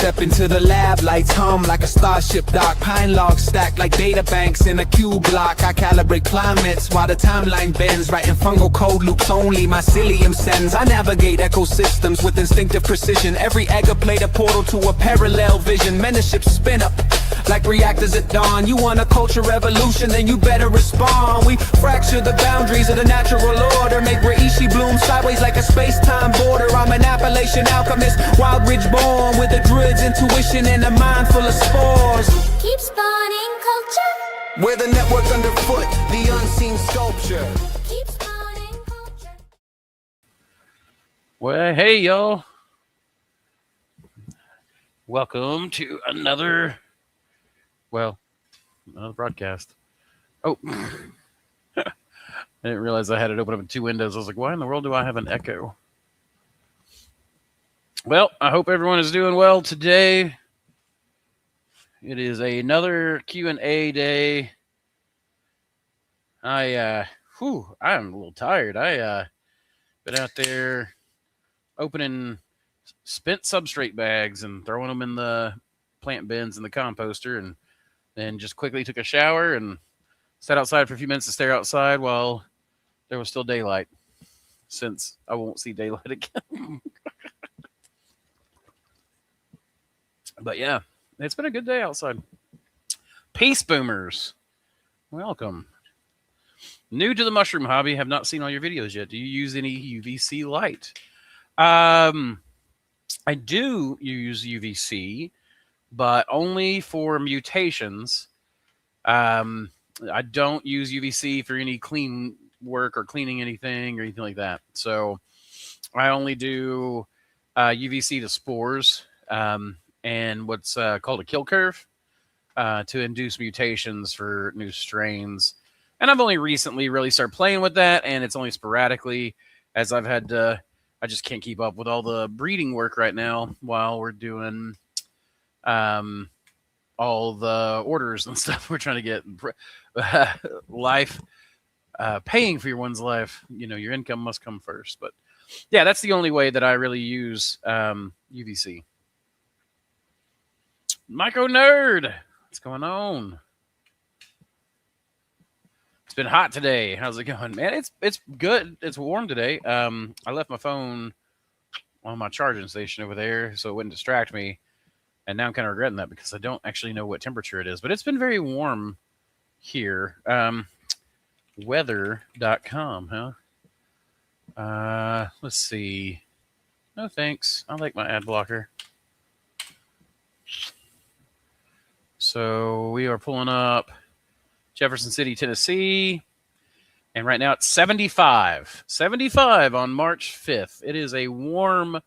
step into the lab, lights hum like a starship dock. Pine logs stacked like data banks in a cube block. I calibrate climates while the timeline bends, writing fungal code loops only mycelium sends. I navigate ecosystems with instinctive precision. Every egg played a portal to a parallel vision. Many ships spin up like reactors at dawn. You want a culture revolution, then you better respond. We fracture the boundaries of the natural order, make Reishi bloom sideways like a space-time border. I'm an Appalachian alchemist, wild ridge born, with a druid's intuition and a mind full of spores. Keep spawning culture. We're the network underfoot, the unseen sculpture. Keep spawning culture. Well, hey, y'all. Welcome to another broadcast. Oh, I didn't realize I had it open up in two windows. I was like, why in the world do I have an echo? Well, I hope everyone is doing well today. It is another Q&A day. I'm a little tired. I been out there opening spent substrate bags and throwing them in the plant bins in the composter, and then just quickly took a shower and sat outside for a few minutes to stare outside while there was still daylight, since I won't see daylight again. But yeah, it's been a good day outside. Peace boomers, welcome. New to the mushroom hobby, have not seen all your videos yet. Do you use any UVC light? I do use UVC, but only for mutations. I don't use UVC for any clean work or cleaning anything or anything like that. So I only do UVC to spores and what's called a kill curve to induce mutations for new strains. And I've only recently really started playing with that, and it's only sporadically, as I've had to. I just can't keep up with all the breeding work right now while we're doing all the orders and stuff. We're trying to get life, paying for your one's life. You know, your income must come first. But yeah, that's the only way that I really use UVC. Myco Nerd, what's going on? It's been hot today. How's it going, man? It's good. It's warm today. I left my phone on my charging station over there so it wouldn't distract me. And now I'm kind of regretting that because I don't actually know what temperature it is. But it's been very warm here. Weather.com, huh? Let's see. No thanks. I like my ad blocker. So we are pulling up Jefferson City, Tennessee. And right now it's 75. 75 on March 5th. It is a warm,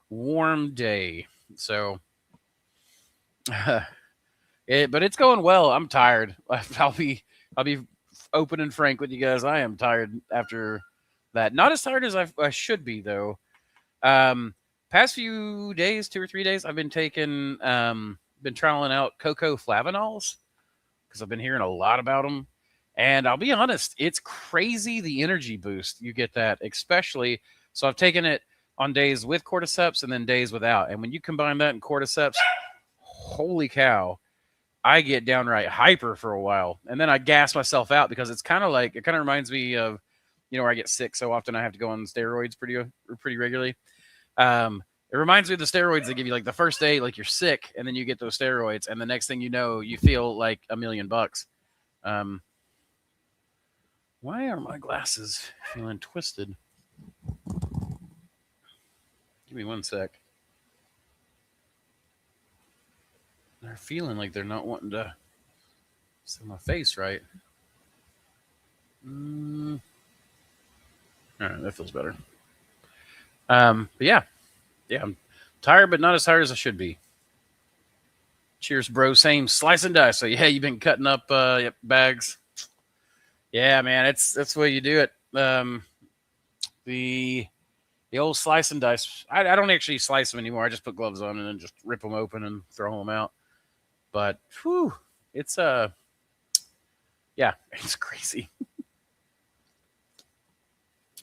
warm day. So, but it's going well. I'm tired. I'll be open and frank with you guys. I am tired after that. Not as tired as I should be, though. Past few days, 2 or 3 days, I've been taking, been trialing out cocoa flavanols because I've been hearing a lot about them. And I'll be honest, it's crazy the energy boost you get that, especially. So I've taken it on days with Cordyceps and then days without. And when you combine that and Cordyceps, holy cow, I get downright hyper for a while. And then I gas myself out because it's kind of like, it kind of reminds me of, you know, where I get sick so often I have to go on steroids pretty regularly. It reminds me of the steroids they give you like the first day, like you're sick, and then you get those steroids, and the next thing you know, you feel like $1 million. Why are my glasses feeling twisted? Give me 1 sec. They're feeling like they're not wanting to see my face right. All right, that feels better. But yeah, I'm tired, but not as tired as I should be. Cheers, bro. Same slice and dice. So yeah, you've been cutting up bags. Yeah, man, that's the way you do it. The old slice and dice. I don't actually slice them anymore. I just put gloves on and then just rip them open and throw them out. But whew, it's yeah, it's crazy.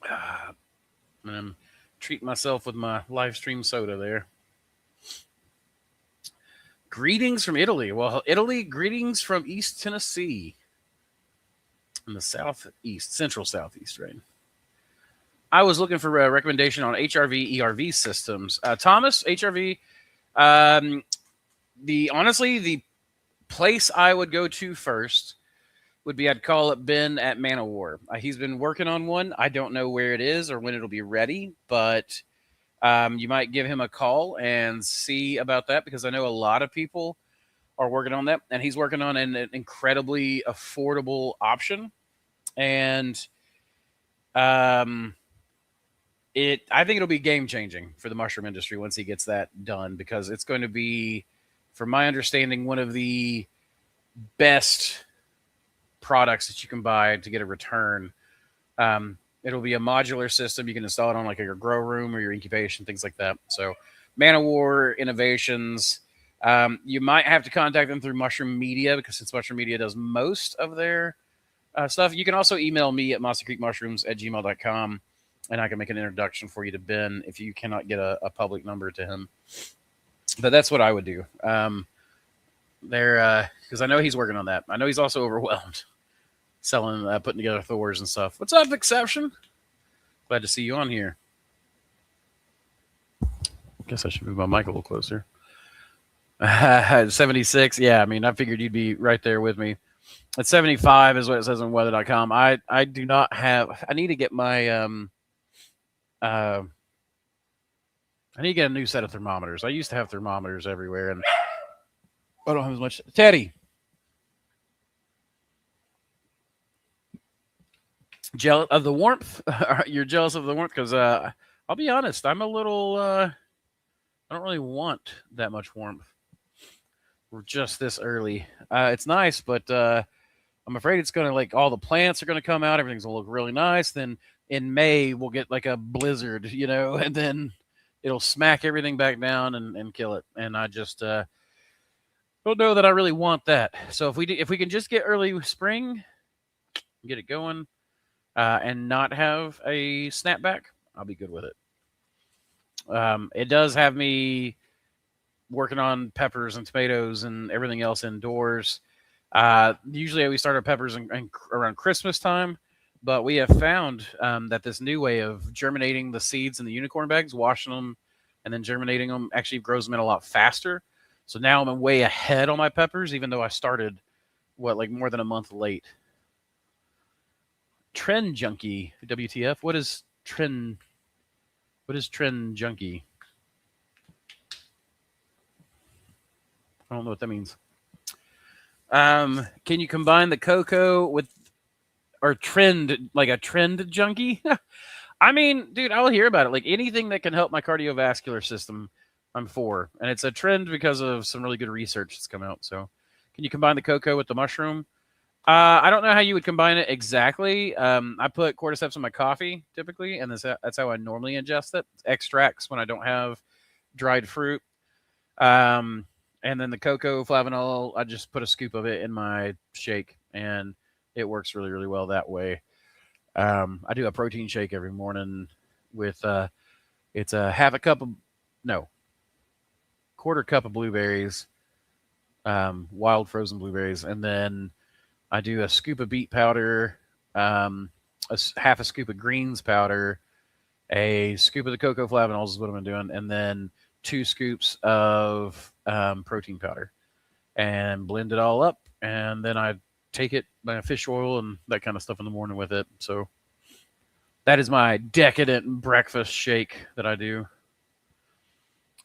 And I'm treating myself with my live stream soda there. Greetings from Italy. Well, Italy, greetings from East Tennessee. In the southeast, central southeast, right? I was looking for a recommendation on HRV, ERV systems. Thomas, HRV, honestly, the place I would go to first would be I'd call up Ben at Man of War. He's been working on one. I don't know where it is or when it'll be ready, but you might give him a call and see about that because I know a lot of people are working on that, and he's working on an incredibly affordable option. And I think it'll be game changing for the mushroom industry once he gets that done, because it's going to be, from my understanding, one of the best products that you can buy to get a return. It'll be a modular system. You can install it on like your grow room or your incubation, things like that. So Man of War Innovations. You might have to contact them through Mushroom Media, because since Mushroom Media does most of their stuff. You can also email me at monstercreekmushrooms@gmail.com, and I can make an introduction for you to Ben if you cannot get a public number to him. But that's what I would do. Because I know he's working on that. I know he's also overwhelmed selling, putting together Thors and stuff. What's up, Exception? Glad to see you on here. Guess I should move my mic a little closer. 76. Yeah, I mean, I figured you'd be right there with me. At 75 is what it says on weather.com. I do not have, I need to get my, I need to get a new set of thermometers. I used to have thermometers everywhere, and I don't have as much. Teddy. Jealous of the warmth? You're jealous of the warmth? Because I'll be honest, I'm a little, I don't really want that much warmth. We're just this early. It's nice, but I'm afraid it's going to, like, all the plants are going to come out. Everything's going to look really nice. Then in May, we'll get like a blizzard, you know, and then it'll smack everything back down and kill it. And I just don't know that I really want that. So if we can just get early spring, get it going, and not have a snapback, I'll be good with it. It does have me working on peppers and tomatoes and everything else indoors. Usually we start our peppers around Christmas time, but we have found that this new way of germinating the seeds in the unicorn bags, washing them, and then germinating them actually grows them in a lot faster. So now I'm way ahead on my peppers, even though I started, more than a month late. Trend Junkie, WTF? What is Trend Junkie? I don't know what that means. Can you combine the cocoa with, or trend, like a trend junkie? I mean, dude, I'll hear about it. Like anything that can help my cardiovascular system, I'm for. And it's a trend because of some really good research that's come out. So can you combine the cocoa with the mushroom? I don't know how you would combine it exactly. I put cordyceps in my coffee typically, and that's how I normally ingest it. Extracts when I don't have dried fruit. And then the cocoa flavanol, I just put a scoop of it in my shake, and it works really, really well that way. I do a protein shake every morning with, it's a quarter cup of blueberries, wild frozen blueberries, and then I do a scoop of beet powder, half a scoop of greens powder, a scoop of the cocoa flavanols is what I'm doing, and then 2 scoops of protein powder, and blend it all up, and then I take it by fish oil and that kind of stuff in the morning with it. So that is my decadent breakfast shake that I do.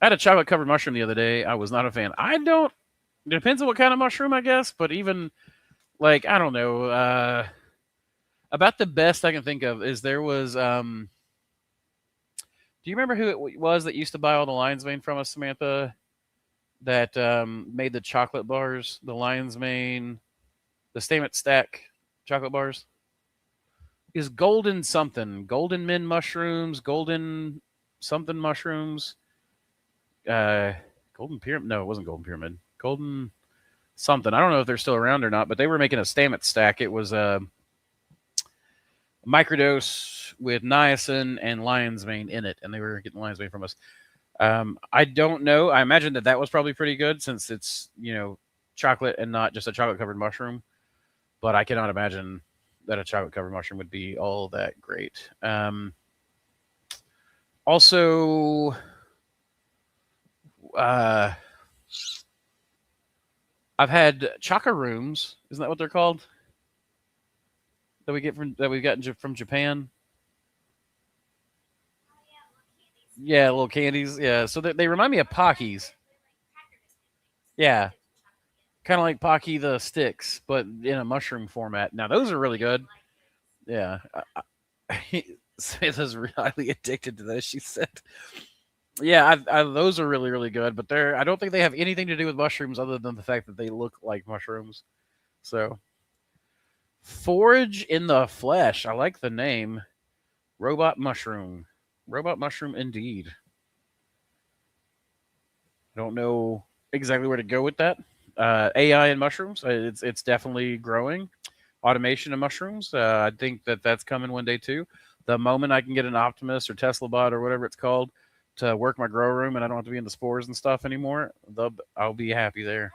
I had a chocolate covered mushroom the other day. I was not a fan. It depends on what kind of mushroom, I guess, but even I don't know, about the best I can think of is there was, do you remember who it was that used to buy all the lion's mane from us, Samantha? That made the chocolate bars, the lion's mane, the Statement Stack chocolate bars? Is golden something, golden min mushrooms, golden something mushrooms, golden pyramid? No, it wasn't golden pyramid. Golden something. I don't know if they're still around or not, but they were making a Statement Stack. It was a microdose with niacin and lion's mane in it, and they were getting lion's mane from us. I don't know. I imagine that was probably pretty good since it's chocolate and not just a chocolate covered mushroom. But I cannot imagine that a chocolate covered mushroom would be all that great. Also, uh, I've had chakarooms. Isn't that what they're called? That we've gotten from Japan. Yeah, little candies. Yeah, so they remind me of Pockies. Yeah, kind of like Pocky the sticks, but in a mushroom format. Now those are really good. Yeah, Samantha's highly addicted to those. She said, "Yeah, those are really really good, but I don't think they have anything to do with mushrooms other than the fact that they look like mushrooms." So, forage in the flesh. I like the name. Robot mushroom. Robot mushroom indeed. I don't know exactly where to go with that. AI and mushrooms. It's definitely growing. Automation of mushrooms. I think that's coming one day too. The moment I can get an Optimus or Tesla bot or whatever it's called to work my grow room and I don't have to be in the spores and stuff anymore, I'll be happy there.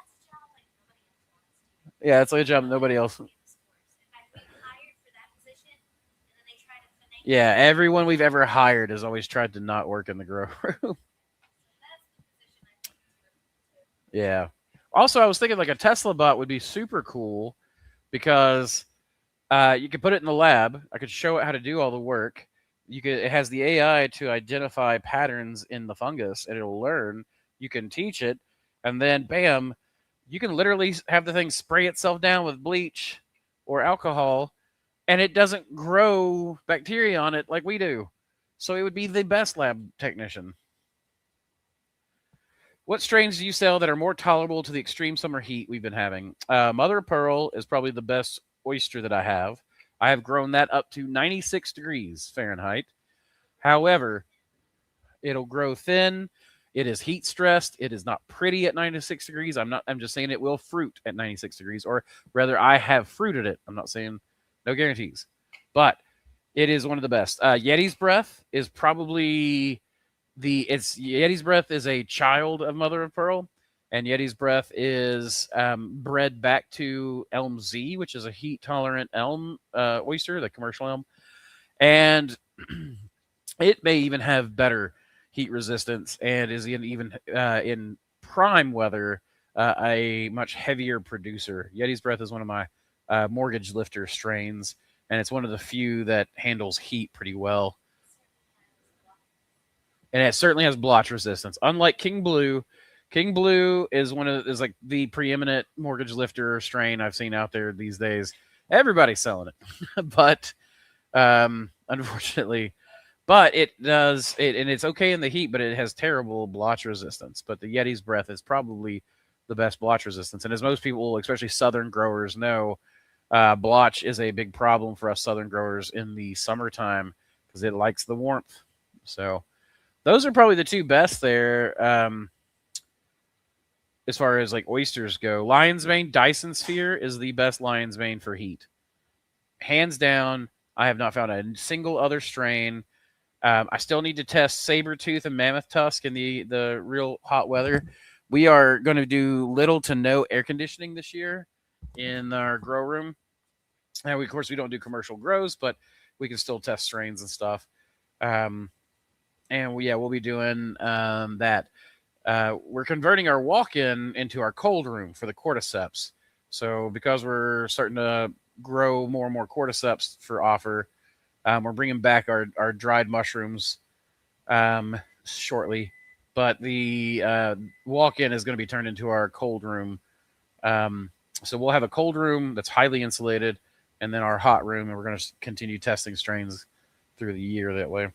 Yeah, it's like a job nobody else. Yeah, everyone we've ever hired has always tried to not work in the grow room. Yeah. Also, I was thinking like a Tesla bot would be super cool because you could put it in the lab. I could show it how to do all the work. It has the AI to identify patterns in the fungus, and it'll learn. You can teach it, and then bam, you can literally have the thing spray itself down with bleach or alcohol, and it doesn't grow bacteria on it like we do. So it would be the best lab technician. What strains do you sell that are more tolerable to the extreme summer heat we've been having? Mother of Pearl is probably the best oyster that I have. I have grown that up to 96 degrees Fahrenheit. However, it'll grow thin. It is heat stressed. It is not pretty at 96 degrees. I'm just saying it will fruit at 96 degrees, or rather, I have fruited it. I'm not saying no guarantees, but it is one of the best. Yeti's Breath is probably Yeti's Breath is a child of Mother of Pearl, and Yeti's Breath is bred back to Elm Z, which is a heat tolerant elm oyster, the commercial elm, and it may even have better heat resistance and is in prime weather a much heavier producer. Yeti's Breath is one of my mortgage lifter strains, and it's one of the few that handles heat pretty well. And it certainly has blotch resistance. Unlike King Blue is like the preeminent mortgage lifter strain I've seen out there these days. Everybody's selling it, but unfortunately, but it does it, and it's okay in the heat, but it has terrible blotch resistance. But the Yeti's Breath is probably the best blotch resistance, and as most people, especially southern growers, know, blotch is a big problem for us southern growers in the summertime because it likes the warmth. So those are probably the two best there. As far as like oysters go, Lion's Mane Dyson Sphere is the best Lion's Mane for heat. Hands down, I have not found a single other strain. I still need to test Sabertooth and Mammoth Tusk in the real hot weather. We are going to do little to no air conditioning this year in our grow room. Now, of course, we don't do commercial grows, but we can still test strains and stuff. And we'll be doing that. We're converting our walk-in into our cold room for the Cordyceps. So because we're starting to grow more and more Cordyceps for offer, we're bringing back our dried mushrooms shortly. But the walk-in is going to be turned into our cold room. So we'll have a cold room that's highly insulated, and then our hot room, and we're going to continue testing strains through the year that way.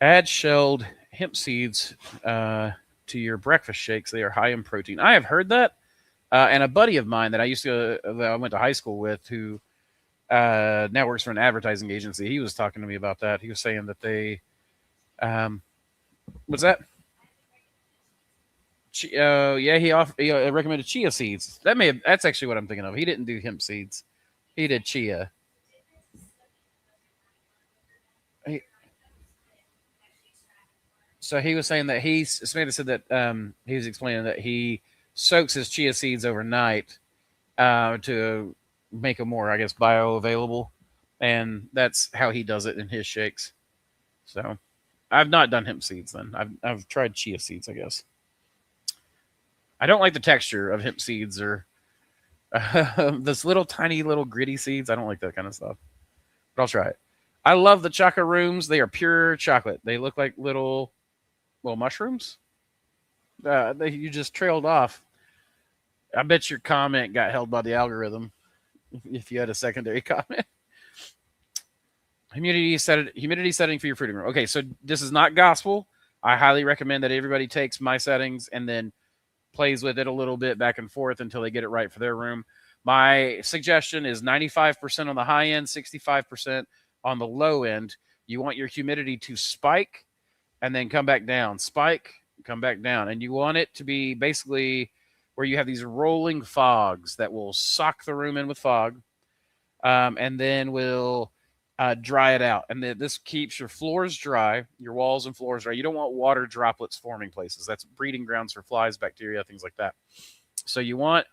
Add shelled hemp seeds to your breakfast shakes. They are high in protein. I have heard that, and a buddy of mine that I went to high school with, who now works for an advertising agency. He was talking to me about that. He was saying that they, what's that? He recommended chia seeds. That's actually what I'm thinking of. He didn't do hemp seeds. He did chia. So he was saying that Samantha said that he was explaining that he soaks his chia seeds overnight to make them more, I guess, bioavailable, and that's how he does it in his shakes. So I've not done hemp seeds. Then I've tried chia seeds, I guess. I don't like the texture of hemp seeds or this little tiny little gritty seeds. I don't like that kind of stuff, but I'll try it. I love the chocolate rooms. They are pure chocolate. They look like little mushrooms. You just trailed off. I bet your comment got held by the algorithm if you had a secondary comment. Humidity setting for your fruiting room. Okay, so this is not gospel. I highly recommend that everybody takes my settings and then plays with it a little bit back and forth until they get it right for their room. My suggestion is 95% on the high end, 65% on the low end. You want your humidity to spike and then come back down. Spike, come back down. And you want it to be basically where you have these rolling fogs that will sock the room in with fog and then will dry it out. And this keeps your floors dry, your walls and floors dry. You don't want water droplets forming places. That's breeding grounds for flies, bacteria, things like that. So you want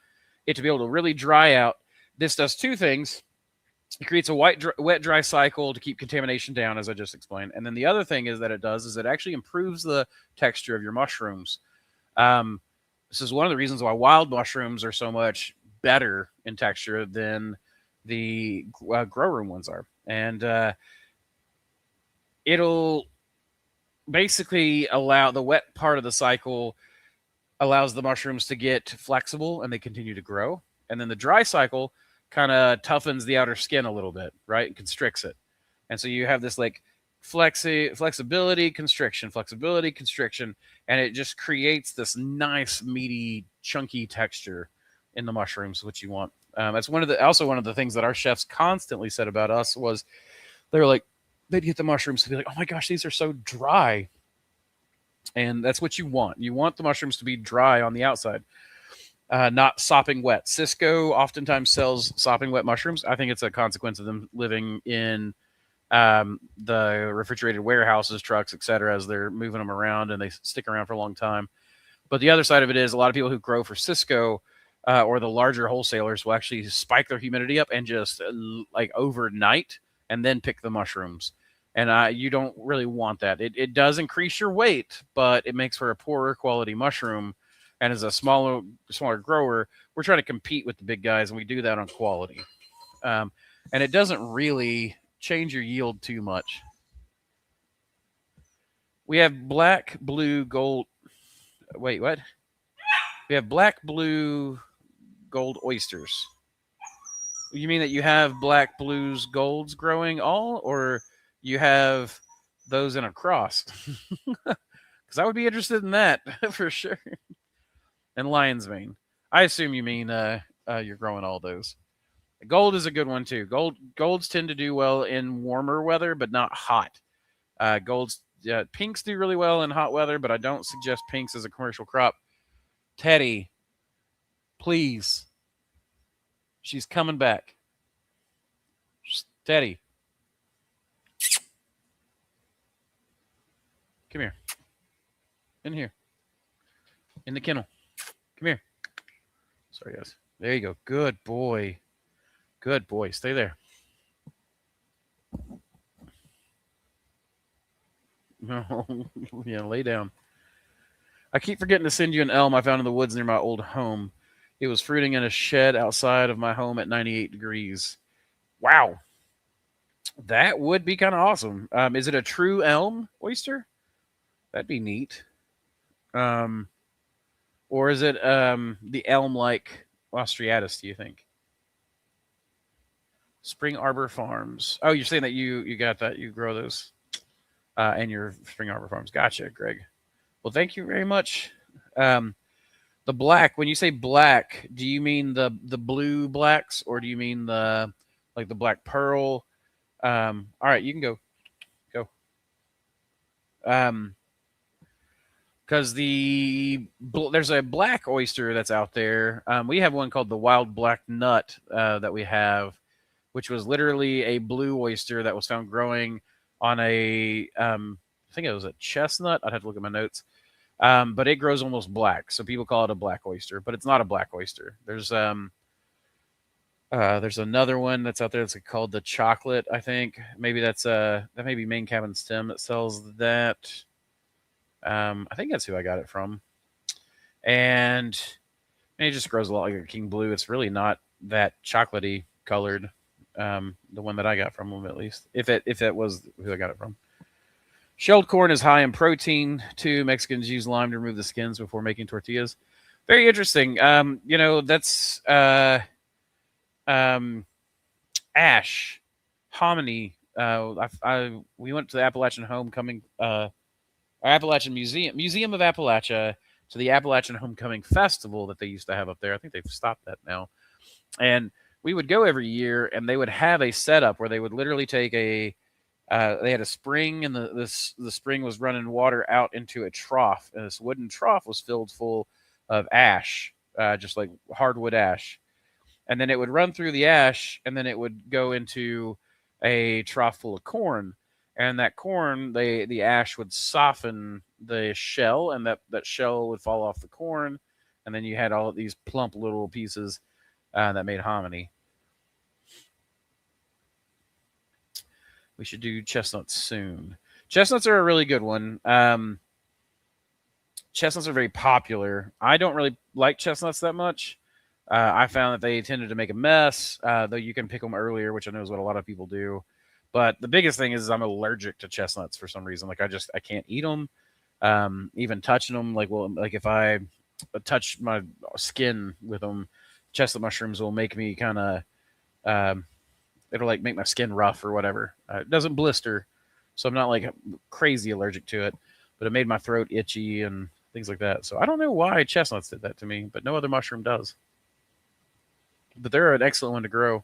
it to be able to really dry out. This does two things. It creates a wet, dry cycle to keep contamination down, as I just explained. And then the other thing is that it actually improves the texture of your mushrooms. This is one of the reasons why wild mushrooms are so much better in texture than the grow room ones are. And it'll basically allow the wet part of the cycle allows the mushrooms to get flexible and they continue to grow. And then the dry cycle kind of toughens the outer skin a little bit, right? And constricts it. And so you have this like flexibility, constriction, and it just creates this nice, meaty, chunky texture in the mushrooms, which you want. That's one of the things that our chefs constantly said about us was they'd get the mushrooms to be like, oh my gosh, these are so dry. And that's what you want. You want the mushrooms to be dry on the outside, not sopping wet. Cisco oftentimes sells sopping wet mushrooms. I think it's a consequence of them living in the refrigerated warehouses, trucks, etc., as they're moving them around and they stick around for a long time. But the other side of it is a lot of people who grow for Cisco or the larger wholesalers will actually spike their humidity up and just like overnight and then pick the mushrooms. And you don't really want that. It does increase your weight, but it makes for a poorer quality mushroom. And as a smaller grower, we're trying to compete with the big guys, and we do that on quality. And it doesn't really change your yield too much. We have black, blue, gold. Wait, what? We have black, blue, gold oysters. You mean that you have black, blues, golds growing all, or you have those in a cross? Because I would be interested in that for sure. And lion's mane. I assume you mean you're growing all those. Gold is a good one too. Golds tend to do well in warmer weather, but not hot. Pinks do really well in hot weather, but I don't suggest pinks as a commercial crop. Teddy, please. She's coming back. Teddy. Come here. In here. In the kennel. Come here. Sorry, guys. There you go. Good boy. Good boy. Stay there. No. Yeah, lay down. I keep forgetting to send you an elm I found in the woods near my old home. It was fruiting in a shed outside of my home at 98 degrees. Wow. That would be kind of awesome. Is it a true elm oyster? That'd be neat. Or is it the elm-like Austriatus, do you think? Spring Arbor Farms. Oh, you're saying that you got that. You grow those in your Spring Arbor Farms. Gotcha, Greg. Well, thank you very much. The black, when you say black, do you mean the blue blacks, or do you mean the black pearl? All right, you can go. Because there's a black oyster that's out there. We have one called the wild black nut that we have, which was literally a blue oyster that was found growing on a I think it was a chestnut. I'd have to look at my notes. But it grows almost black, so people call it a black oyster, but it's not a black oyster. There's another one that's out there that's called the chocolate. I think maybe that may be Main Cabin Stem that sells that. I think that's who I got it from, and it just grows a lot like a king blue. It's really not that chocolatey colored. The one that I got from them, at least, if that was who I got it from. Shelled corn is high in protein too. Mexicans use lime to remove the skins before making tortillas. Very interesting. That's ash, hominy. We went to the Appalachian Appalachian Museum of Appalachia, to the Appalachian Homecoming Festival that they used to have up there. I think they've stopped that now. And we would go every year, and they would have a setup where they would literally take they had a spring, and the spring was running water out into a trough, and this wooden trough was filled full of ash, just like hardwood ash. And then it would run through the ash, and then it would go into a trough full of corn. And that corn, the ash would soften the shell, and that shell would fall off the corn. And then you had all of these plump little pieces that made hominy. We should do chestnuts soon. Chestnuts are a really good one. Chestnuts are very popular. I don't really like chestnuts that much. I found that they tended to make a mess, though you can pick them earlier, which I know is what a lot of people do. But the biggest thing is I'm allergic to chestnuts for some reason. Like I can't eat them. Even touching them, like if I touch my skin with them, chestnut mushrooms will make me kind of, it'll like make my skin rough or whatever. It doesn't blister, so I'm not like crazy allergic to it, but it made my throat itchy and things like that. So I don't know why chestnuts did that to me, but no other mushroom does. But they're an excellent one to grow.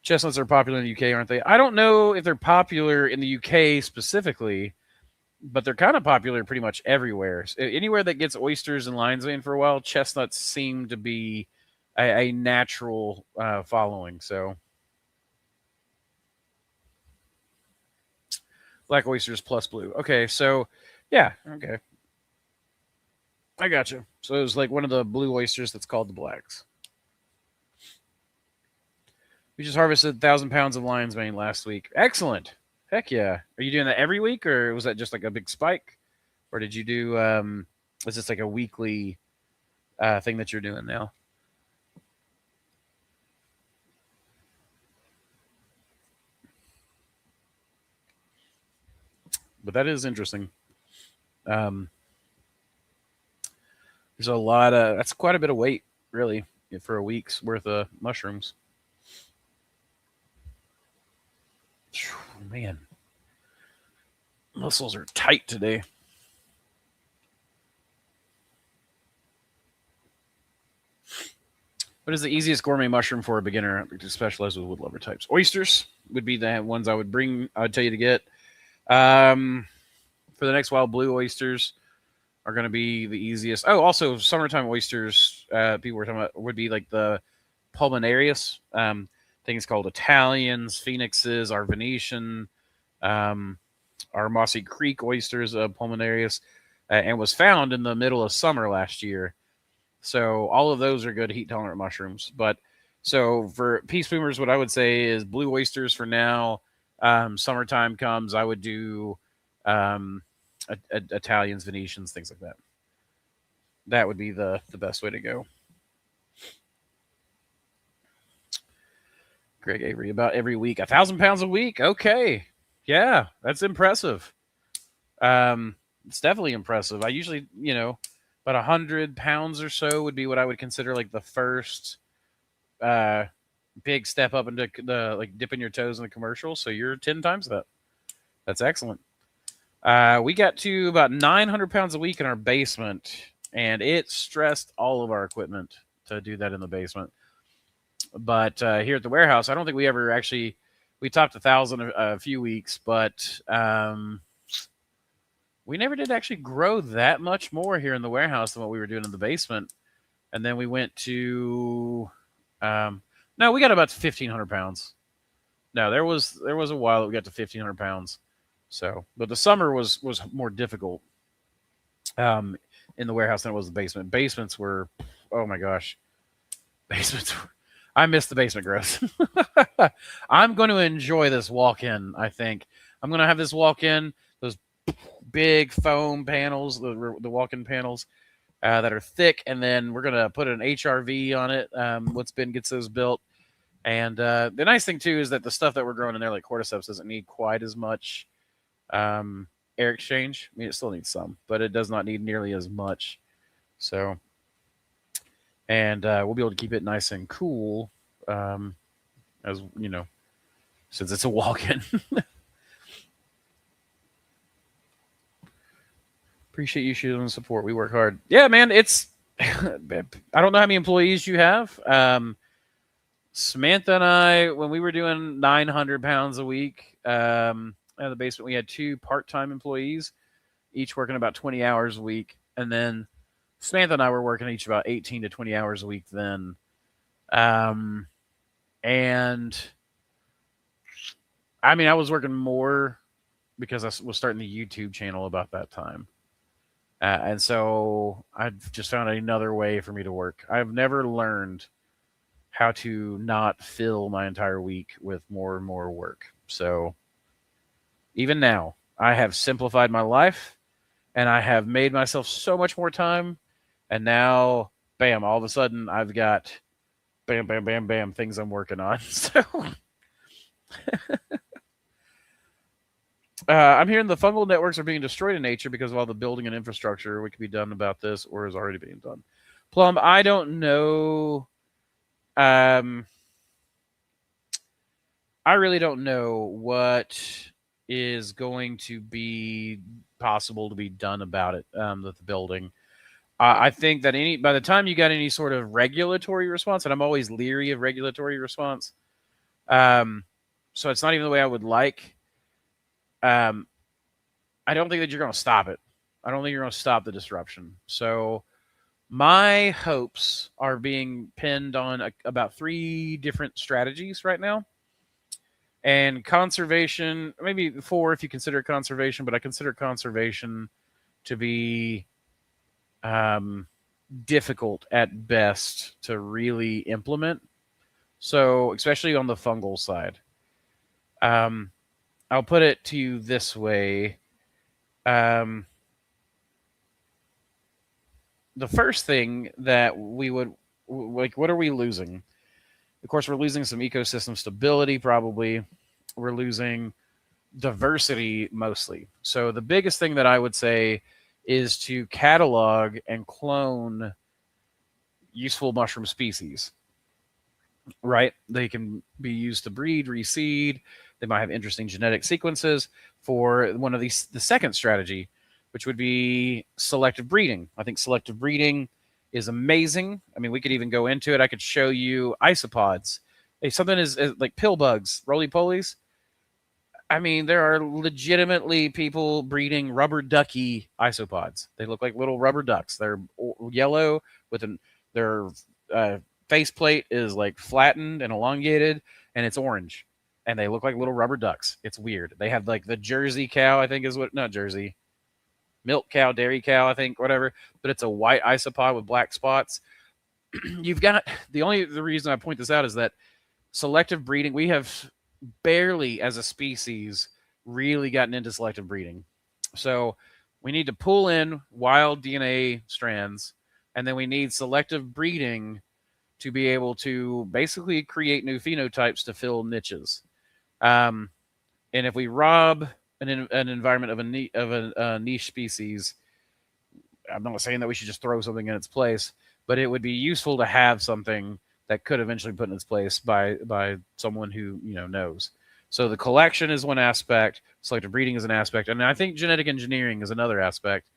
Chestnuts are popular in the UK, aren't they? I don't know if they're popular in the UK specifically, but they're kind of popular pretty much everywhere. Anywhere that gets oysters and lion's mane for a while, chestnuts seem to be a natural following. So black oysters plus blue. Okay, so yeah, okay. I got you. So it was like one of the blue oysters that's called the blacks. We just harvested 1,000 pounds of lion's mane last week. Excellent. Heck yeah. Are you doing that every week, or was that just like a big spike? Or did you do, was this like a weekly thing that you're doing now? But that is interesting. There's a lot of, that's quite a bit of weight, really, for a week's worth of mushrooms. Man, muscles are tight today. What is the easiest gourmet mushroom for a beginner to specialize with woodlover types? Oysters would be the ones I would tell you to get. For the next while, blue oysters are going to be the easiest. Oh, also summertime oysters, people were talking about, would be like the pulmonarius. Things called Italians, Phoenixes, our Venetian, our Mossy Creek oysters, pulmonarius, and was found in the middle of summer last year. So all of those are good heat tolerant mushrooms. But so for peace boomers, what I would say is blue oysters for now. Summertime comes, I would do Italians, Venetians, things like that. That would be the best way to go. Greg Avery, about every week. 1,000 pounds a week? Okay. Yeah, that's impressive. It's definitely impressive. I usually, about 100 pounds or so would be what I would consider like the first big step up into the like dipping your toes in the commercial. So you're 10 times that. That's excellent. We got to about 900 pounds a week in our basement, and it stressed all of our equipment to do that in the basement. But here at the warehouse, I don't think we ever actually, we topped 1,000 a few weeks, but we never did actually grow that much more here in the warehouse than what we were doing in the basement. And then we went to, no, we got about 1,500 pounds. No, there was a while that we got to 1,500 pounds. So, but the summer was more difficult in the warehouse than it was the basement. Basements were, oh my gosh, basements. I miss the basement growth. I'm going to enjoy this walk-in. I think I'm going to have this walk-in. Those big foam panels, the walk-in panels that are thick, and then we're going to put an HRV on it once Ben gets those built. And the nice thing too is that the stuff that we're growing in there, like Cordyceps, doesn't need quite as much air exchange. I mean, it still needs some, but it does not need nearly as much. So, and we'll be able to keep it nice and cool, as you know, since it's a walk-in. Appreciate you shooting the support. We work hard. Yeah, man. It's I don't know how many employees you have. Samantha and I, when we were doing 900 pounds a week in the basement, we had 2 part-time employees, each working about 20 hours a week. And then Samantha and I were working each about 18 to 20 hours a week then. And I mean, I was working more because I was starting the YouTube channel about that time. And so I've just found another way for me to work. I've never learned how to not fill my entire week with more and more work. So even now, I have simplified my life and I have made myself so much more time. And now, bam, all of a sudden I've got bam, bam, bam, bam, things I'm working on. So I'm hearing the fungal networks are being destroyed in nature because of all the building and infrastructure. What could be done about this or is already being done? Plum, I don't know. I really don't know what is going to be possible to be done about it with the building. I think that by the time you got any sort of regulatory response, and I'm always leery of regulatory response, so it's not even the way I would like. I don't think that you're going to stop it. I don't think you're going to stop the disruption. So my hopes are being pinned on about 3 different strategies right now. And conservation, maybe 4 if you consider conservation, but I consider conservation to be difficult at best to really implement. So especially on the fungal side. I'll put it to you this way. The first thing that we would, like, what are we losing? Of course, we're losing some ecosystem stability, probably. We're losing diversity, mostly. So the biggest thing that I would say is to catalog and clone useful mushroom species, right? They can be used to breed, reseed. They might have interesting genetic sequences for one of these. The second strategy, which would be selective breeding. I think selective breeding is amazing. I mean, we could even go into it. I could show you isopods. If something is like pill bugs, roly-polies. I mean, there are legitimately people breeding rubber ducky isopods. They look like little rubber ducks. They're yellow with their faceplate is like flattened and elongated, and it's orange. And they look like little rubber ducks. It's weird. They have like the Jersey cow, I think is what, not Jersey, milk cow, dairy cow, I think, whatever. But it's a white isopod with black spots. You've got, the reason I point this out is that selective breeding, we have barely as a species really gotten into selective breeding. So we need to pull in wild DNA strands, and then we need selective breeding to be able to basically create new phenotypes to fill niches. And if we rob an environment of a niche species, I'm not saying that we should just throw something in its place, but it would be useful to have something that could eventually put in its place by someone who knows. So the collection is one aspect, selective breeding is an aspect, and I think genetic engineering is another aspect,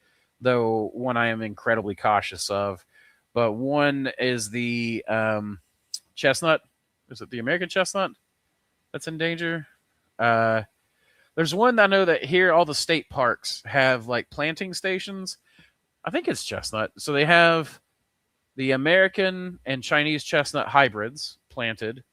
though one I am incredibly cautious of. But one is the chestnut. Is it the American chestnut that's in danger? There's one I know that here all the state parks have like planting stations. I think it's chestnut. So they have the American and Chinese chestnut hybrids planted.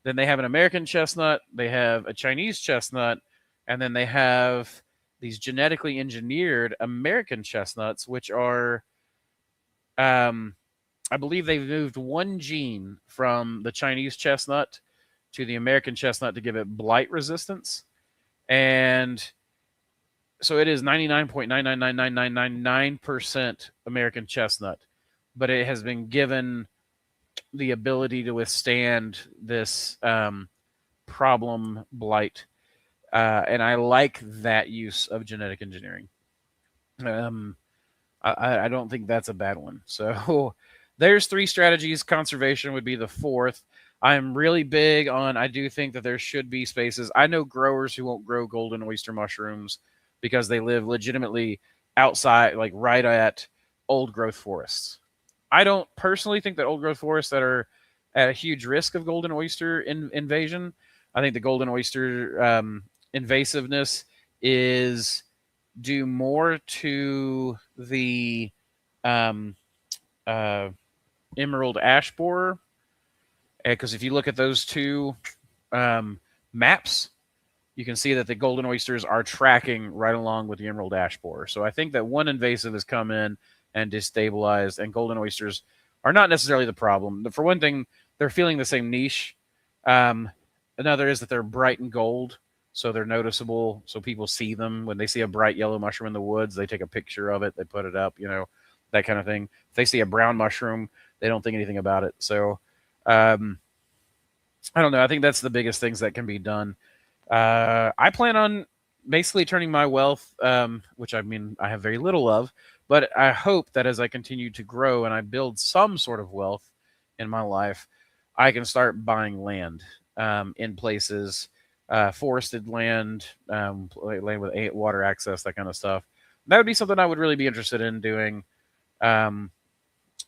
Then they have an American chestnut. They have a Chinese chestnut. And then they have these genetically engineered American chestnuts, which are, I believe they've moved one gene from the Chinese chestnut to the American chestnut to give it blight resistance. And so it is 99.9999999% American chestnut, but it has been given the ability to withstand this problem blight. And I like that use of genetic engineering. I don't think that's a bad one. So there's 3 strategies. Conservation would be the 4th. I'm really big on, I do think that there should be spaces. I know growers who won't grow golden oyster mushrooms because they live legitimately outside, like right at old growth forests. I don't personally think that old growth forests that are at a huge risk of golden oyster invasion. I think the golden oyster invasiveness is due more to the emerald ash borer, because if you look at those 2 maps, you can see that the golden oysters are tracking right along with the emerald ash borer. So I think that one invasive has come in and destabilized, and golden oysters are not necessarily the problem. For one thing, they're feeling the same niche. Another is that they're bright and gold, so they're noticeable. So people see them. When they see a bright yellow mushroom in the woods, they take a picture of it, they put it up, that kind of thing. If they see a brown mushroom, they don't think anything about it. So I don't know. I think that's the biggest things that can be done. I plan on basically turning my wealth, which I have very little of, but I hope that as I continue to grow and I build some sort of wealth in my life, I can start buying land in places, forested land, land with water access, that kind of stuff. That would be something I would really be interested in doing,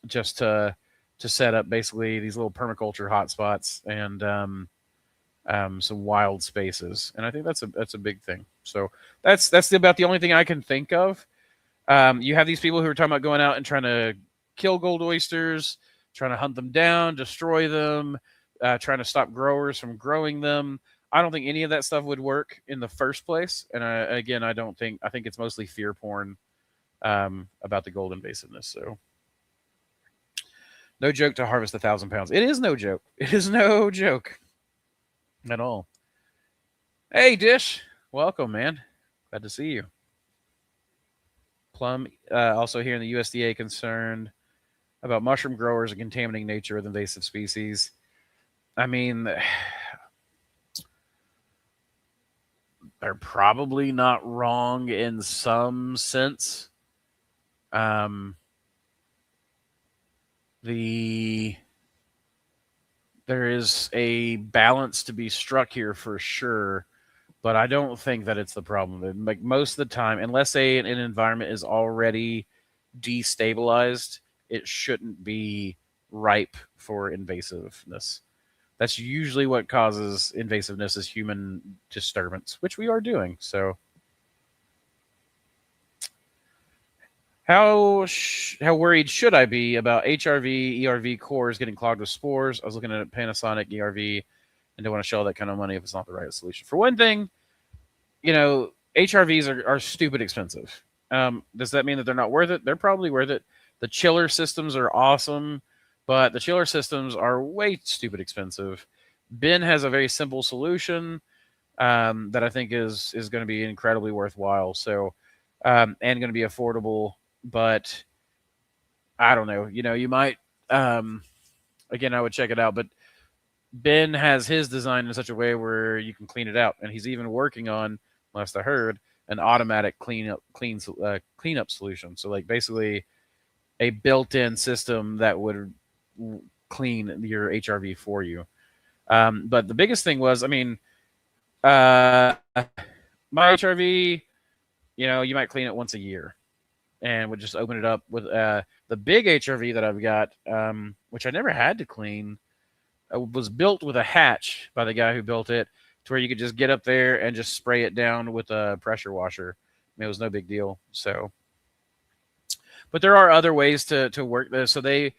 just to set up basically these little permaculture hotspots and some wild spaces. And I think that's a big thing. So that's about the only thing I can think of. You have these people who are talking about going out and trying to kill gold oysters, trying to hunt them down, destroy them, trying to stop growers from growing them. I don't think any of that stuff would work in the first place. And I think it's mostly fear porn about the gold invasiveness. So no joke to harvest 1,000 pounds. It is no joke. It is no joke at all. Hey, Dish. Welcome, man. Glad to see you. Plum, also here in the USDA, concerned about mushroom growers and contaminating nature with invasive species. I mean, they're probably not wrong in some sense. There is a balance to be struck here for sure, but I don't think that it's the problem. Like most of the time, unless an environment is already destabilized, it shouldn't be ripe for invasiveness. That's usually what causes invasiveness, is human disturbance, which we are doing. So how worried should I be about HRV, ERV cores getting clogged with spores? I was looking at Panasonic ERV and don't want to shell that kind of money if it's not the right solution. For one thing, HRVs are stupid expensive. Does that mean that they're not worth it? They're probably worth it. The chiller systems are awesome, but the chiller systems are way stupid expensive. Ben has a very simple solution that I think is going to be incredibly worthwhile. So, and going to be affordable, but I don't know. You might, again, I would check it out, but Ben has his design in such a way where you can clean it out. And he's even working on, last I heard, an automatic cleanup solution. So like basically a built-in system that would clean your HRV for you. But the biggest thing was, my HRV, you might clean it once a year and would just open it up with the big HRV that I've got, which I never had to clean, was built with a hatch by the guy who built it, to where you could just get up there and just spray it down with a pressure washer. It was no big deal. So, but there are other ways to work this. So the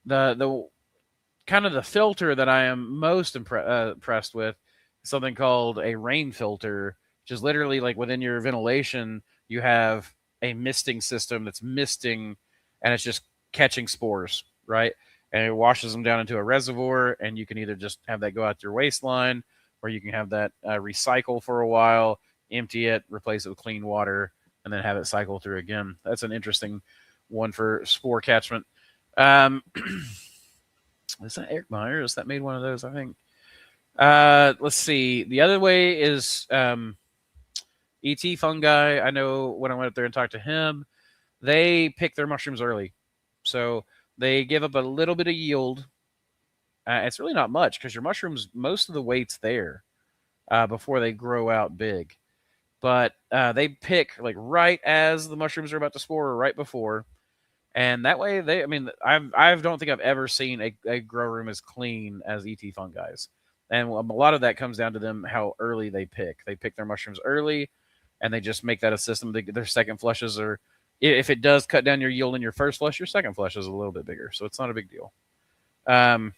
kind of the filter that I am most impressed with is something called a rain filter which is literally like within your ventilation, you have a misting system that's misting, and it's just catching spores, right? And it washes them down into a reservoir, and you can either just have that go out your waistline, or you can have that recycle for a while, empty it, replace it with clean water, and then have it cycle through again. That's an interesting one for spore catchment. Is that Eric Myers that made one of those? I think. Let's see. The other way is ET fungi. I know when I went up there and talked to him, they pick their mushrooms early. So they give up a little bit of yield. It's really not much because your mushrooms, most of the weight's there before they grow out big. But they pick like right as the mushrooms are about to spore or right before. And that way I don't think I've ever seen a grow room as clean as ET fungi's. And a lot of that comes down to them, how early they pick. They pick their mushrooms early, and they just make that a system. Their second flushes are, if it does cut down your yield in your first flush, your second flush is a little bit bigger. So it's not a big deal. But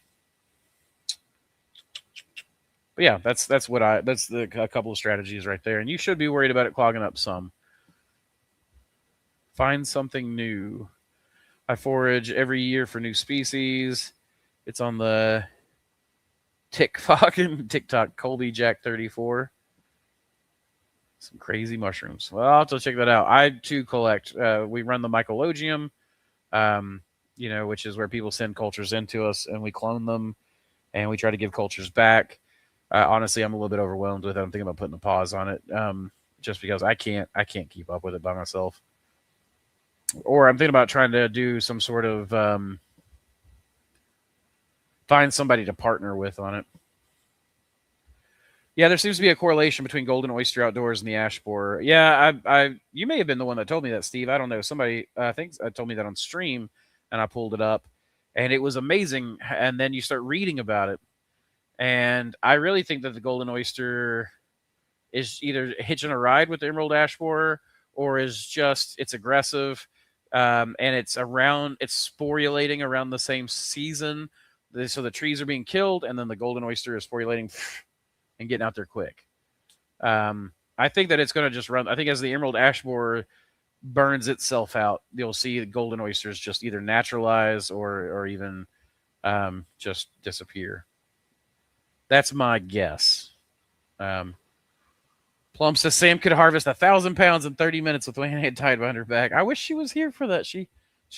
yeah, that's a couple of strategies right there. And you should be worried about it clogging up some. Find something new. I forage every year for new species. It's on the TikTok, Colby Jack 34. Some crazy mushrooms. Well, I'll have to check that out. I too collect. We run the mycologium, which is where people send cultures into us, and we clone them, and we try to give cultures back. Honestly, I'm a little bit overwhelmed with it. I'm thinking about putting a pause on it, just because I can't keep up with it by myself. Or I'm thinking about trying to do some sort of find somebody to partner with on it. Yeah, there seems to be a correlation between golden oyster outdoors and the ash borer. Yeah, you may have been the one that told me that, Steve. I don't know. Somebody I think told me that on stream, and I pulled it up, and it was amazing. And then you start reading about it, and I really think that the golden oyster is either hitching a ride with the emerald ash borer, or is just it's aggressive. And it's sporulating around the same season. So the trees are being killed, and then the golden oyster is sporulating and getting out there quick. I think that it's going to just run. I think as the emerald ash borer burns itself out, you'll see the golden oysters just either naturalize or even just disappear. That's my guess. Plum says Sam could harvest 1,000 pounds in 30 minutes with one hand tied behind her back. I wish she was here for that. She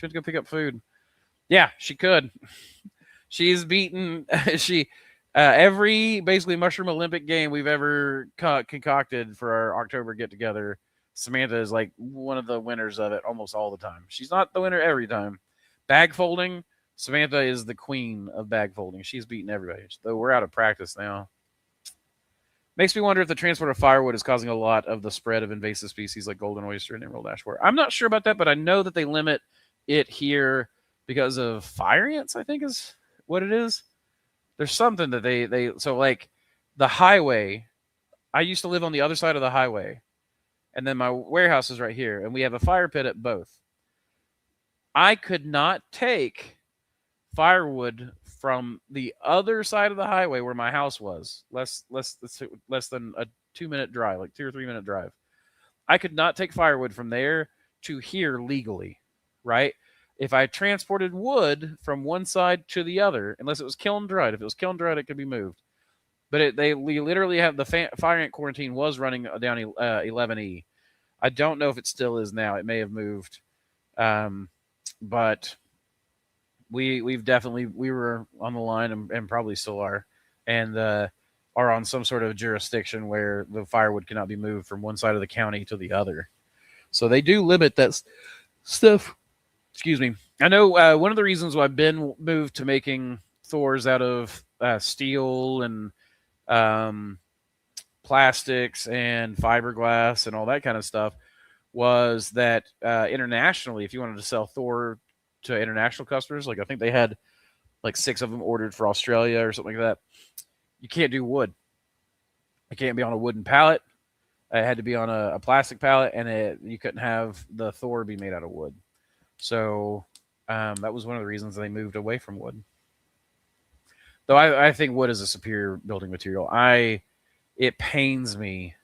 went to go pick up food. Yeah, she could. She's beaten every basically mushroom Olympic game we've ever concocted for our October get together. Samantha is like one of the winners of it almost all the time. She's not the winner every time. Bag folding, Samantha is the queen of bag folding. She's beaten everybody. Though we're out of practice now. Makes me wonder if the transport of firewood is causing a lot of the spread of invasive species like golden oyster and emerald ash borer. I'm not sure about that, but I know that they limit it here because of fire ants, I think is what it is. There's something that so like the highway, I used to live on the other side of the highway, and then my warehouse is right here, and we have a fire pit at both. I could not take firewood from the other side of the highway where my house was, less than a 2-minute drive, like 2 or 3 minute drive. I could not take firewood from there to here legally, right? If I transported wood from one side to the other, unless it was kiln dried, if it was kiln dried, it could be moved. But we literally have the fire ant quarantine was running down 11E. I don't know if it still is now. It may have moved, but we were on the line and probably still are, and are on some sort of jurisdiction where the firewood cannot be moved from one side of the county to the other. So they do limit that stuff. Excuse me. I know one of the reasons why Ben moved to making Thors out of steel and plastics and fiberglass and all that kind of stuff was that internationally, if you wanted to sell Thor to international customers, like I think they had like 6 of them ordered for Australia or something like that, you can't do wood. It can't be on a wooden pallet. It had to be on a plastic pallet, and you couldn't have the Thor be made out of wood. So that was one of the reasons they moved away from wood. Though I think wood is a superior building material. It pains me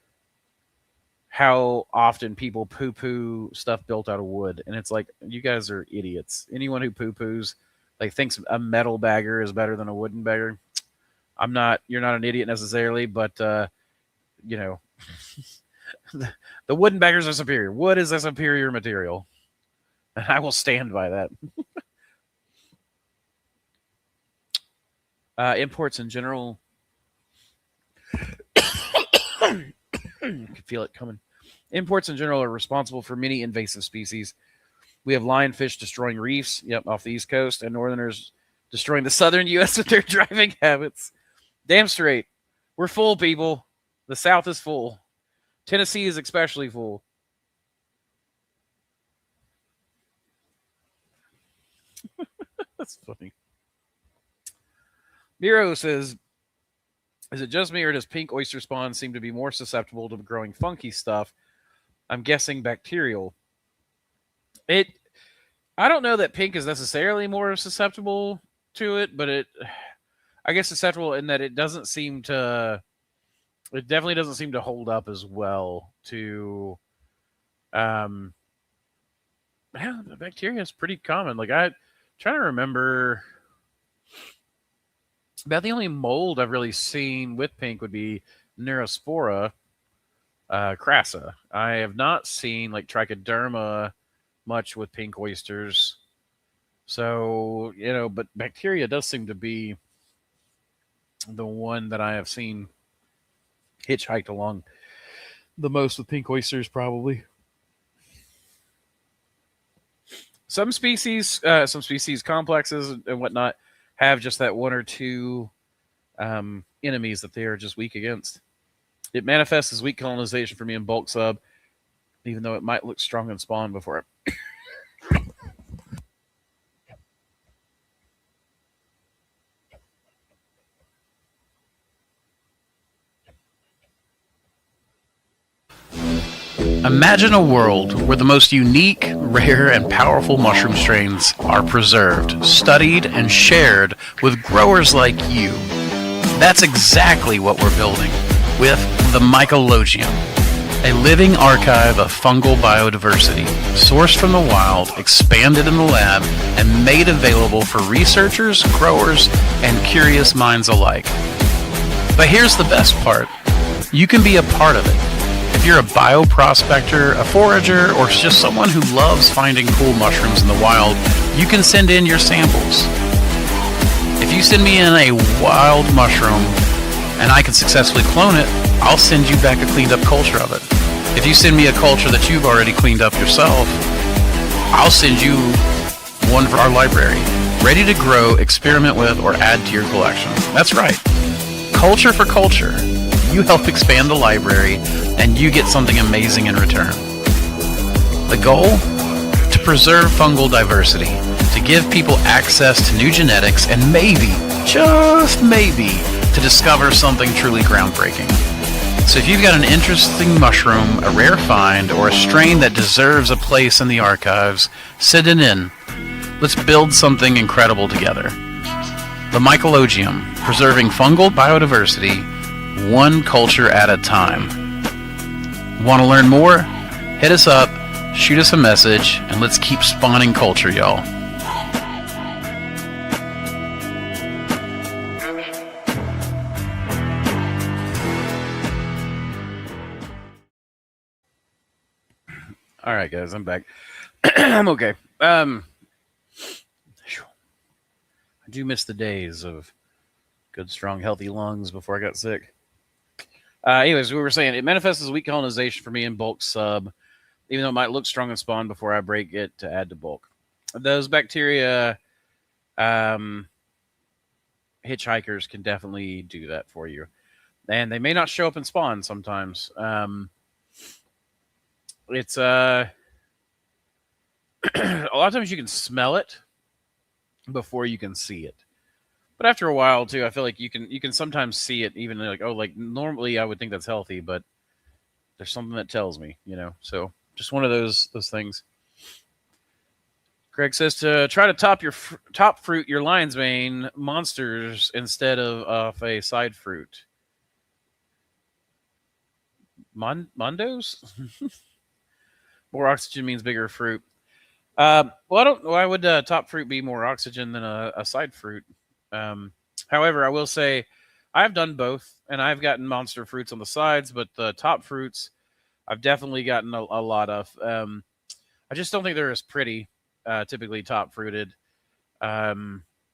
how often people poo-poo stuff built out of wood, and it's like, you guys are idiots. Anyone who poo-poos, like, thinks a metal bagger is better than a wooden bagger. I'm not. You're not an idiot necessarily, but you know, the wooden baggers are superior. Wood is a superior material, and I will stand by that. Imports in general, I can feel it coming. Imports in general are responsible for many invasive species. We have lionfish destroying reefs, off the East Coast, and northerners destroying the southern U.S. with their driving habits. Damn straight. We're full, people. The South is full. Tennessee is especially full. That's funny. Miro says, is it just me, or does pink oyster spawn seem to be more susceptible to growing funky stuff? I'm guessing bacterial. I don't know that pink is necessarily more susceptible to it, but I guess susceptible in that it definitely doesn't seem to hold up as well to, the bacteria is pretty common. Like, I'm trying to remember, about the only mold I've really seen with pink would be Neurospora crassa. I have not seen like trichoderma much with pink oysters. So, but bacteria does seem to be the one that I have seen hitchhiked along the most with pink oysters, probably. Some species complexes and whatnot have just that one or two enemies that they are just weak against. It manifests as weak colonization for me in bulk sub, even though it might look strong in spawn before it. Imagine a world where the most unique, rare, and powerful mushroom strains are preserved, studied, and shared with growers like you. That's exactly what we're building with the Mycology, a living archive of fungal biodiversity, sourced from the wild, expanded in the lab, and made available for researchers, growers, and curious minds alike. But here's the best part. You can be a part of it. If you're a bioprospector, a forager, or just someone who loves finding cool mushrooms in the wild, you can send in your samples. If you send me in a wild mushroom and I can successfully clone it, I'll send you back a cleaned up culture of it. If you send me a culture that you've already cleaned up yourself, I'll send you one for our library, ready to grow, experiment with, or add to your collection. That's right. Culture for culture. You help expand the library, and you get something amazing in return. The goal? To preserve fungal diversity, to give people access to new genetics, and maybe, just maybe, to discover something truly groundbreaking. So if you've got an interesting mushroom, a rare find, or a strain that deserves a place in the archives, send it in. Let's build something incredible together. The Mycologium, preserving fungal biodiversity, one culture at a time. Want to learn more? Hit us up, shoot us a message, and let's keep spawning culture, y'all. All right, guys, I'm back. I'm okay. I do miss the days of good, strong, healthy lungs before I got sick. Anyways, we were saying it manifests as weak colonization for me in bulk sub, even though it might look strong in spawn before I break it to add to bulk. Those bacteria hitchhikers can definitely do that for you. And they may not show up in spawn sometimes. It's a lot of times you can smell it before you can see it. But after a while, too, I feel like you can sometimes see it, even like, oh, like normally I would think that's healthy, but there's something that tells me, So just one of those things. Greg says to try to top fruit your lion's mane monsters instead of off a side fruit. Mondos? More oxygen means bigger fruit. Why would top fruit be more oxygen than a side fruit? However, I will say I've done both, and I've gotten monster fruits on the sides, but the top fruits I've definitely gotten a lot of. I just don't think they're as pretty, typically top fruited.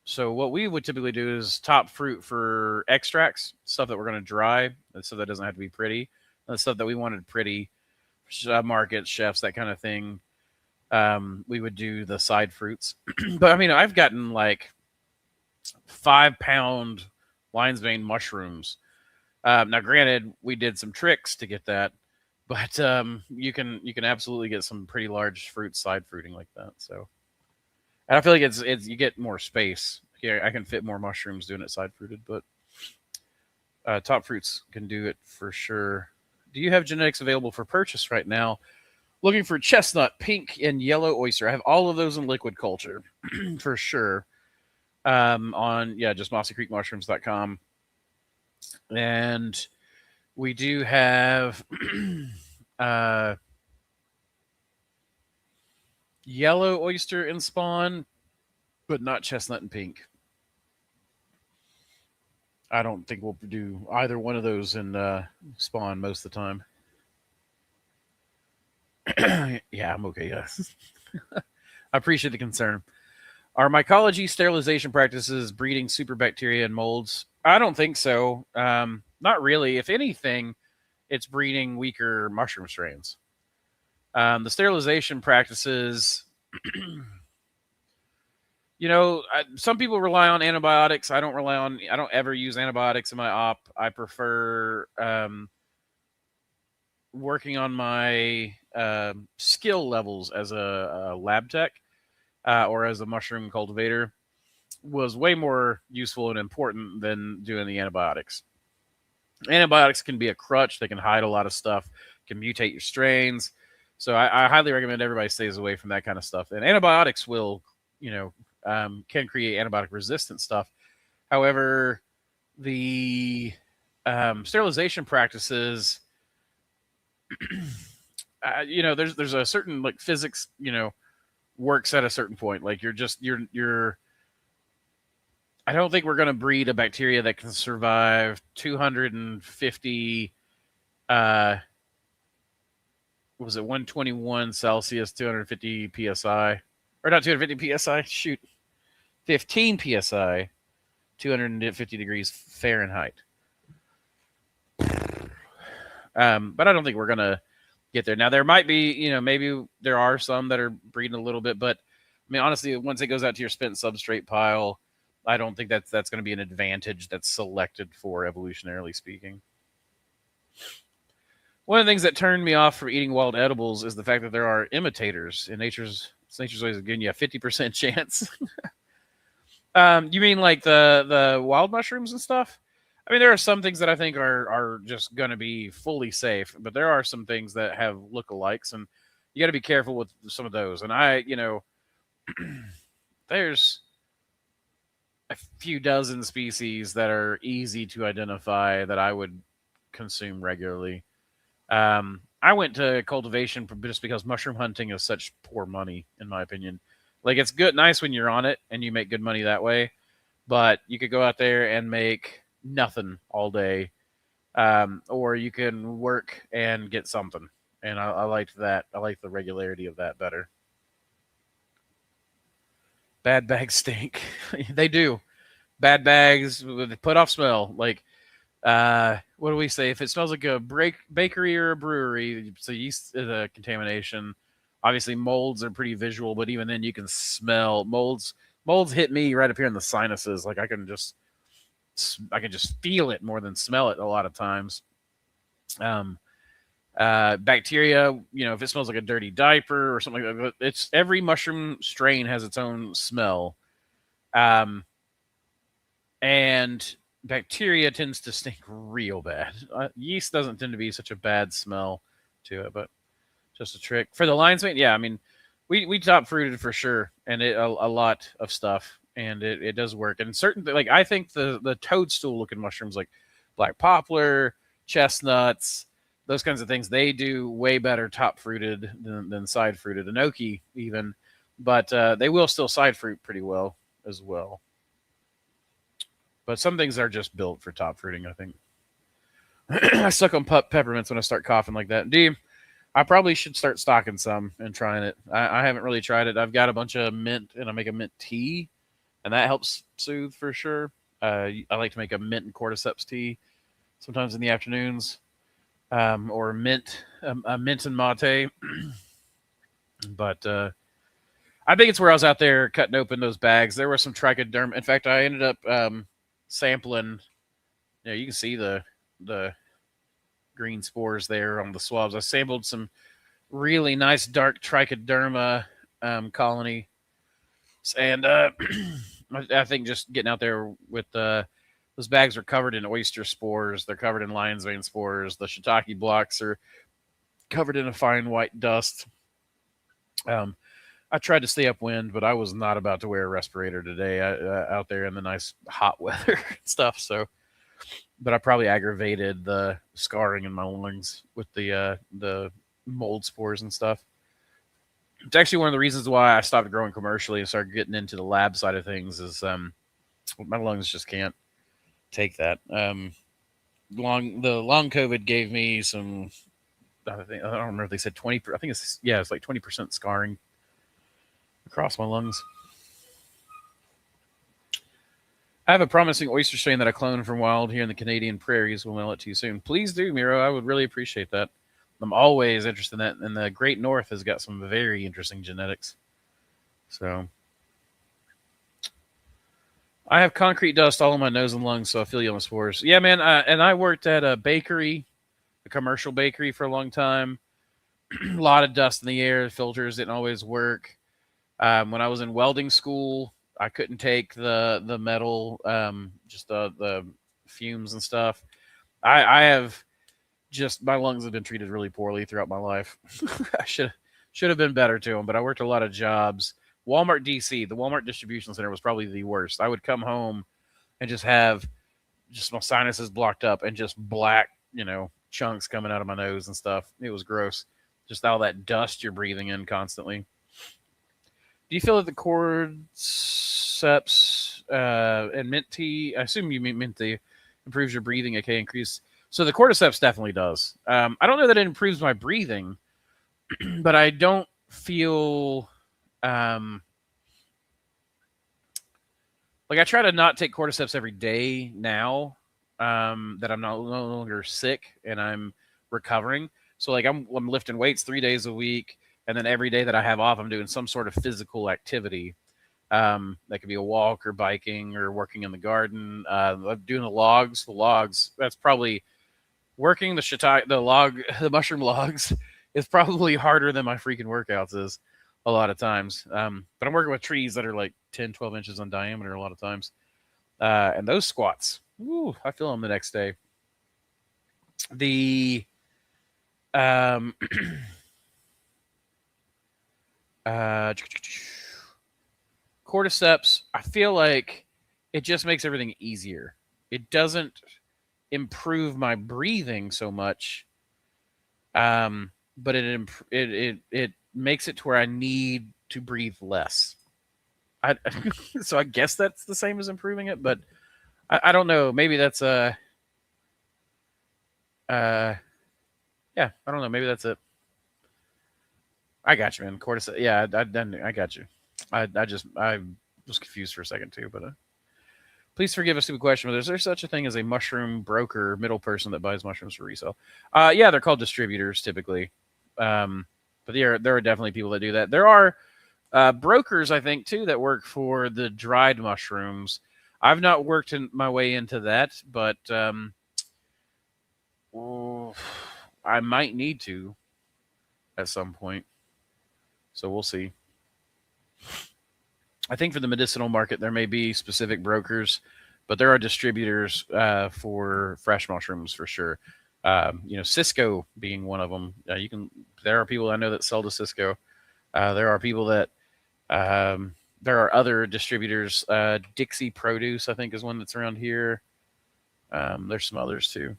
So what we would typically do is top fruit for extracts, stuff that we're going to dry, so that doesn't have to be pretty. And the stuff that we wanted pretty, markets, chefs, that kind of thing. We would do the side fruits. But I mean, I've gotten like 5-pound lion's mane mushrooms. Now, granted, we did some tricks to get that, but you can absolutely get some pretty large fruit side fruiting like that. So, and I feel like it's you get more space. Yeah, I can fit more mushrooms doing it side fruited, but top fruits can do it for sure. Do you have genetics available for purchase right now? Looking for chestnut, pink, and yellow oyster. I have all of those in liquid culture for sure. On just mossycreekmushrooms.com. And we do have yellow oyster in spawn, but not chestnut and pink. I don't think we'll do either one of those in spawn most of the time. Yeah, I'm okay. Yes. I appreciate the concern. Are mycology sterilization practices breeding super bacteria and molds? I don't think so. Not really. If anything, it's breeding weaker mushroom strains. The sterilization practices, some people rely on antibiotics. I don't ever use antibiotics in my op. I prefer working on my skill levels as a lab tech or as a mushroom cultivator was way more useful and important than doing the antibiotics. Antibiotics can be a crutch. They can hide a lot of stuff, can mutate your strains. So I highly recommend everybody stays away from that kind of stuff. And antibiotics will, can create antibiotic resistant stuff. However, the sterilization practices, there's a certain like physics, works at a certain point. Like you're I don't think we're going to breed a bacteria that can survive 250 was it 121 Celsius, 250 psi, or not 250 psi, shoot, 15 psi, 250 degrees Fahrenheit. But I don't think we're going to get there. Now, there might be, maybe there are some that are breeding a little bit, but I mean, honestly, once it goes out to your spent substrate pile, I don't think that's going to be an advantage that's selected for, evolutionarily speaking. One of the things that turned me off from eating wild edibles is the fact that there are imitators. In nature's ways of giving you a 50% chance. You mean like the wild mushrooms and stuff? I mean, there are some things that I think are just going to be fully safe, but there are some things that have lookalikes, and you got to be careful with some of those. And there's a few dozen species that are easy to identify that I would consume regularly. I went to cultivation just because mushroom hunting is such poor money, in my opinion. Like, it's nice when you're on it and you make good money that way, but you could go out there and make nothing all day, or you can work and get something. And I liked that. I like the regularity of that better. Bad bags stink. They do. Bad bags put off smell. Like, what do we say? If it smells like a bakery or a brewery, it's a yeast contamination. Obviously, molds are pretty visual, but even then, you can smell molds. Molds hit me right up here in the sinuses. Like I can just feel it more than smell it a lot of times. Bacteria, if it smells like a dirty diaper or something like that, it's every mushroom strain has its own smell. And bacteria tends to stink real bad. Yeast doesn't tend to be such a bad smell to it, but just a trick for the lion's mane. Yeah, I mean, we top fruited for sure, and a lot of stuff, and it does work. And certain, like, I think the toadstool looking mushrooms like black poplar, chestnuts, those kinds of things, they do way better top fruited than side fruited, enoki even, but they will still side fruit pretty well as well. But some things are just built for top fruiting, I think. I suck on peppermints when I start coughing like that. I probably should start stocking some and trying it. I haven't really tried it. I've got a bunch of mint, and I make a mint tea, and that helps soothe for sure. I like to make a mint and cordyceps tea sometimes in the afternoons, or a mint and mate. But I think it's where I was out there cutting open those bags. There were some trichoderma. In fact, I ended up sampling. You can see the green spores there on the swabs. I sampled some really nice dark trichoderma colony, and I think just getting out there with those bags are covered in oyster spores. They're covered in lion's mane spores. The shiitake blocks are covered in a fine white dust. I tried to stay upwind, but I was not about to wear a respirator today out there in the nice hot weather and stuff. So, but I probably aggravated the scarring in my lungs with the mold spores and stuff. It's actually one of the reasons why I stopped growing commercially and started getting into the lab side of things. Is my lungs just can't take that. The long COVID gave me some. I don't remember if they said 20. I think it's like 20% scarring across my lungs. I have a promising oyster strain that I cloned from wild here in the Canadian prairies. We'll mail it to you soon. Please do, Miro. I would really appreciate that. I'm always interested in that. And the Great North has got some very interesting genetics. So I have concrete dust all in my nose and lungs, so I feel you on the spores. Yeah, man. And I worked at a bakery, a commercial bakery, for a long time. A lot of dust in the air. Filters didn't always work. When I was in welding school, I couldn't take the metal, just the fumes and stuff. I have just, my lungs have been treated really poorly throughout my life. I should have been better to them, but I worked a lot of jobs. Walmart DC, the Walmart distribution center was probably the worst. I would come home and just have just my sinuses blocked up and just black, chunks coming out of my nose and stuff. It was gross. Just all that dust you're breathing in constantly. Do you feel that the cordyceps and mint tea, I assume you mean mint tea, improves your breathing, aka increase? So the cordyceps definitely does. I don't know that it improves my breathing, but I don't feel like I try to not take cordyceps every day now that I'm no longer sick and I'm recovering. So like I'm lifting weights 3 days a week. And then every day that I have off, I'm doing some sort of physical activity. That could be a walk or biking or working in the garden. I'm doing the logs. The logs, that's probably working the mushroom logs is probably harder than my freaking workouts is a lot of times. But I'm working with trees that are like 10, 12 inches in diameter a lot of times. And those squats, I feel them the next day. The cordyceps, I feel like it just makes everything easier. It doesn't improve my breathing so much, but it makes it to where I need to breathe less. So I guess that's the same as improving it, but I don't know. Maybe that's yeah, I don't know. Maybe that's it. I got you, man. Cordyceps. Yeah, I got you. I was confused for a second too, but please forgive a stupid question. But is there such a thing as a mushroom broker, middle person that buys mushrooms for resale? Yeah, they're called distributors typically. But there are definitely people that do that. There are brokers, I think, too, that work for the dried mushrooms. I've not worked my way into that, but I might need to at some point. So we'll see. I think for the medicinal market, there may be specific brokers, but there are distributors for fresh mushrooms for sure. Cisco being one of them. There are people I know that sell to Cisco. There are people that there are other distributors. Dixie Produce, I think, is one that's around here. There's some others too.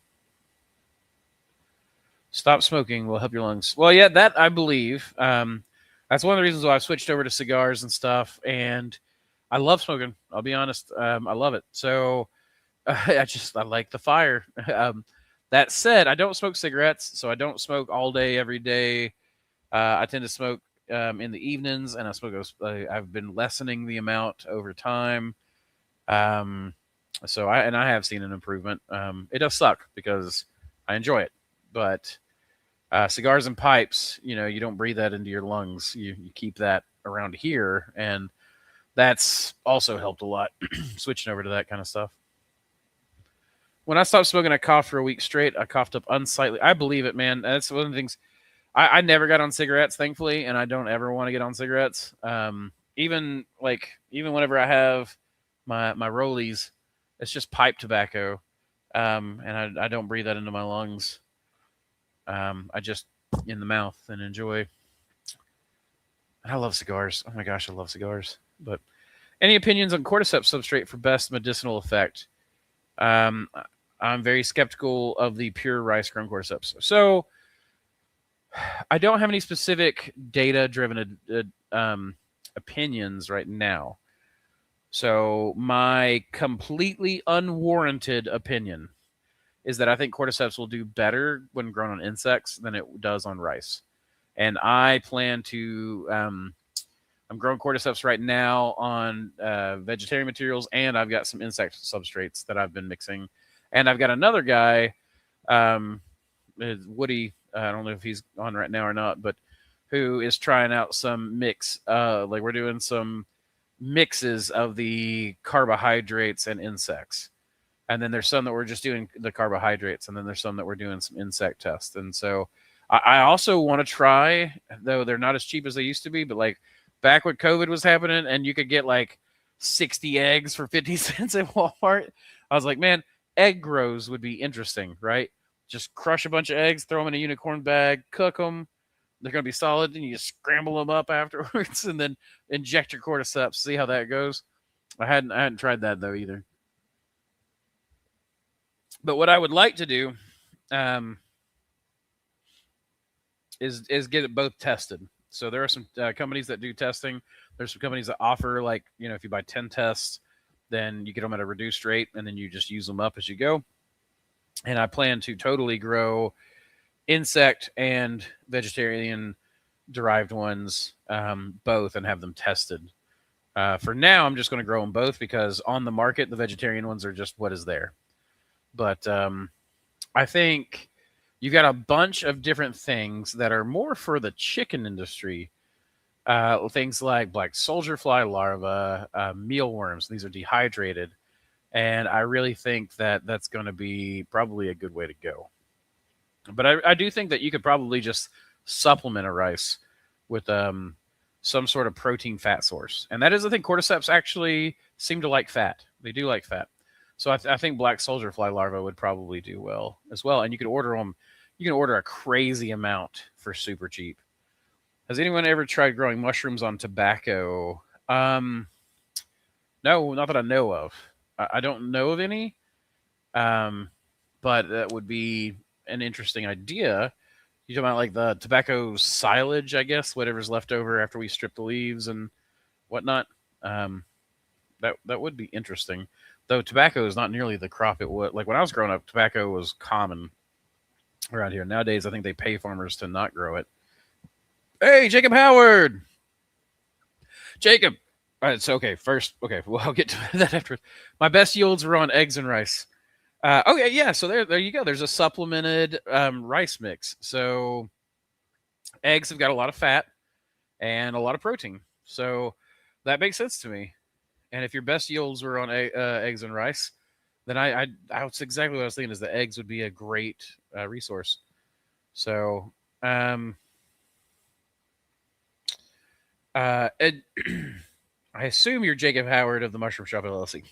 Stop smoking will help your lungs. Well, yeah, that I believe. That's one of the reasons why I've switched over to cigars and stuff. And I love smoking. I'll be honest. I love it. So I like the fire. That said, I don't smoke cigarettes, so I don't smoke all day, every day. I tend to smoke in the evenings, and I've been lessening the amount over time. So I have seen an improvement. It does suck because I enjoy it, but cigars and pipes, you don't breathe that into your lungs. You keep that around here, and that's also helped a lot. Switching over to that kind of stuff. When I stopped smoking, I coughed for a week straight. I coughed up unsightly. I believe it, man. That's one of the things. I never got on cigarettes, thankfully, and I don't ever want to get on cigarettes. Even whenever I have my rollies, it's just pipe tobacco, and I don't breathe that into my lungs. I just in the mouth and enjoy. I love cigars. Oh my gosh, I love cigars. But any opinions on cordyceps substrate for best medicinal effect? I'm very skeptical of the pure rice-grown cordyceps. So I don't have any specific data-driven opinions right now. So my completely unwarranted opinion is that I think cordyceps will do better when grown on insects than it does on rice. And I plan to, I'm growing cordyceps right now on vegetarian materials, and I've got some insect substrates that I've been mixing. And I've got another guy, Woody, I don't know if he's on right now or not, but who is trying out some mix. Like we're doing some mixes of the carbohydrates and insects. And then there's some that we're just doing the carbohydrates, and then there's some that we're doing some insect tests. And so I also want to try, though they're not as cheap as they used to be, but like back when COVID was happening and you could get like 60 eggs for 50 cents at Walmart, I was like, man, egg grows would be interesting, right? Just crush a bunch of eggs, throw them in a unicorn bag, cook them. They're going to be solid, and you just scramble them up afterwards and then inject your cordyceps, see how that goes. I hadn't tried that, though, either. But what I would like to do is get it both tested. So there are some companies that do testing. There's some companies that offer, like, if you buy 10 tests, then you get them at a reduced rate, and then you just use them up as you go. And I plan to totally grow insect and vegetarian derived ones both and have them tested. For now, I'm just going to grow them both because on the market, the vegetarian ones are just what is there. But I think you got a bunch of different things that are more for the chicken industry. Things like black soldier fly larvae, mealworms. These are dehydrated. And I really think that that's going to be probably a good way to go. But I do think that you could probably just supplement a rice with some sort of protein fat source. And that is the thing. Cordyceps actually seem to like fat. They do like fat. So I think black soldier fly larvae would probably do well as well. And you could order them. You can order a crazy amount for super cheap. Has anyone ever tried growing mushrooms on tobacco? No, not that I know of. I don't know of any. But that would be an interesting idea. You talking about like the tobacco silage, I guess, whatever's left over after we strip the leaves and whatnot. That would be interesting. Though tobacco is not nearly the crop it was. Like when I was growing up, tobacco was common around here. Nowadays, I think they pay farmers to not grow it. Hey, Jacob Howard! Jacob! All right, so okay, well, I'll get to that after. My best yields were on eggs and rice. Yeah. So there you go. There's a supplemented rice mix. So eggs have got a lot of fat and a lot of protein. So that makes sense to me. And if your best yields were on eggs and rice, then that's exactly what I was thinking. Is the eggs would be a great resource. So I assume you're Jacob Howard of the Mushroom Shop LLC.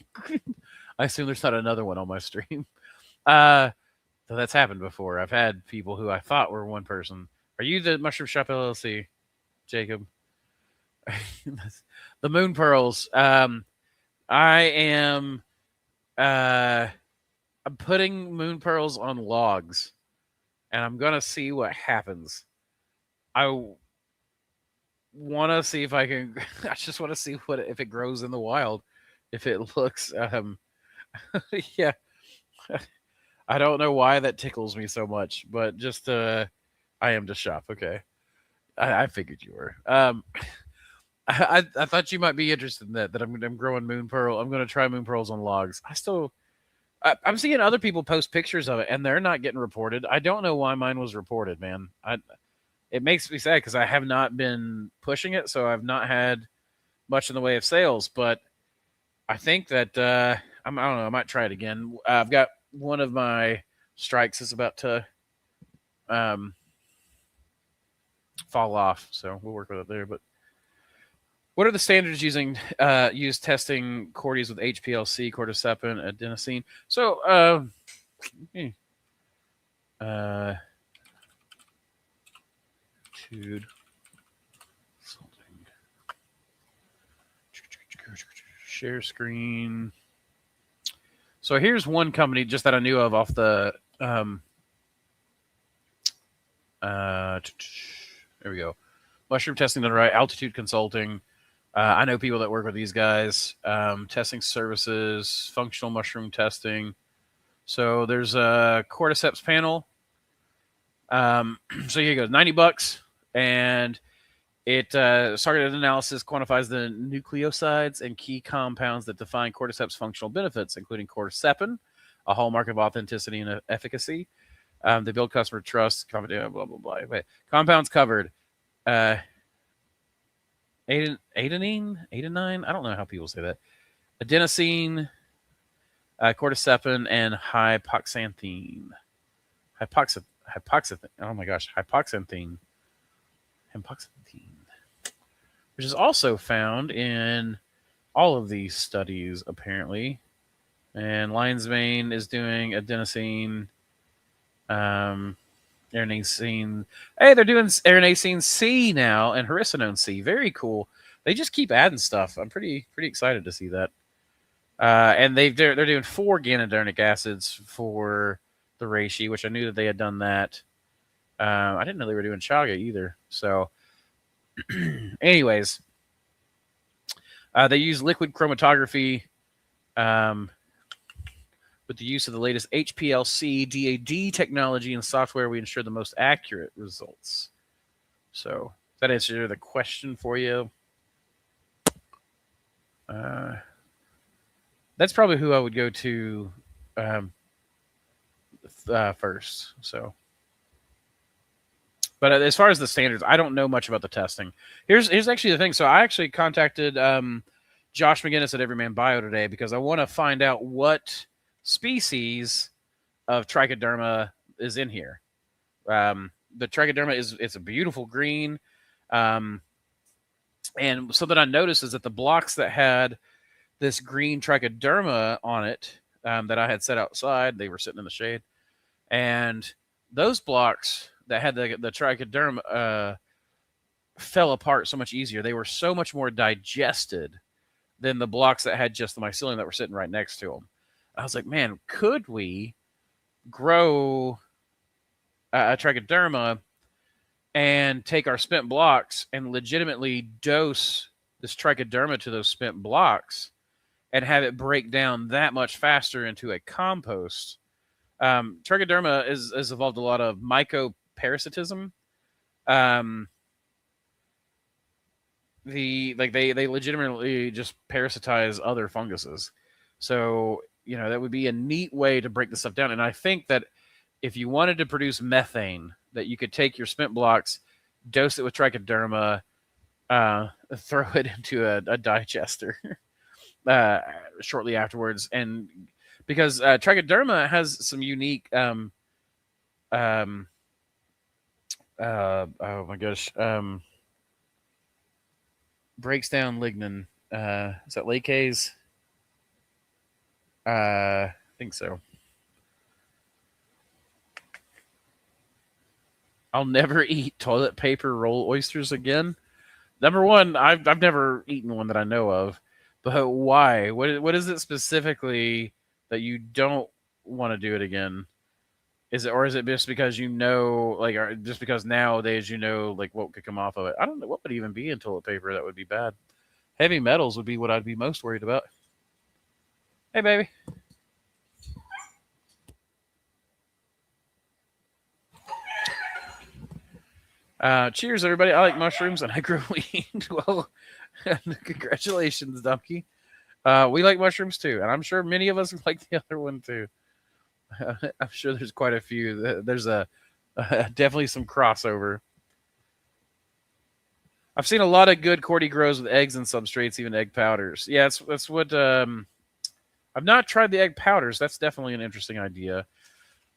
I assume there's not another one on my stream. So that's happened before. I've had people who I thought were one person. Are you the Mushroom Shop LLC, Jacob? The Moon Pearls. I am I'm putting moon pearls on logs and I'm gonna see what happens. I want to see if I can. I just want to see what if it grows in the wild, if it looks. Yeah, I don't know why that tickles me so much, but just I am to shop. Okay, I figured you were. I thought you might be interested in that. That I'm growing moon pearl. I'm going to try moon pearls on logs. I'm seeing other people post pictures of it, and they're not getting reported. I don't know why mine was reported, man. It makes me sad because I have not been pushing it, so I've not had much in the way of sales. But I think that I don't know. I might try it again. I've got one of my strikes is about to fall off, so we'll work with it there. But what are the standards used testing Cordy's with HPLC, cordyceps, and adenosine? So, share screen. So here's one company just that I knew of off the. There we go. Mushroom testing done right. Altitude consulting. I know people that work with these guys. Testing services, functional mushroom testing. So there's a Cordyceps panel. So here you go, $90, and it targeted analysis quantifies the nucleosides and key compounds that define Cordyceps' functional benefits, including cordycepin, a hallmark of authenticity and efficacy. They build customer trust, blah, blah, blah, blah. Wait, compounds covered. Adenine? I don't know how people say that. Adenosine, cordycepin, and hypoxanthine. Oh my gosh, hypoxanthine, which is also found in all of these studies apparently. And lion's mane is doing adenosine, erinacine. Hey, they're doing erinacine C now and horicinone C. Very cool. They just keep adding stuff. I'm pretty excited to see that. And they're doing 4 ganodinic acids for the reishi, which I knew that they had done that. I didn't know they were doing chaga either. So, anyways, they use liquid chromatography with the use of the latest HPLC DAD technology and software. We ensure the most accurate results. So, does that answer the question for you? That's probably who I would go to first. So, but as far as the standards, I don't know much about the testing. Here's actually the thing. So I actually contacted Josh McGinnis at Everyman Bio today because I want to find out what species of trichoderma is in here. The trichoderma it's a beautiful green. And something I noticed is that the blocks that had this green trichoderma on it that I had set outside, they were sitting in the shade. And those blocks that had the trichoderma fell apart so much easier. They were so much more digested than the blocks that had just the mycelium that were sitting right next to them. I was like, man, could we grow a trichoderma and take our spent blocks and legitimately dose this trichoderma to those spent blocks and have it break down that much faster into a compost? Trichoderma has evolved a lot of mycoparasitism. They legitimately just parasitize other funguses. So, that would be a neat way to break this stuff down. And I think that if you wanted to produce methane, that you could take your spent blocks, dose it with trichoderma, throw it into a digester shortly afterwards. And because trichoderma has some unique oh my gosh, breaks down lignin. Is that lacase? I think so. I'll never eat toilet paper roll oysters again. Number one, I've never eaten one that I know of. But why? What is it specifically that you don't want to do it again? Is it, or is it just because you know, like, or just because nowadays you know, like, what could come off of it? I don't know what would even be in toilet paper that would be bad. Heavy metals would be what I'd be most worried about. Hey, baby. Cheers, everybody. I like mushrooms and I grow weed. Well, congratulations, Dumpy. We like mushrooms too, and I'm sure many of us like the other one too. I'm sure there's quite a few. There's definitely some crossover. I've seen a lot of good Cordy grows with eggs and substrates, even egg powders. Yeah, that's what. I've not tried the egg powders. That's definitely an interesting idea.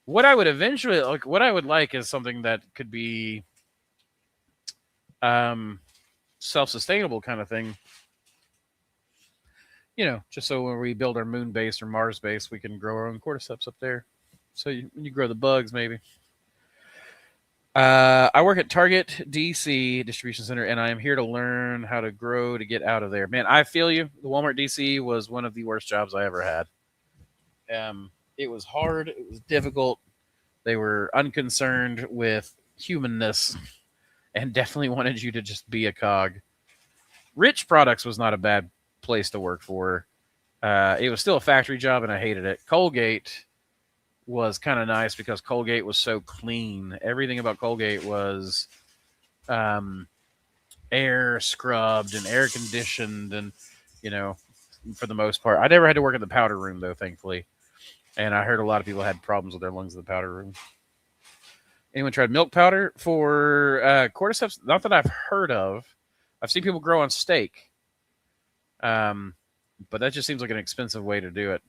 What I would eventually like, what I would like, is something that could be self-sustainable kind of thing. You know, just so when we build our moon base or Mars base, we can grow our own cordyceps up there. So when you grow the bugs, maybe. I work at Target DC Distribution Center, and I am here to learn how to grow to get out of there. Man, I feel you. The Walmart DC was one of the worst jobs I ever had. It was hard. It was difficult. They were unconcerned with humanness and definitely wanted you to just be a cog. Rich Products was not a bad place to work for. It was still a factory job, and I hated it. Colgate was kind of nice because Colgate was so clean. Everything about Colgate was air scrubbed and air conditioned, and you know, for the most part. I never had to work in the powder room though, thankfully. And I heard a lot of people had problems with their lungs in the powder room. Anyone tried milk powder for cordyceps? Not that I've heard of. I've seen people grow on steak. But that just seems like an expensive way to do it.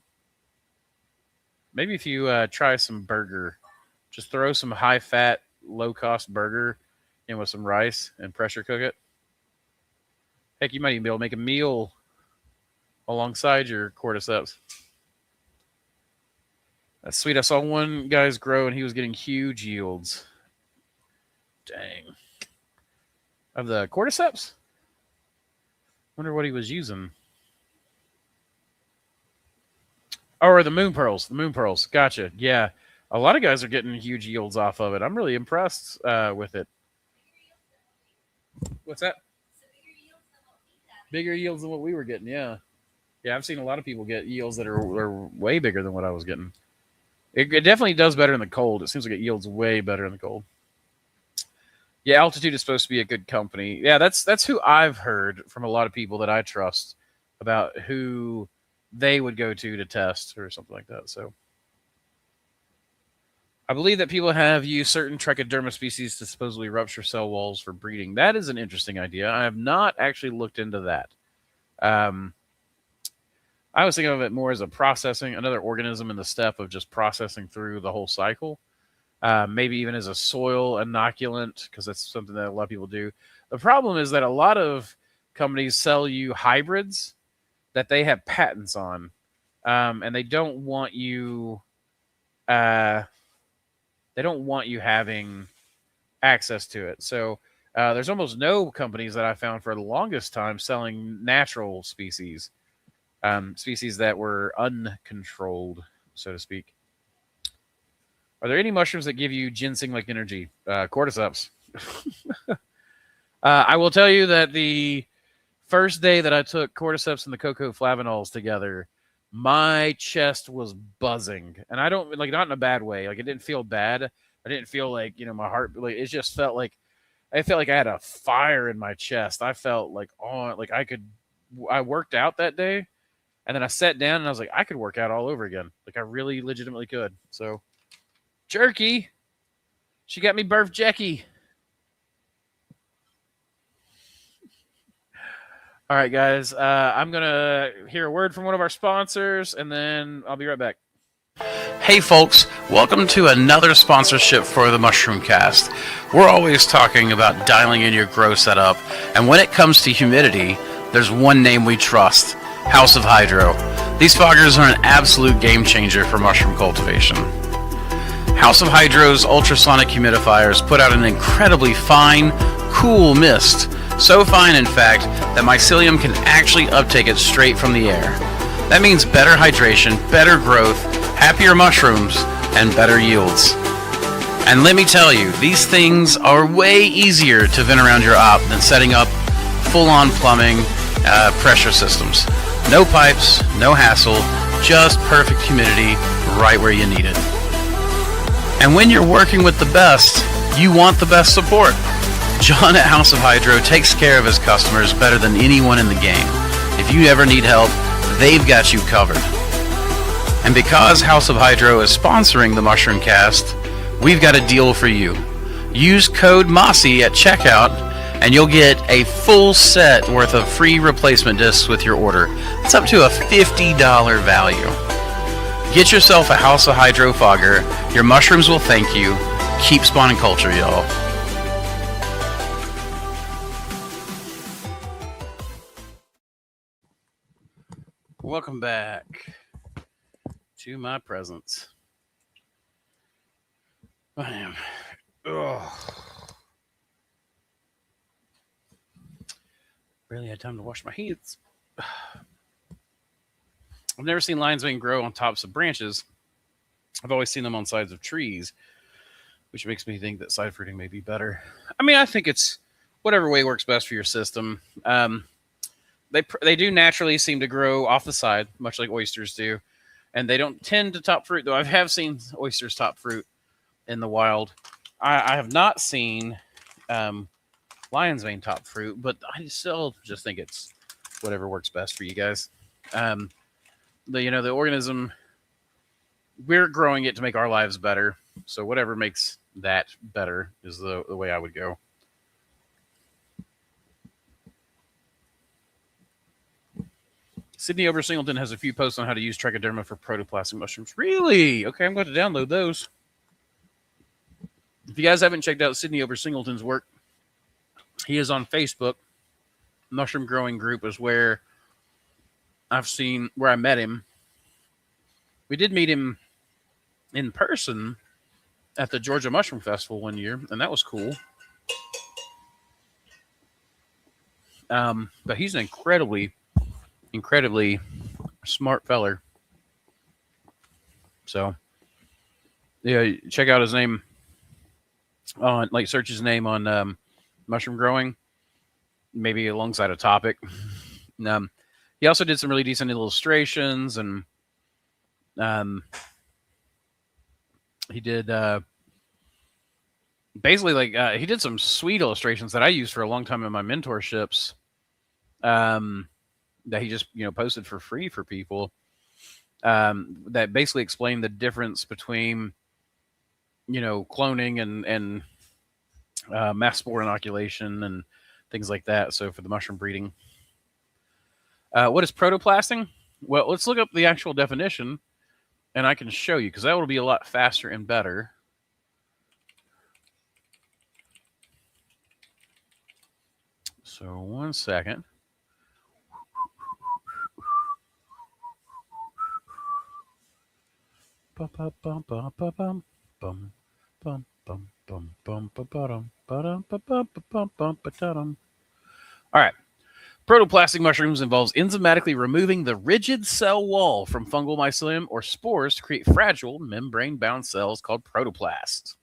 Maybe if you try some burger, just throw some high-fat, low-cost burger in with some rice and pressure cook it. Heck, you might even be able to make a meal alongside your cordyceps. That's sweet. I saw one guy's grow, and he was getting huge yields. Dang. Of the cordyceps? Wonder what he was using. Oh, or the moon pearls. The moon pearls. Gotcha. Yeah. A lot of guys are getting huge yields off of it. I'm really impressed with it. What's that? Bigger yields than what we were getting, yeah. Yeah, I've seen a lot of people get yields that are way bigger than what I was getting. It definitely does better in the cold. It seems like it yields way better in the cold. Yeah, Altitude is supposed to be a good company. Yeah, that's who I've heard from a lot of people that I trust about who they would go to test or something like that. So I believe that people have used certain trichoderma species to supposedly rupture cell walls for breeding. That is an interesting idea. I have not actually looked into that. I was thinking of it more as a processing, another organism in the step of just processing through the whole cycle. Maybe even as a soil inoculant, because that's something that a lot of people do. The problem is that a lot of companies sell you hybrids that they have patents on, and they don't want you having access to it. So there's almost no companies that I found for the longest time selling natural species, species that were uncontrolled, so to speak. Are there any mushrooms that give you ginseng-like energy? Cordyceps. I will tell you that the first day that I took cordyceps and the cocoa flavanols together, my chest was buzzing. And I don't, like, not in a bad way. Like, it didn't feel bad. I didn't feel like, you know, my heart, like, it just felt like, I felt like I had a fire in my chest. I felt like, I worked out that day. And then I sat down and I was like, I could work out all over again. Like, I really legitimately could. So, Jerky. She got me birth Jackie. All right, guys. I'm going to hear a word from one of our sponsors, and then I'll be right back. Hey, folks. Welcome to another sponsorship for the Mushroom Cast. We're always talking about dialing in your grow setup, and when it comes to humidity, there's one name we trust, House of Hydro. These foggers are an absolute game changer for mushroom cultivation. House of Hydro's ultrasonic humidifiers put out an incredibly fine, cool mist. So fine, in fact, that mycelium can actually uptake it straight from the air. That means better hydration, better growth, happier mushrooms, and better yields. And let me tell you, these things are way easier to vent around your op than setting up full-on plumbing pressure systems. No pipes, no hassle, just perfect humidity right where you need it. And when you're working with the best, you want the best support. John at House of Hydro takes care of his customers better than anyone in the game. If you ever need help, they've got you covered. And because House of Hydro is sponsoring the Mushroom Cast, we've got a deal for you. Use code MOSSY at checkout and you'll get a full set worth of free replacement discs with your order. It's up to a $50 value. Get yourself a House of Hydro fogger. Your mushrooms will thank you. Keep spawning culture, y'all. Welcome back to my presence. I am. Barely had time to wash my hands. I've never seen lion's mane grow on tops of branches. I've always seen them on sides of trees, which makes me think that side fruiting may be better. I mean, I think it's whatever way works best for your system. They do naturally seem to grow off the side, much like oysters do, and they don't tend to top fruit, though I have seen oysters top fruit in the wild. I have not seen lion's mane top fruit, but I still just think it's whatever works best for you guys. The organism, we're growing it to make our lives better, so whatever makes that better is the way I would go. Sydney over Singleton has a few posts on how to use trichoderma for protoplastic mushrooms. Really? Okay, I'm going to download those. If you guys haven't checked out Sydney over Singleton's work, he is on Facebook. Mushroom Growing Group is where I met him. We did meet him in person at the Georgia Mushroom Festival one year, and that was cool. But he's an incredibly smart feller. So, yeah, check out his name on, search his name on mushroom growing, maybe alongside a topic. He also did some really decent illustrations, and he did basically he did some sweet illustrations that I used for a long time in my mentorships. That he just posted for free for people. That basically explained the difference between cloning and mass spore inoculation and things like that. So for the mushroom breeding, what is protoplasting? Well, let's look up the actual definition, and I can show you because that will be a lot faster and better. So 1 second. All right. Protoplastic mushrooms involves enzymatically removing the rigid cell wall from fungal mycelium or spores to create fragile membrane-bound cells called protoplasts.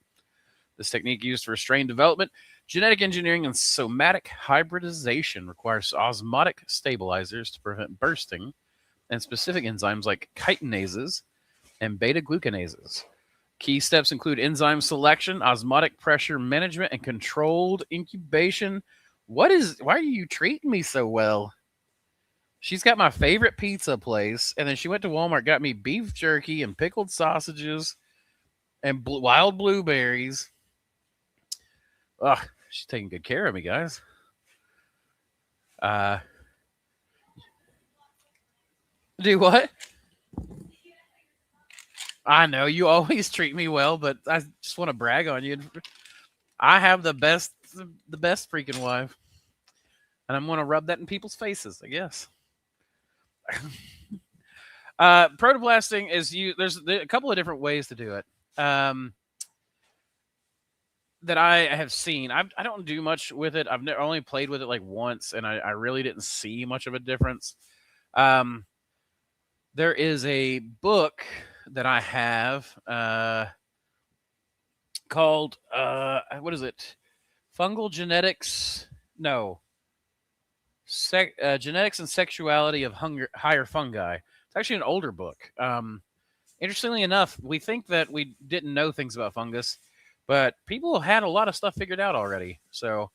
This technique used for strain development, genetic engineering, and somatic hybridization requires osmotic stabilizers to prevent bursting and specific enzymes like chitinases and beta-glucanases. Key steps include enzyme selection, osmotic pressure management, and controlled incubation. Why are you treating me so well? She's got my favorite pizza place, and then she went to Walmart, got me beef jerky and pickled sausages and wild blueberries. Ugh, she's taking good care of me, guys. Do what? I know you always treat me well, but I just want to brag on you. I have the best freaking wife, and I'm going to rub that in people's faces, I guess. Protoplasting is there's a couple of different ways to do it that I have seen. I don't do much with it. I've only played with it like once, and I really didn't see much of a difference. There is a book that I have called what is it? Fungal genetics? No. Genetics and sexuality of higher fungi. It's actually an older book. Interestingly enough, we think that we didn't know things about fungus, but people had a lot of stuff figured out already. So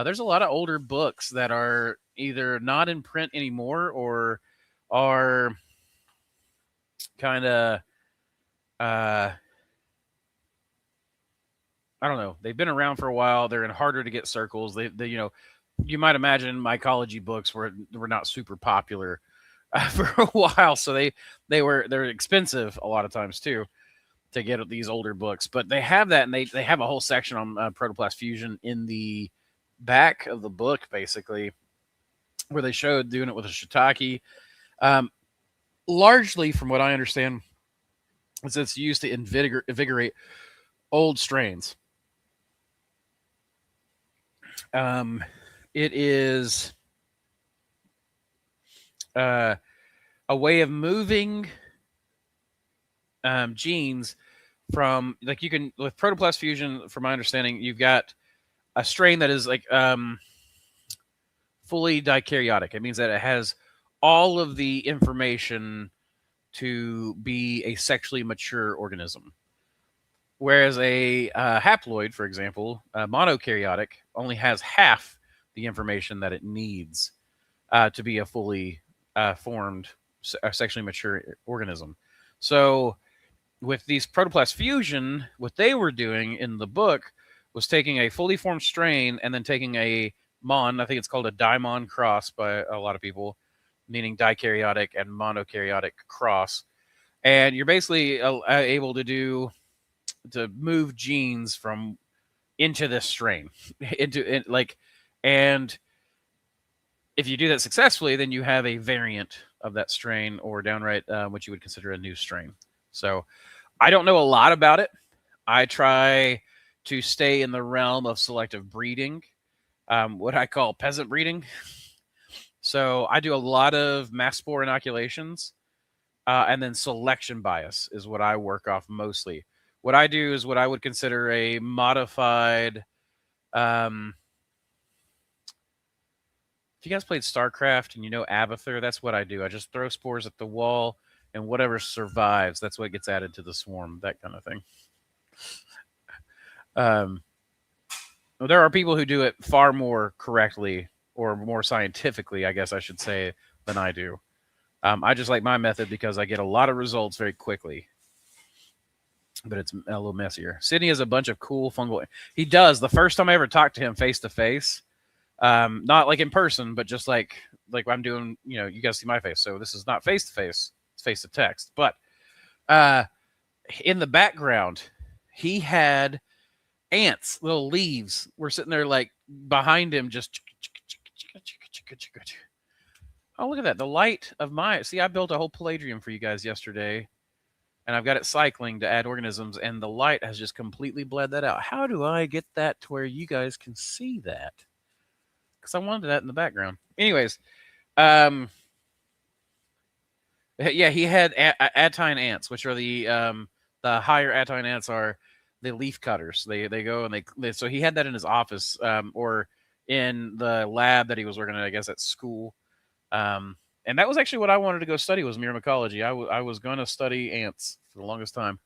there's a lot of older books that are either not in print anymore or are kind of, I don't know. They've been around for a while. They're in harder to get circles. They you might imagine mycology books were not super popular for a while, so they're expensive a lot of times too to get these older books. But they have that, and they have a whole section on protoplast fusion in the back of the book, basically, where they showed doing it with a shiitake. Largely, from what I understand, is it's used to invigorate old strains. It is a way of moving genes from, like, you can, with protoplast fusion, from my understanding, you've got a strain that is like fully dikaryotic. It means that it has all of the information to be a sexually mature organism. Whereas a haploid, for example, monokaryotic, only has half the information that it needs to be a fully formed, sexually mature organism. So with these protoplast fusion, what they were doing in the book was taking a fully formed strain and then taking a mon, I think it's called a dimon cross by a lot of people, meaning dikaryotic and monokaryotic cross. And you're basically able to move genes from into this strain and if you do that successfully, then you have a variant of that strain, or downright what you would consider a new strain. So I don't know a lot about it. I try to stay in the realm of selective breeding, what I call peasant breeding. So I do a lot of mass spore inoculations, and then selection bias is what I work off mostly. What I do is what I would consider a modified. If you guys played StarCraft and you know Abathur, that's what I do. I just throw spores at the wall, and whatever survives, that's what gets added to the swarm, that kind of thing. There are people who do it far more correctly, or more scientifically, I guess I should say, than I do. I just like my method because I get a lot of results very quickly. But it's a little messier. Sydney has a bunch of cool fungal. He does. The first time I ever talked to him face to face, not like in person, but just like I'm doing, you guys see my face. So this is not face to face, it's face to text. But in the background, he had ants, little leaves were sitting there like behind him, just. Oh, look at that. The light of see, I built a whole palladium for you guys yesterday. And I've got it cycling to add organisms, and the light has just completely bled that out. How do I get that to where you guys can see that? Because I wanted that in the background. Anyways, yeah, he had attine ants, which are the higher attine ants are the leaf cutters. They go and they so he had that in his office, or in the lab that he was working at, I guess, at school. And that was actually what I wanted to go study, was mycology. I was going to study ants for the longest time.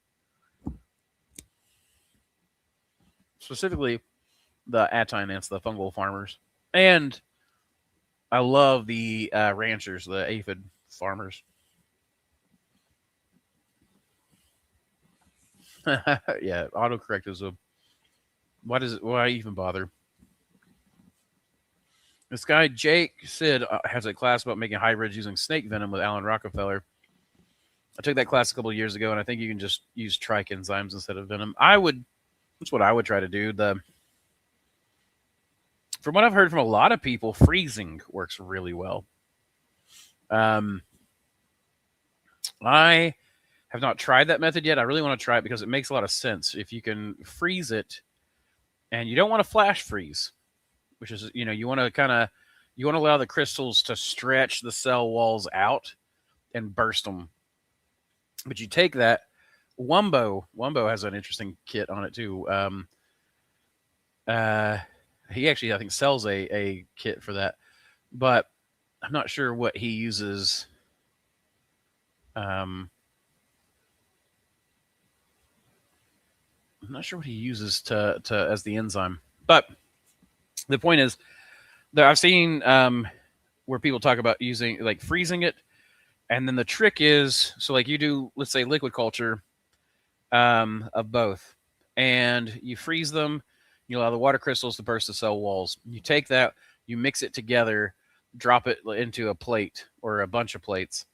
Specifically, the attine ants, the fungal farmers. And I love the ranchers, the aphid farmers. Yeah, autocorrect is why even bother? This guy, Jake Sid, has a class about making hybrids using snake venom with Alan Rockefeller. I took that class a couple of years ago, and I think you can just use trike enzymes instead of venom. That's what I would try to do. From what I've heard from a lot of people, freezing works really well. I have not tried that method yet. I really want to try it because it makes a lot of sense. If you can freeze it, and you don't want to flash freeze, which is, you want to allow the crystals to stretch the cell walls out and burst them. But you take that Wumbo has an interesting kit on it too. He actually, I think, sells a kit for that, but I'm not sure what he uses. I'm not sure what he uses to as the enzyme, but the point is that I've seen where people talk about using like freezing it, and then the trick is so like you do, let's say, liquid culture of both, and you freeze them. You allow the water crystals to burst the cell walls. You take that, you mix it together, drop it into a plate or a bunch of plates,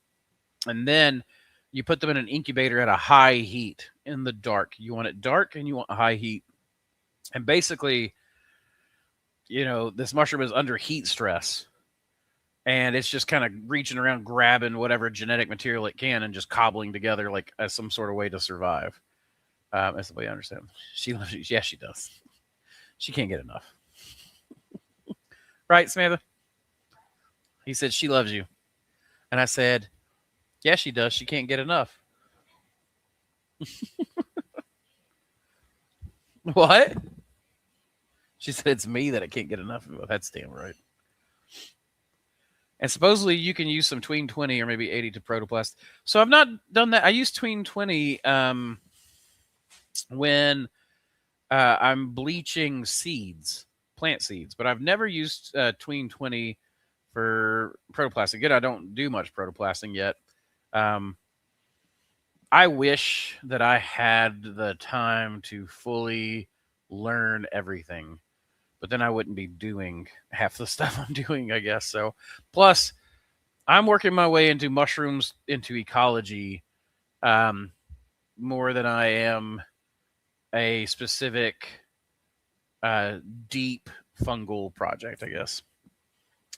and then you put them in an incubator at a high heat in the dark. You want it dark and you want high heat. And basically, this mushroom is under heat stress. And it's just kind of reaching around, grabbing whatever genetic material it can and just cobbling together like as some sort of way to survive. That's the way I understand. She loves you. Yes, she does. She can't get enough. Right, Samantha? He said she loves you. And I said, yes, she does. She can't get enough. What? She said it's me that I can't get enough of. That's damn right. And supposedly you can use some tween 20 or maybe 80 to protoplast. So I've not done that. I use tween 20 when I'm bleaching seeds, plant seeds, but I've never used tween 20 for protoplasting. Again, I don't do much protoplasting yet. I wish that I had the time to fully learn everything, but then I wouldn't be doing half the stuff I'm doing, I guess. So, plus, I'm working my way into mushrooms, into ecology, more than I am a specific deep fungal project, I guess.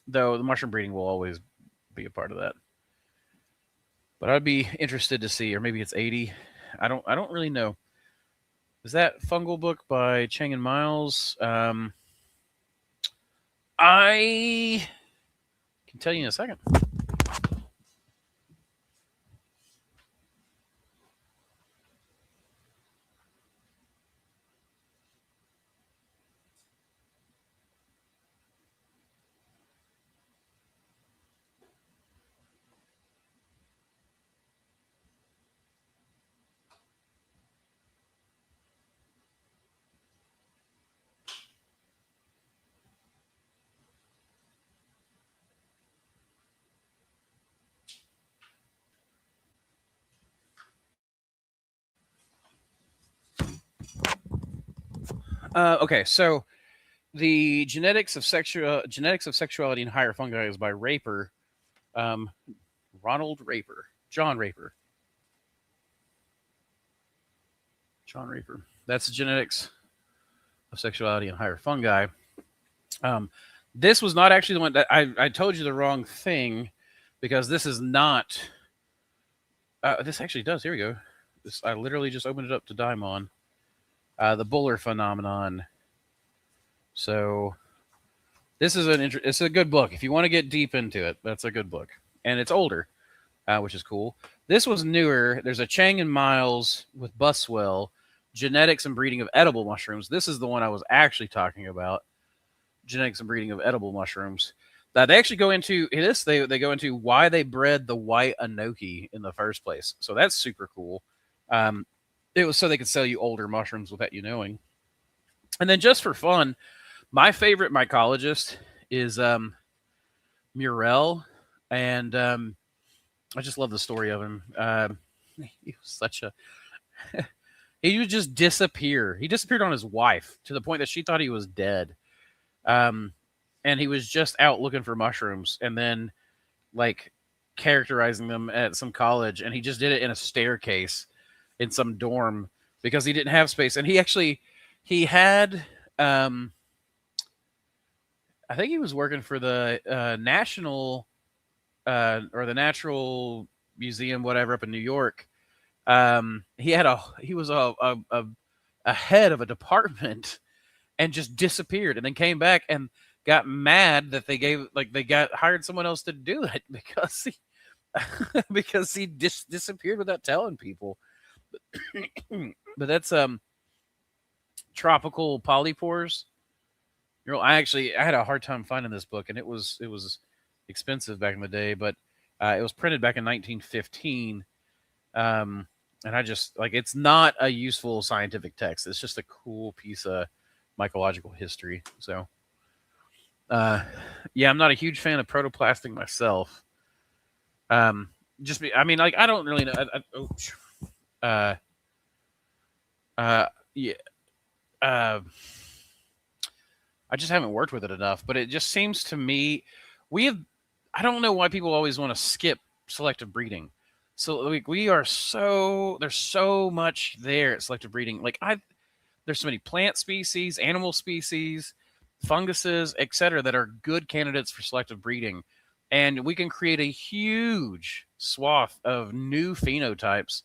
Though the mushroom breeding will always be a part of that. But I'd be interested to see, or maybe it's 80. I don't really know. Is that Fungal book by Chang and Miles? I can tell you in a second. Okay, so the genetics of sexuality and higher fungi is by Raper, Ronald Raper, John Raper. That's the genetics of sexuality and higher fungi. This was not actually the one that I told you the wrong thing, because this is not. This actually does. Here we go. I literally just opened it up to Daimon. The Buller phenomenon. So this is it's a good book. If you want to get deep into it, that's a good book. And it's older, which is cool. This was newer. There's a Chang and Miles with Buswell, Genetics and Breeding of Edible Mushrooms. This is the one I was actually talking about. Genetics and Breeding of Edible Mushrooms. They actually go into this. They go into why they bred the white enoki in the first place. So that's super cool. It was so they could sell you older mushrooms without you knowing. And then just for fun, my favorite mycologist is Murrell, and I just love the story of him. He was such a he would just disappear. He disappeared on his wife to the point that she thought he was dead. And he was just out looking for mushrooms and then like characterizing them at some college, and he just did it in a staircase in some dorm because he didn't have space. And he had I think he was working for the National or the Natural Museum, whatever, up in New York. He was a head of a department and just disappeared, and then came back and got mad that they hired someone else to do it because he disappeared without telling people. But that's tropical polypores. I had a hard time finding this book, and it was expensive back in the day, but it was printed back in 1915. And I just like it's not a useful scientific text. It's just a cool piece of mycological history. So, yeah, I'm not a huge fan of protoplastic myself. I mean, like I don't really know. Uh, yeah. Uh, I just haven't worked with it enough, but it just seems to me we have. I don't know why people always want to skip selective breeding. So like we are there's so much there at selective breeding. There's so many plant species, animal species, funguses, etc. that are good candidates for selective breeding, and we can create a huge swath of new phenotypes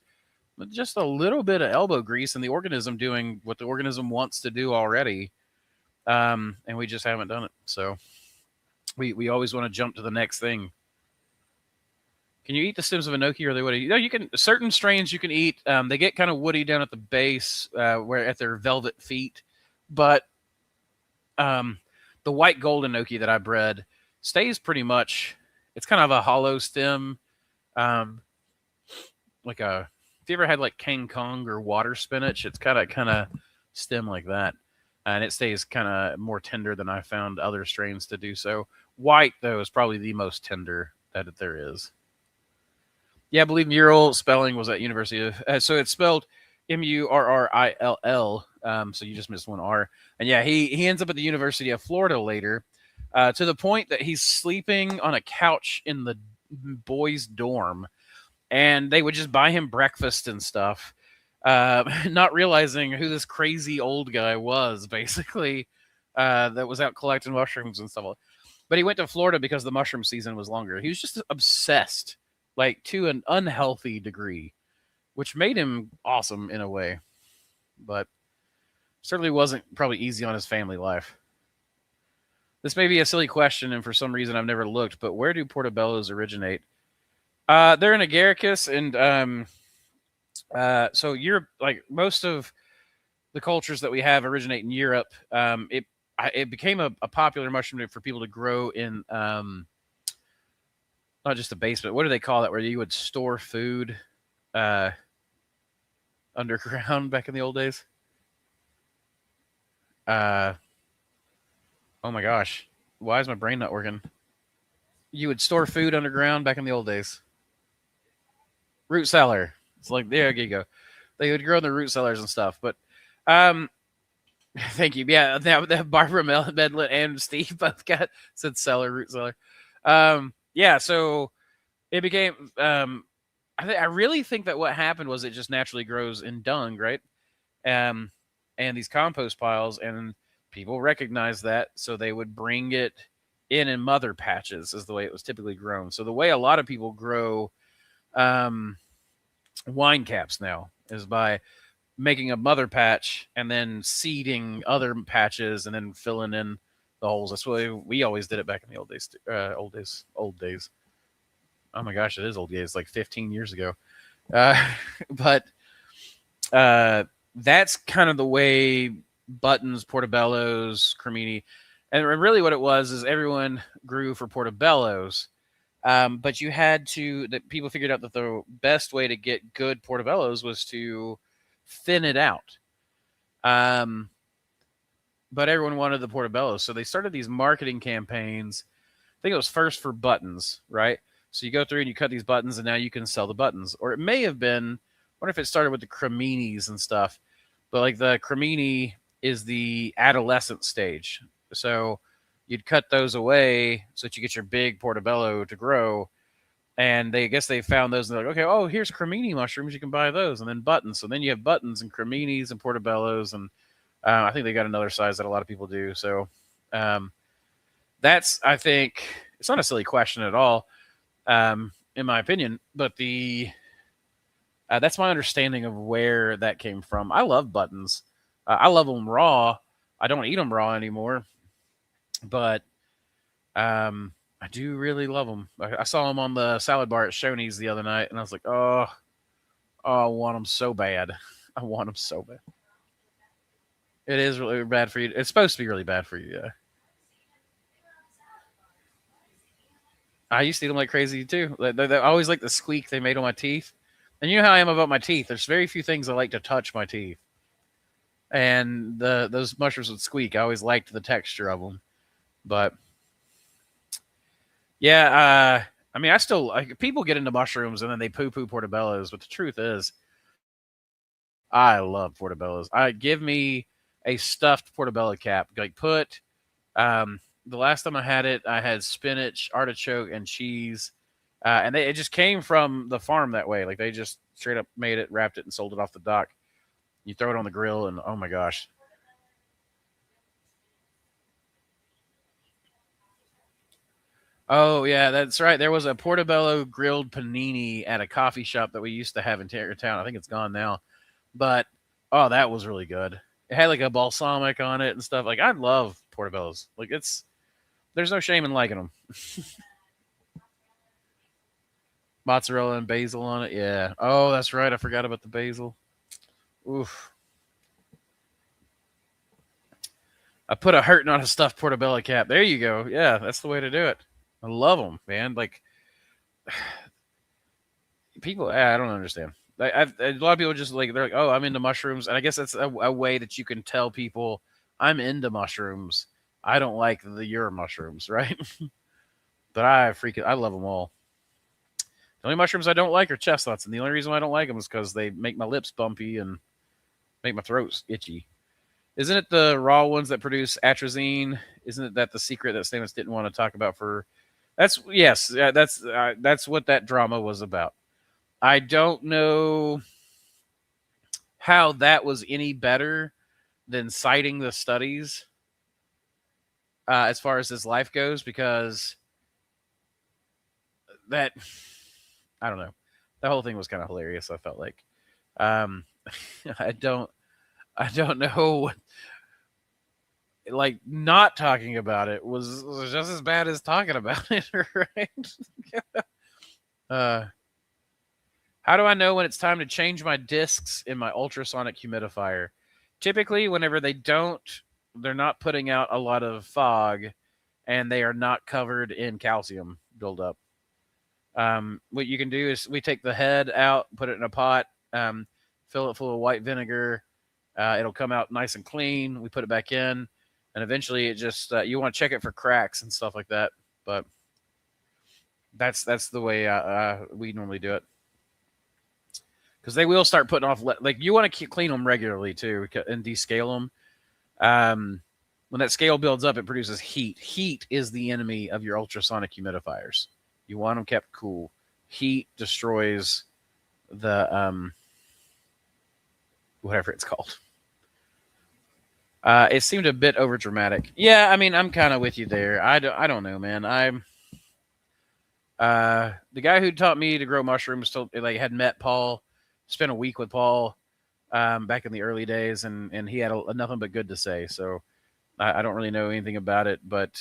with just a little bit of elbow grease and the organism doing what the organism wants to do already. And we just haven't done it. So we always want to jump to the next thing. Can you eat the stems of enoki, or they would? You can. Certain strains you can eat. They get kind of woody down at the base, where at their velvet feet. But the white gold enoki that I bred stays pretty much. It's kind of a hollow stem, like a. If you ever had like King Kong or water spinach, it's kind of stem like that, and it stays kind of more tender than I found other strains to do so. White though is probably the most tender that there is. Yeah, I believe mural spelling was at University of. So it's spelled Murrill. So you just missed one R. And yeah, he ends up at the University of Florida later, to the point that he's sleeping on a couch in the boys' dorm, and they would just buy him breakfast and stuff, not realizing who this crazy old guy was, basically, that was out collecting mushrooms and stuff. But he went to Florida because the mushroom season was longer. He was just obsessed, like to an unhealthy degree, which made him awesome in a way, but certainly wasn't probably easy on his family life. This may be a silly question, and for some reason I've never looked, but where do portobellos originate? They're in Agaricus, and so Europe, like most of the cultures that we have originate in Europe. It became a popular mushroom for people to grow in not just a basement. What do they call that? Where you would store food underground back in the old days? Oh my gosh. Why is my brain not working? You would store food underground back in the old days. Root cellar. It's like, there you go. They would grow in the root cellars and stuff. But thank you. Yeah, that Barbara Medlin and Steve both said cellar, root cellar. Yeah, so it became. I really think that what happened was it just naturally grows in dung, right? And these compost piles, and people recognized that, so they would bring it in mother patches, is the way it was typically grown. So the way a lot of people grow wine caps now is by making a mother patch and then seeding other patches and then filling in the holes. That's why we always did it back in the old days. Old days. Oh my gosh, it is old days, like 15 years ago. But that's kind of the way buttons, portobellos, cremini, and really what it was is everyone grew for portobellos. But you had to, that people figured out that the best way to get good portobellos was to thin it out. But everyone wanted the portobello, so they started these marketing campaigns. I think it was first for buttons, right? So you go through and you cut these buttons, and now you can sell the buttons. Or it may have been, I wonder if it started with the creminis and stuff. But like the cremini is the adolescent stage. So you'd cut those away so that you get your big portobello to grow. And I guess they found those, and they're like, okay, oh, here's cremini mushrooms. You can buy those. And then buttons. So then you have buttons and creminis and portobellos. And I think they got another size that a lot of people do. So that's, I think, it's not a silly question at all, in my opinion. But that's my understanding of where that came from. I love buttons. I love them raw. I don't eat them raw anymore. But I do really love them. I saw them on the salad bar at Shoney's the other night, and I was like, oh, Oh, I want them so bad. I want them so bad. It is really bad for you. It's supposed to be really bad for you. Yeah. I used to eat them like crazy too. They always like the squeak they made on my teeth. And you know how I am about my teeth. There's very few things I like to touch my teeth. And those mushrooms would squeak. I always liked the texture of them. But yeah, I mean, I still like people get into mushrooms and then they poo-poo portobellos. But the truth is, I love portobellos. Give me a stuffed portobello cap. Like put the last time I had it, I had spinach, artichoke, and cheese. And it just came from the farm that way. Like they just straight up made it, wrapped it, and sold it off the dock. You throw it on the grill, and oh my gosh. Oh yeah, that's right. There was a portobello grilled panini at a coffee shop that we used to have in town. I think it's gone now, but oh, that was really good. It had like a balsamic on it and stuff. Like I love portobellos. Like there's no shame in liking them. Mozzarella and basil on it. Yeah. Oh, that's right. I forgot about the basil. Oof. I put a hurting on a stuffed portobello cap. There you go. Yeah, that's the way to do it. I love them, man. Like people, I don't understand. A lot of people just like they're like, oh, I'm into mushrooms, and I guess that's a way that you can tell people I'm into mushrooms. I don't like your mushrooms, right? But I love them all. The only mushrooms I don't like are chestnuts, and the only reason why I don't like them is because they make my lips bumpy and make my throat itchy. Isn't it the raw ones that produce atrazine? Isn't it that the secret that Stamos didn't want to talk about for? That's yes, that's what that drama was about. I don't know how that was any better than citing the studies as far as his life goes, because that I don't know. The whole thing was kind of hilarious. I felt like um, I don't know. Like not talking about it was just as bad as talking about it, right? How do I know when it's time to change my discs in my ultrasonic humidifier? Typically, whenever they're not putting out a lot of fog and they are not covered in calcium buildup. What you can do is we take the head out, put it in a pot, fill it full of white vinegar. It'll come out nice and clean. We put it back in, and eventually it just you want to check it for cracks and stuff like that. But that's the way we normally do it, because they will start putting off. Like you want to clean them regularly too and descale them. When that scale builds up, it produces heat. Heat is the enemy of your ultrasonic humidifiers. You want them kept cool. Heat destroys the whatever it's called. It seemed a bit over dramatic. Yeah, I mean, I'm kind of with you there. I don't know, man. I'm the guy who taught me to grow mushrooms had met Paul, spent a week with Paul back in the early days, and he had nothing but good to say. So I don't really know anything about it, but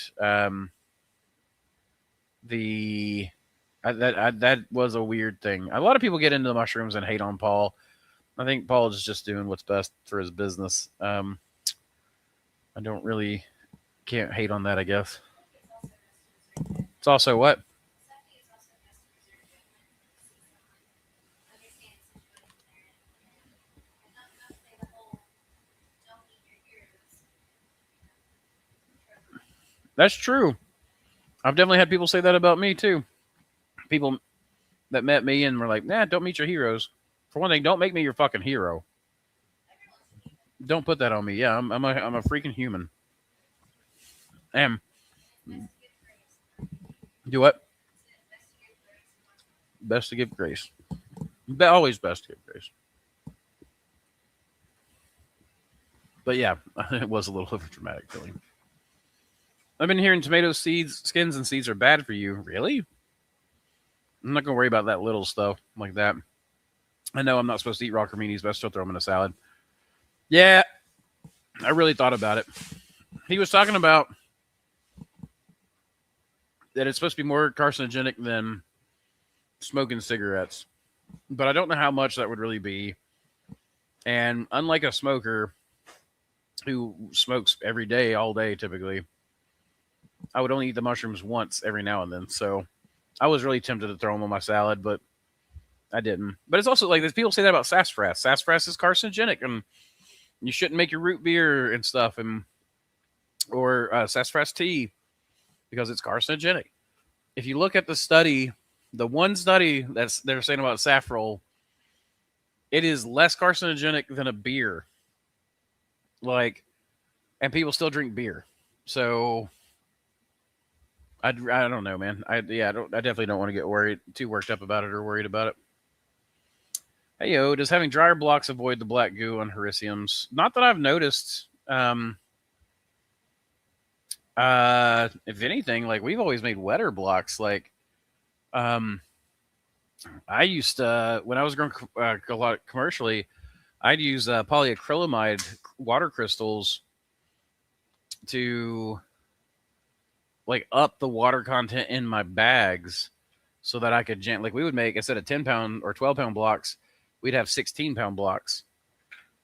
that was a weird thing. A lot of people get into the mushrooms and hate on Paul. I think Paul is just doing what's best for his business. I don't really can't hate on that, I guess. It's also what? That's true. I've definitely had people say that about me too. People that met me and were like, "Nah, don't meet your heroes." For one thing, don't make me your fucking hero. Don't put that on me. Yeah, I'm a freaking human. And do what? Best to give grace. Always best to give grace. But yeah, it was a little over dramatic feeling. I've been hearing tomato skins and seeds are bad for you. Really? I'm not gonna worry about that little stuff like that. I know I'm not supposed to eat raw creminis, but I still throw them in a salad. Yeah, I really thought about it. He was talking about that it's supposed to be more carcinogenic than smoking cigarettes. but I don't know how much that would really be. And unlike a smoker who smokes every day, all day typically, I would only eat the mushrooms once every now and then. So I was really tempted to throw them on my salad, but I didn't. But it's also like there's people say that about sassafras. Sassafras is carcinogenic, and you shouldn't make your root beer and stuff, and or sassafras tea because it's carcinogenic. If you look at the study, the one study that's they're saying about saffrol, it is less carcinogenic than a beer. Like, and people still drink beer. So I don't know, man. I definitely don't want to get too worked up about it or worried about it. Hey yo, does having dryer blocks avoid the black goo on hericiums? Not that I've noticed. If anything, like we've always made wetter blocks. Like, I used to when I was growing a lot commercially, I'd use polyacrylamide water crystals to like up the water content in my bags so that I could like we would make instead of 10-pound or 12-pound blocks, we'd have 16-pound blocks,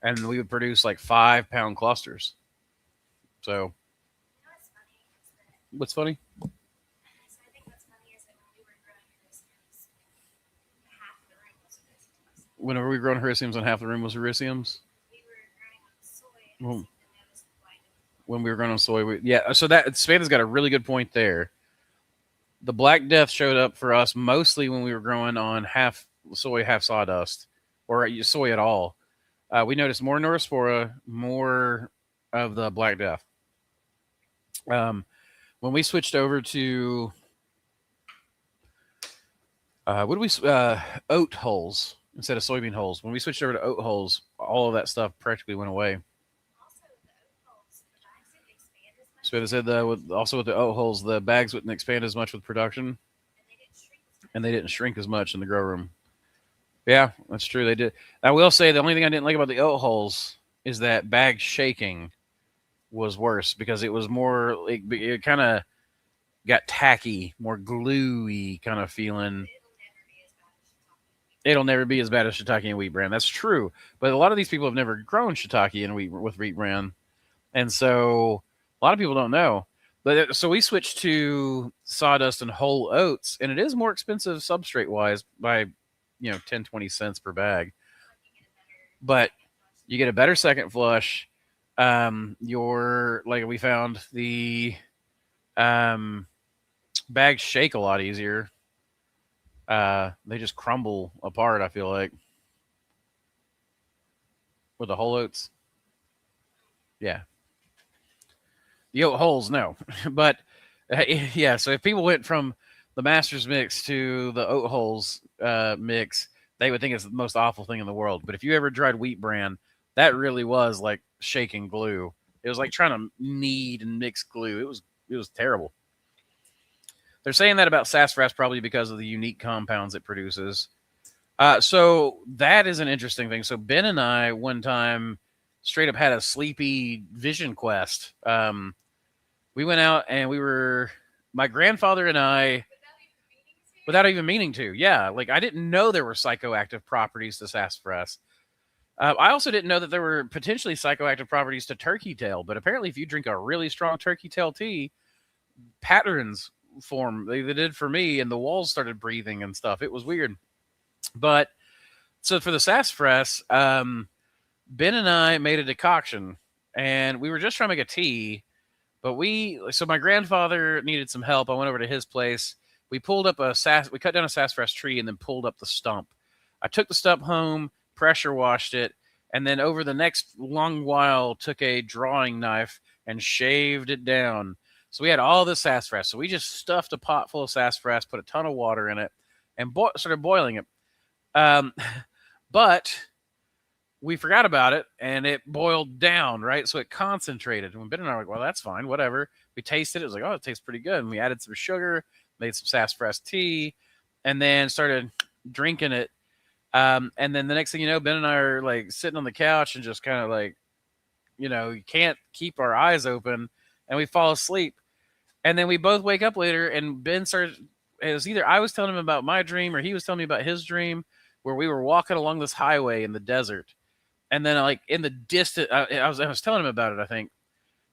and we would produce like 5-pound clusters. So, what's funny? So I think what's funny is that when we were growing hericiums, half the room was hericiums. Whenever we were growing hericiums, and half the room was hericiums. We were growing on soy, and Well, it was white. when we were growing on soy, so that Savannah's got a really good point there. The Black Death showed up for us mostly when we were growing on half soy, half sawdust, or soy at all. We noticed more Neurospora, more of the Black Death. When we switched over to oat hulls instead of soybean hulls. When we switched over to oat hulls, all of that stuff practically went away. Also, the oat hulls, the bags didn't expand as much, So they said also with the oat hulls, the bags wouldn't expand as much with production, and they didn't shrink and they didn't shrink as as much. much in the grow room. Yeah, that's true. They did. I will say the only thing I didn't like about the oat hulls is that bag shaking was worse because it was more. It kind of got tacky, more gluey kind of feeling. It'll never be as bad as shiitake and wheat bran. That's true, but a lot of these people have never grown shiitake and wheat with wheat bran, and so a lot of people don't know. But so we switched to sawdust and whole oats, and it is more expensive substrate wise by 10, 20 cents per bag. But you get a better second flush. We found the bags shake a lot easier. They just crumble apart, I feel like. With the whole oats. Yeah. The oat hulls, no. But, yeah, so if people went from the Master's Mix to the oat hulls mix, they would think it's the most awful thing in the world. But if you ever tried wheat bran, that really was like shaking glue. It was like trying to knead and mix glue. It was terrible. They're saying that about sassafras probably because of the unique compounds it produces. So that is an interesting thing. So Ben and I one time straight up had a sleepy vision quest. We went out and my grandfather and I, without even meaning to. Yeah, like I didn't know there were psychoactive properties to sassafras. I also didn't know that there were potentially psychoactive properties to turkey tail, but apparently if you drink a really strong turkey tail tea, patterns form. They did for me, and the walls started breathing and stuff. It was weird. But so for the sassafras, Ben and I made a decoction, and we were just trying to make a tea, but so my grandfather needed some help. I went over to his place. We pulled up we cut down a sassafras tree and then pulled up the stump. I took the stump home, pressure washed it, and then over the next long while took a drawing knife and shaved it down. So we had all this sassafras. So we just stuffed a pot full of sassafras, put a ton of water in it, and started boiling it. But we forgot about it, and it boiled down, right? So it concentrated. And Ben and I were like, well, that's fine, whatever. We tasted it. It was like, oh, it tastes pretty good. And we added some sugar, made some sassafras tea, and then started drinking it. And then the next thing you know, Ben and I are like sitting on the couch and just kind of like, you can't keep our eyes open, and we fall asleep. And then we both wake up later, and Ben started, it was either I was telling him about my dream or he was telling me about his dream, where we were walking along this highway in the desert, and then like in the distance, I was telling him about it, I think,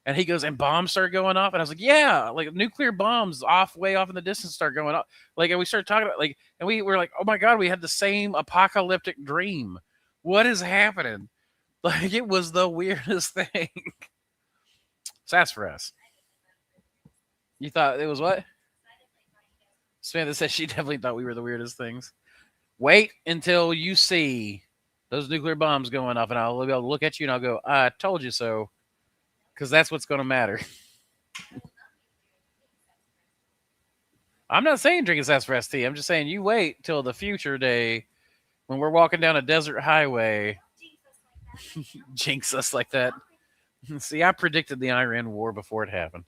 and he goes, and bombs started going off, and I was like, yeah, like nuclear bombs way off in the distance start going off, like, and we started talking about like, and we were like, oh my god, we had the same apocalyptic dream. What is happening? Like, it was the weirdest thing. Sassafras. You thought it was what? Samantha said she definitely thought we were the weirdest things. Wait until you see those nuclear bombs going off, and I'll be able to look at you and I'll go, I told you so. Because that's what's going to matter. I'm not saying drinking sassafras tea. I'm just saying you wait till the future day when we're walking down a desert highway. Jinx us like that. See, I predicted the Iran war before it happened.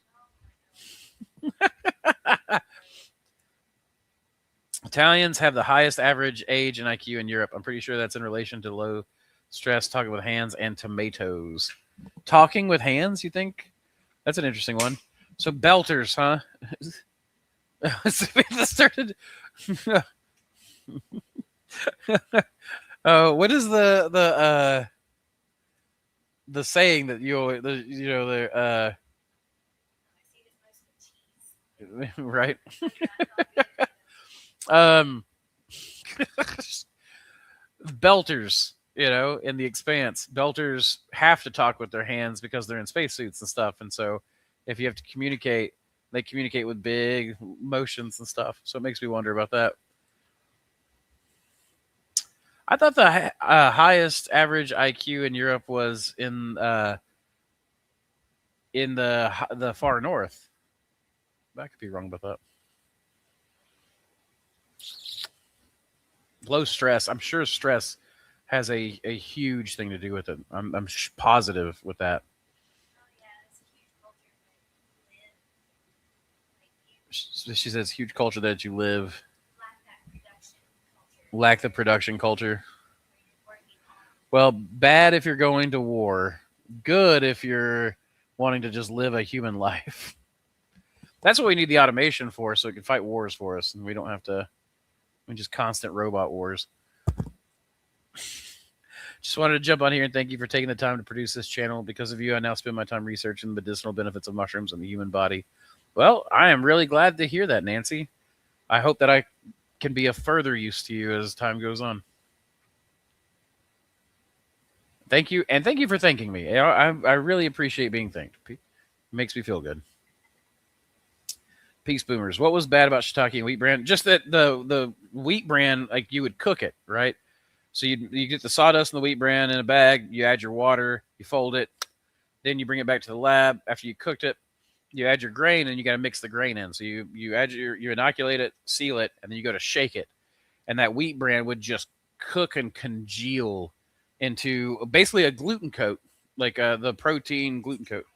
Italians have the highest average age and IQ in Europe. I'm pretty sure that's in relation to low stress, talking with hands, and tomatoes. Talking with hands, you think? That's an interesting one. So belters, huh? Started. What is the saying that right? Belters, in the Expanse, belters have to talk with their hands because they're in spacesuits and stuff, and so if you have to communicate, they communicate with big motions and stuff. So it makes me wonder about that. I thought the highest average IQ in Europe was in the far north. I could be wrong about that. Low stress. I'm sure stress has a huge thing to do with it. I'm positive with that. She says huge culture that you live. Lack the production culture. Well, bad if you're going to war. Good if you're wanting to just live a human life. That's what we need the automation for, so it can fight wars for us, and we don't have to. Just constant robot wars. Just wanted to jump on here and thank you for taking the time to produce this channel. Because of you, I now spend my time researching the medicinal benefits of mushrooms on the human body. Well, I am really glad to hear that, Nancy. I hope that I can be of further use to you as time goes on. Thank you, and thank you for thanking me. I really appreciate being thanked. It makes me feel good. Peace boomers. What was bad about shiitake and wheat bran? Just that the wheat bran, like, you would cook it, right? So you get the sawdust and the wheat bran in a bag, you add your water, you fold it, then you bring it back to the lab. After you cooked it, you add your grain, and you got to mix the grain in. So you add you inoculate it, seal it, and then you go to shake it. And that wheat bran would just cook and congeal into basically a gluten coat, like the protein gluten coat.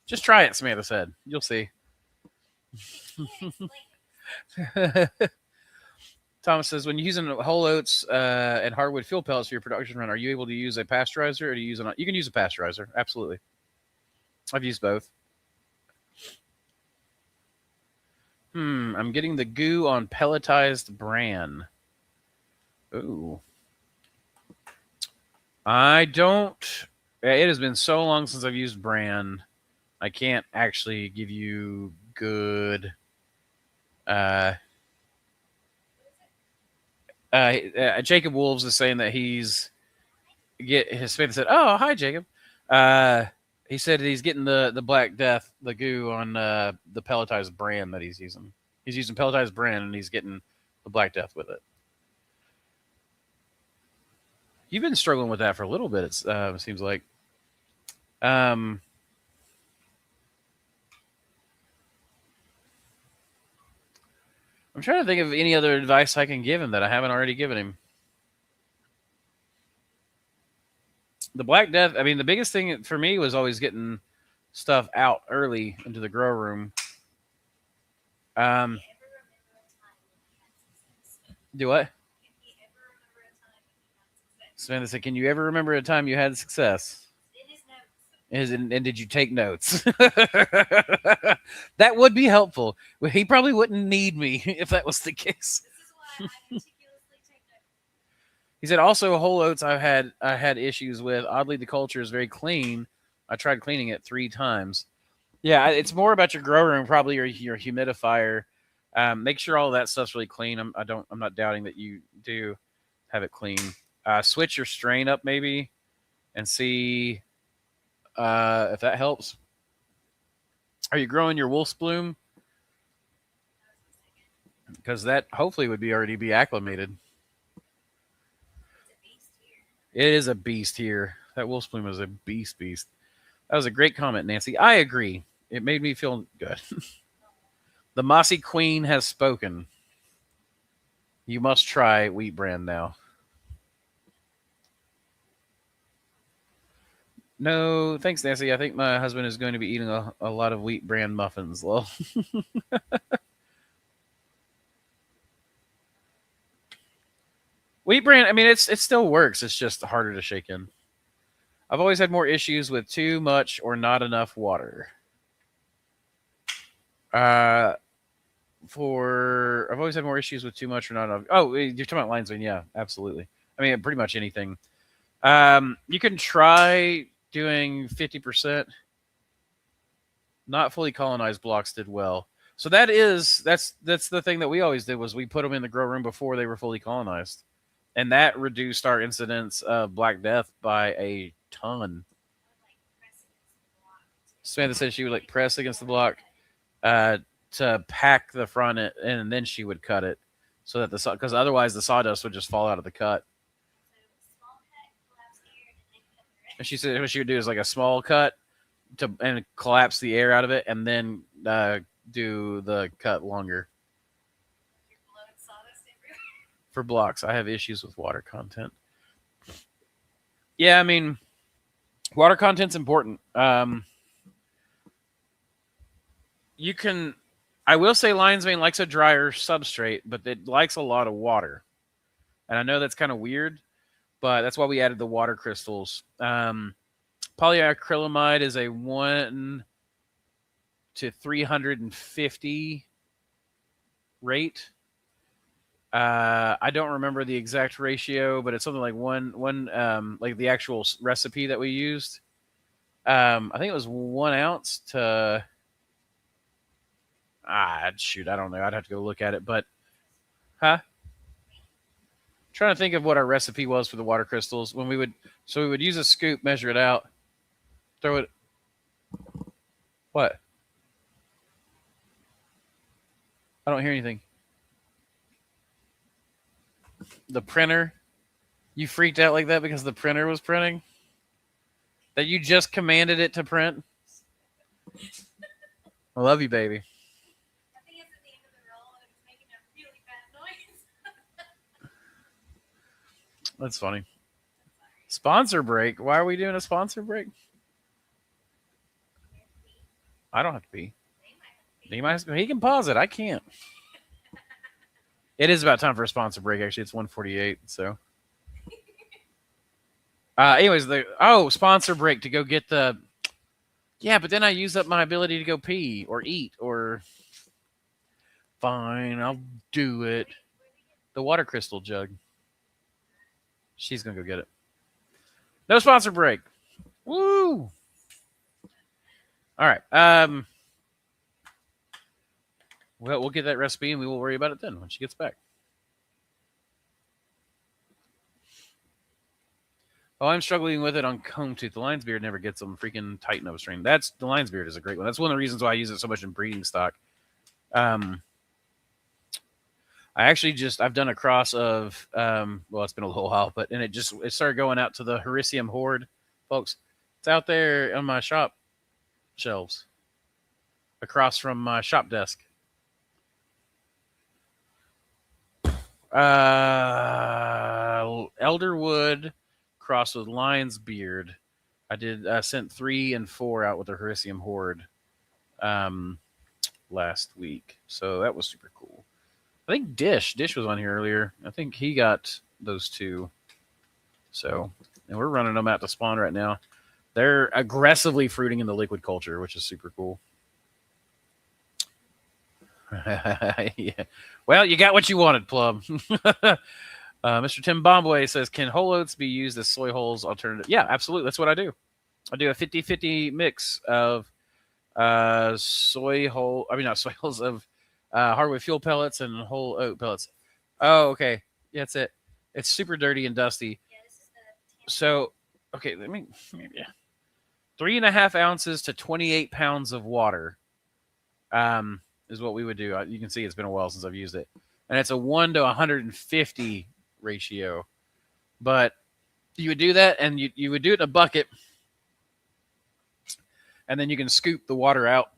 Just try it, Samantha said. You'll see. Thomas says, when you're using whole oats and hardwood fuel pellets for your production run, are you able to use a pasteurizer, or do you use you can use a pasteurizer? Absolutely. I've used both. I'm getting the goo on pelletized bran. Ooh. I don't. It has been so long since I've used bran. I can't actually give you good. Jacob Wolves is saying that his Smith said, "Oh, hi, Jacob." He said he's getting the Black Death, the goo on the pelletized bran that he's using. He's using pelletized bran, and he's getting the Black Death with it. You've been struggling with that for a little bit. It seems like. I'm trying to think of any other advice I can give him that I haven't already given him. The Black Death, I mean, the biggest thing for me was always getting stuff out early into the grow room. Do what? Samantha said, can you ever remember a time you had success? And did you take notes? That would be helpful. Well, he probably wouldn't need me if that was the case. This is why I meticulously take notes. He said also whole oats I had issues with. Oddly, the culture is very clean. I tried cleaning it 3 times. Yeah, it's more about your grow room, probably your humidifier. Make sure all that stuff's really clean. I'm not doubting that you do have it clean. Switch your strain up maybe, and see if that helps. Are you growing your wolf's bloom? Because that hopefully would already be acclimated. It is a beast here. That wolf's bloom is a beast. That was a great comment, Nancy. I agree. It made me feel good. The Mossy Queen has spoken. You must try wheat bran now. No, thanks, Nancy. I think my husband is going to be eating a lot of wheat bran muffins. Well, wheat bran, I mean, it still works. It's just harder to shake in. I've always had more issues with too much or not enough water. I've always had more issues with too much or not enough. Oh, you're talking about lion's mane? Yeah, absolutely. I mean, pretty much anything. You can try doing 50%. Not fully colonized blocks did well. So that's the thing that we always did, was we put them in the grow room before they were fully colonized, and that reduced our incidence of Black Death by a ton. Samantha said she would like press against the block to pack the front end, and then she would cut it so that because otherwise the sawdust would just fall out of the cut. And she said what she would do is like a small cut and collapse the air out of it, and then do the cut longer. For blocks, I have issues with water content. Yeah, I mean, water content's important. You can, I will say lion's mane likes a drier substrate, but it likes a lot of water. And I know that's kind of weird, but that's why we added the water crystals. Polyacrylamide is a 1 to 350 rate. I don't remember the exact ratio, but it's something like one like the actual recipe that we used. I think it was 1 ounce to shoot, I don't know. I'd have to go look at it, but trying to think of what our recipe was for the water crystals. We would use a scoop, measure it out, throw it. What? I don't hear anything. The printer? You freaked out like that because the printer was printing? That you just commanded it to print? I love you, baby. I think it's at the end of the roll and it's making a really bad noise. That's funny. Sponsor break? Why are we doing a sponsor break? I don't have to pee. He can pause it. I can't. It is about time for a sponsor break. Actually, it's 1:48. So, anyways, sponsor break to go get the. Yeah, but then I use up my ability to go pee or eat or. Fine, I'll do it. The water crystal jug. She's gonna go get it. No sponsor break. Woo! All right. Well, we'll get that recipe and we will worry about it then when she gets back. Oh, I'm struggling with it on comb tooth. The lion's beard never gets them freaking tight nose string. The lion's beard is a great one. That's one of the reasons why I use it so much in breeding stock. I've done a cross of, well, it's been a little while, but it started going out to the Hericium horde, folks. It's out there on my shop shelves, across from my shop desk. Elderwood crossed with lion's beard. I sent 3 and 4 out with the Hericium horde last week, so that was super cool. I think Dish was on here earlier. I think he got those 2. So, and we're running them out to spawn right now. They're aggressively fruiting in the liquid culture, which is super cool. Yeah. Well, you got what you wanted, Plum. Mr. Tim Bombway says, can whole oats be used as soy hulls alternative? Yeah, absolutely. That's what I do. I do a 50-50 mix of soy hull. I mean, not soy hulls, of hardwood fuel pellets and whole oat pellets. Oh, okay. Yeah, that's it. It's super dirty and dusty. Yeah, this is the So, okay, let me. Yeah. 3.5 ounces to 28 pounds of water is what we would do. You can see it's been a while since I've used it. And it's a 1 to 150 ratio. But you would do that, and you would do it in a bucket, and then you can scoop the water out,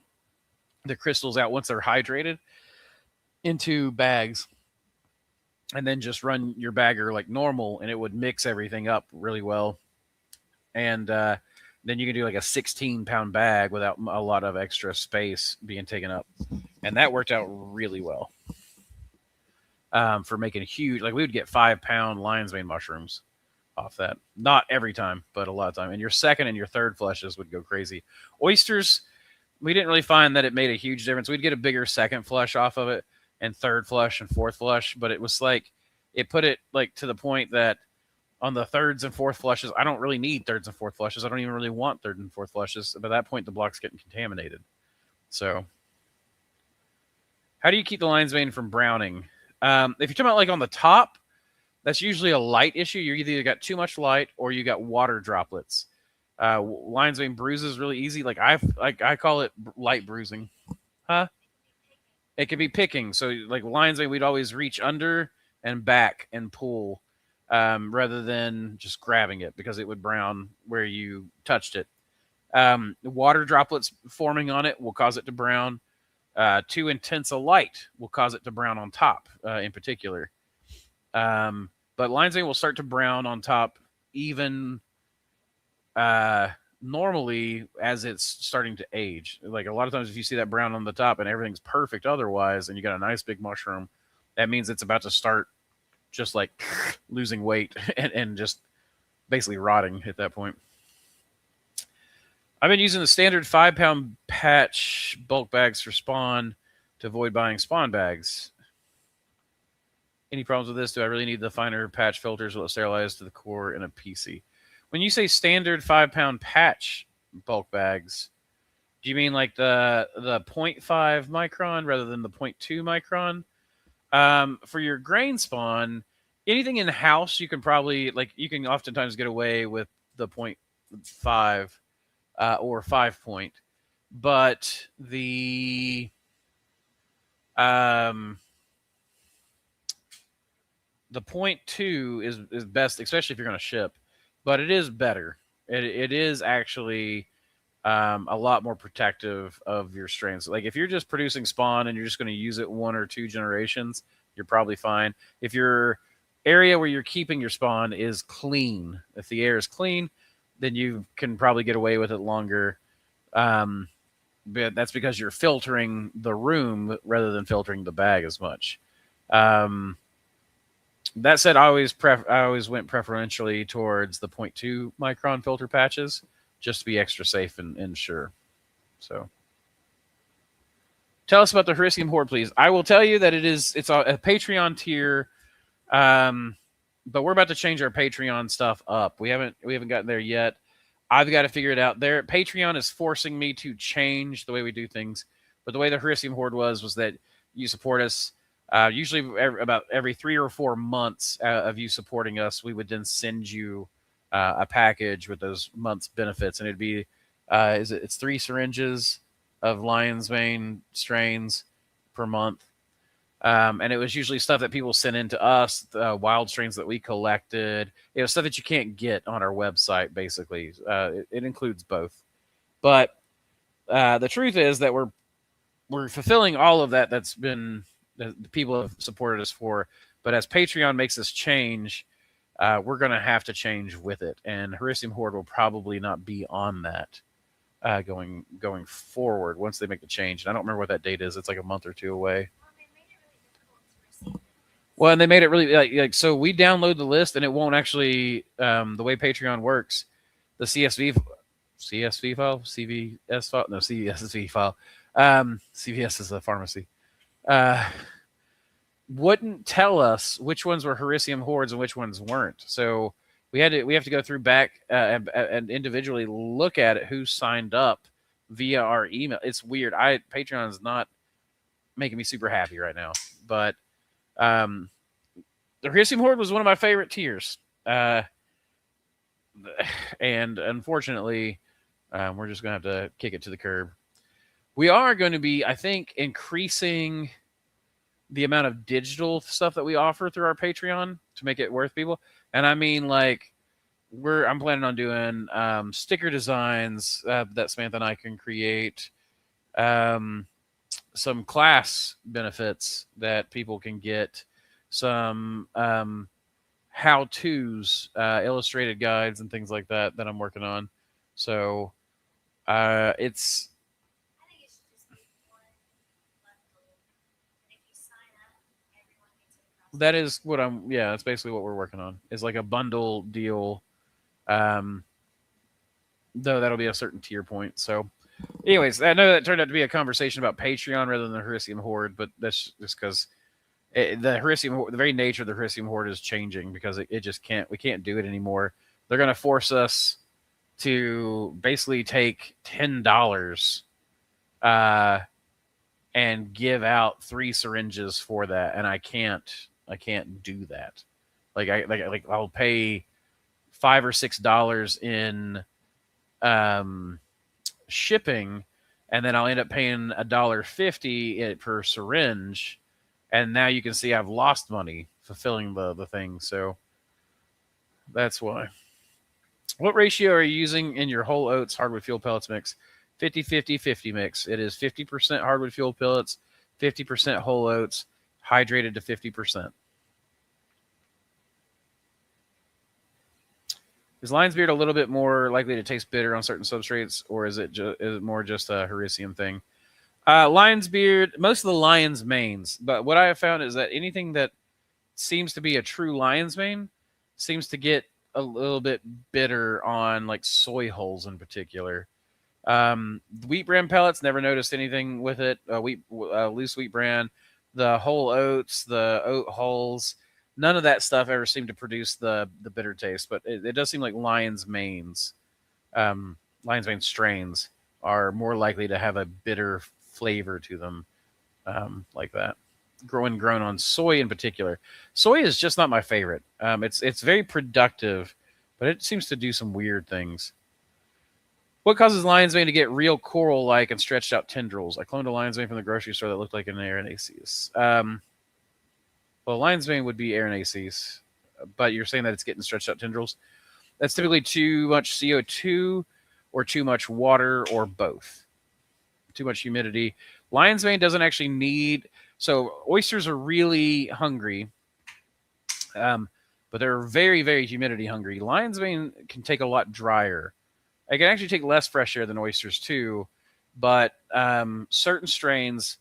the crystals out once they're hydrated, into bags, and then just run your bagger like normal, and it would mix everything up really well. And then you can do like a 16-pound bag without a lot of extra space being taken up. And that worked out really well for making huge, like we would get 5-pound lion's mane mushrooms off that. Not every time, but a lot of time. And your second and your third flushes would go crazy. Oysters, we didn't really find that it made a huge difference. We'd get a bigger second flush off of it, and third flush and fourth flush, but it was like, it put it like to the point that on the thirds and fourth flushes, I don't really need thirds and fourth flushes. I don't even really want third and fourth flushes. By that point, the block's getting contaminated. So how do you keep the lion's mane from browning? If you're talking about like on the top, that's usually a light issue. You either got too much light or you got water droplets. Lion's mane bruises really easy. Like I call it light bruising. Huh? It could be picking. So like lion's mane, we'd always reach under and back and pull rather than just grabbing it, because it would brown where you touched it. Water droplets forming on it will cause it to brown. Too intense a light will cause it to brown on top in particular. But lion's mane will start to brown on top even normally as it's starting to age. Like a lot of times if you see that brown on the top and everything's perfect otherwise, and you got a nice big mushroom, that means it's about to start just like losing weight and just basically rotting at that point. I've been using the standard 5-pound patch bulk bags for spawn to avoid buying spawn bags. Any problems with this? Do I really need the finer patch filters? Will it sterilize to the core in a PC? When you say standard 5-pound patch bulk bags, do you mean like the 0.5 micron rather than the 0.2 micron? For your grain spawn, anything in house, you can probably, like, you can oftentimes get away with the 0.5 or 5 point, but the the 0.2 is best, especially if you're going to ship, but it is better. It is actually a lot more protective of your strains. Like if you're just producing spawn and you're just going to use it 1 or 2 generations, you're probably fine. If your area where you're keeping your spawn is clean, if the air is clean, then you can probably get away with it longer. But that's because you're filtering the room rather than filtering the bag as much. That said, I always went preferentially towards the 0.2 micron filter patches, just to be extra safe and sure. So, tell us about the Hericium Horde, please. I will tell you that it's a Patreon tier, but we're about to change our Patreon stuff up. We haven't gotten there yet. I've got to figure it out. There, Patreon is forcing me to change the way we do things. But the way the Hericium Horde was that you support us. Usually about every 3 or 4 months of you supporting us, we would then send you a package with those month's benefits, and it'd be it's 3 syringes of lion's mane strains per month, and it was usually stuff that people sent in to us, wild strains that we collected. It was stuff that you can't get on our website. Basically, it includes both, but the truth is that we're fulfilling all of that. That's been the people have supported us for, but as Patreon makes this change, we're going to have to change with it, and Hericium Horde will probably not be on that going forward once they make the change. And I don't remember what that date is. It's like a month or 2 away. Well, and they made it really like so we download the list, and it won't actually the way Patreon works, the CSV file, CVS file, no CSV file. CVS is a pharmacy. wouldn't tell us which ones were Hericium hordes and which ones weren't. So we have to go through back and individually look at it who signed up via our email. It's weird. Patreon's not making me super happy right now, but the Hericium horde was one of my favorite tiers, and unfortunately, we're just gonna have to kick it to the curb. We are going to be, I think, increasing the amount of digital stuff that we offer through our Patreon to make it worth people. And I mean, like, I'm planning on doing sticker designs that Samantha and I can create, some class benefits that people can get, some how-tos, illustrated guides and things like that I'm working on. So it's I think it should just be one bundle. And if you sign up, everyone gets it across. that is what that's basically what we're working on, is like a bundle deal. Though that'll be a certain tier point. So anyways, I know that turned out to be a conversation about Patreon rather than the Hericium horde, but that's just because the very nature of the Hericium horde is changing, because we can't do it anymore. They're going to force us to basically take $10 and give out 3 syringes for that, and I can't do that. Like I'll pay $5 or $6 in shipping, and then I'll end up paying $1.50 per syringe, and now you can see I've lost money fulfilling the thing. So that's why. What ratio are you using in your whole oats hardwood fuel pellets mix? 50-50-50 mix. It is 50% hardwood fuel pellets, 50% whole oats, hydrated to 50%. Is lion's beard a little bit more likely to taste bitter on certain substrates, or is it more just a Hericium thing? Lion's beard, most of the lion's manes, but what I have found is that anything that seems to be a true lion's mane seems to get a little bit bitter on, like, soy hulls in particular. Wheat bran pellets, never noticed anything with it. Loose wheat bran, the whole oats, the oat hulls, none of that stuff ever seemed to produce the bitter taste. But it does seem like lion's mane strains are more likely to have a bitter flavor to them, like that. Grown on soy in particular. Soy is just not my favorite. It's very productive, but it seems to do some weird things. What causes lion's mane to get real coral-like and stretched out tendrils? I cloned a lion's mane from the grocery store that looked like an Arenaceus. Well, lion's mane would be Arenaceus, but you're saying that it's getting stretched out tendrils. That's typically too much CO2 or too much water or both. Too much humidity. Lion's mane doesn't actually need... So oysters are really hungry, but they're very, very humidity hungry. Lion's mane can take a lot drier. It can actually take less fresh air than oysters too, but certain strains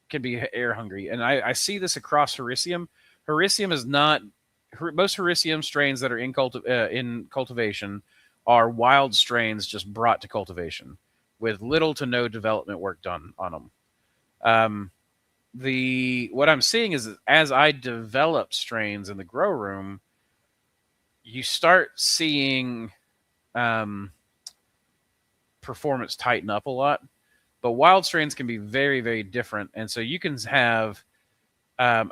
can be air hungry. And I see this across Hericium. Hericium is not... Most Hericium strains that are in cultivation are wild strains just brought to cultivation with little to no development work done on them. What I'm seeing is, as I develop strains in the grow room, you start seeing performance tighten up a lot. But wild strains can be very, very different, and so you can have oh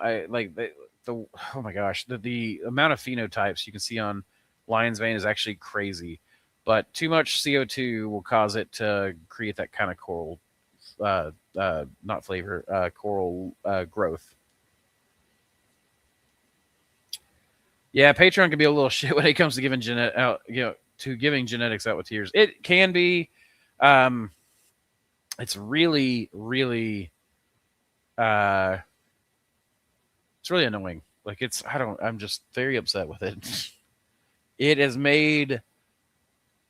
my gosh, the amount of phenotypes you can see on lion's mane is actually crazy. But too much CO2 will cause it to create that kind of coral. Not flavor, coral growth. Yeah, Patreon can be a little shit when it comes to giving giving genetics out with tiers. It can be. It's really, really, it's really annoying. Like, I'm just very upset with it. It has made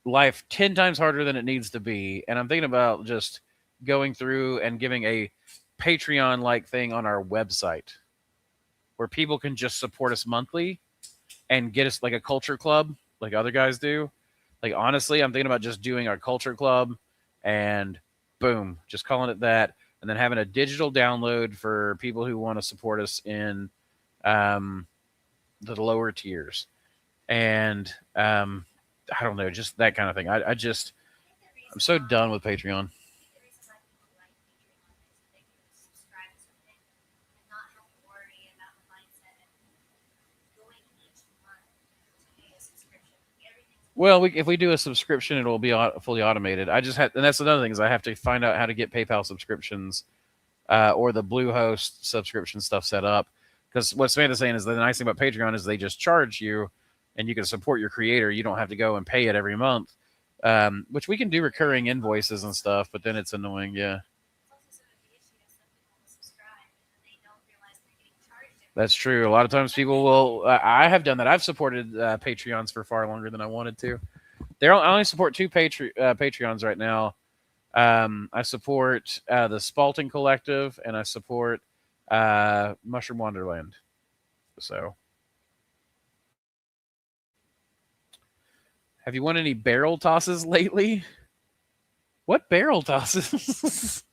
life 10 times harder than it needs to be, and I'm thinking about just going through and giving a Patreon-like thing on our website where people can just support us monthly and get us like a culture club like other guys do. Like, honestly, I'm thinking about just doing our culture club and boom, just calling it that. and then having a digital download for people who want to support us in the lower tiers. And I don't know, just that kind of thing. I'm so done with Patreon. The reason why people like Patreon is that they can subscribe to something and not have to worry about the mindset of going each month to pay a subscription. Everything's Well, if we do a subscription, it'll be fully automated. I just had, and that's another thing, is I have to find out how to get PayPal subscriptions or the Bluehost subscription stuff set up. Because what Samantha's saying is the nice thing about Patreon is they just charge you, and you can support your creator. You don't have to go and pay it every month, which we can do recurring invoices and stuff. But then it's annoying, yeah. also sort of the issue is some people will subscribe and they don't realize they're getting charged. That's true. A lot of times people will. I have done that. I've supported Patreons for far longer than I wanted to. I only support two Patreons right now. I support the Spalting Collective, and I support Mushroom Wonderland. So, have you won any barrel tosses lately? What barrel tosses?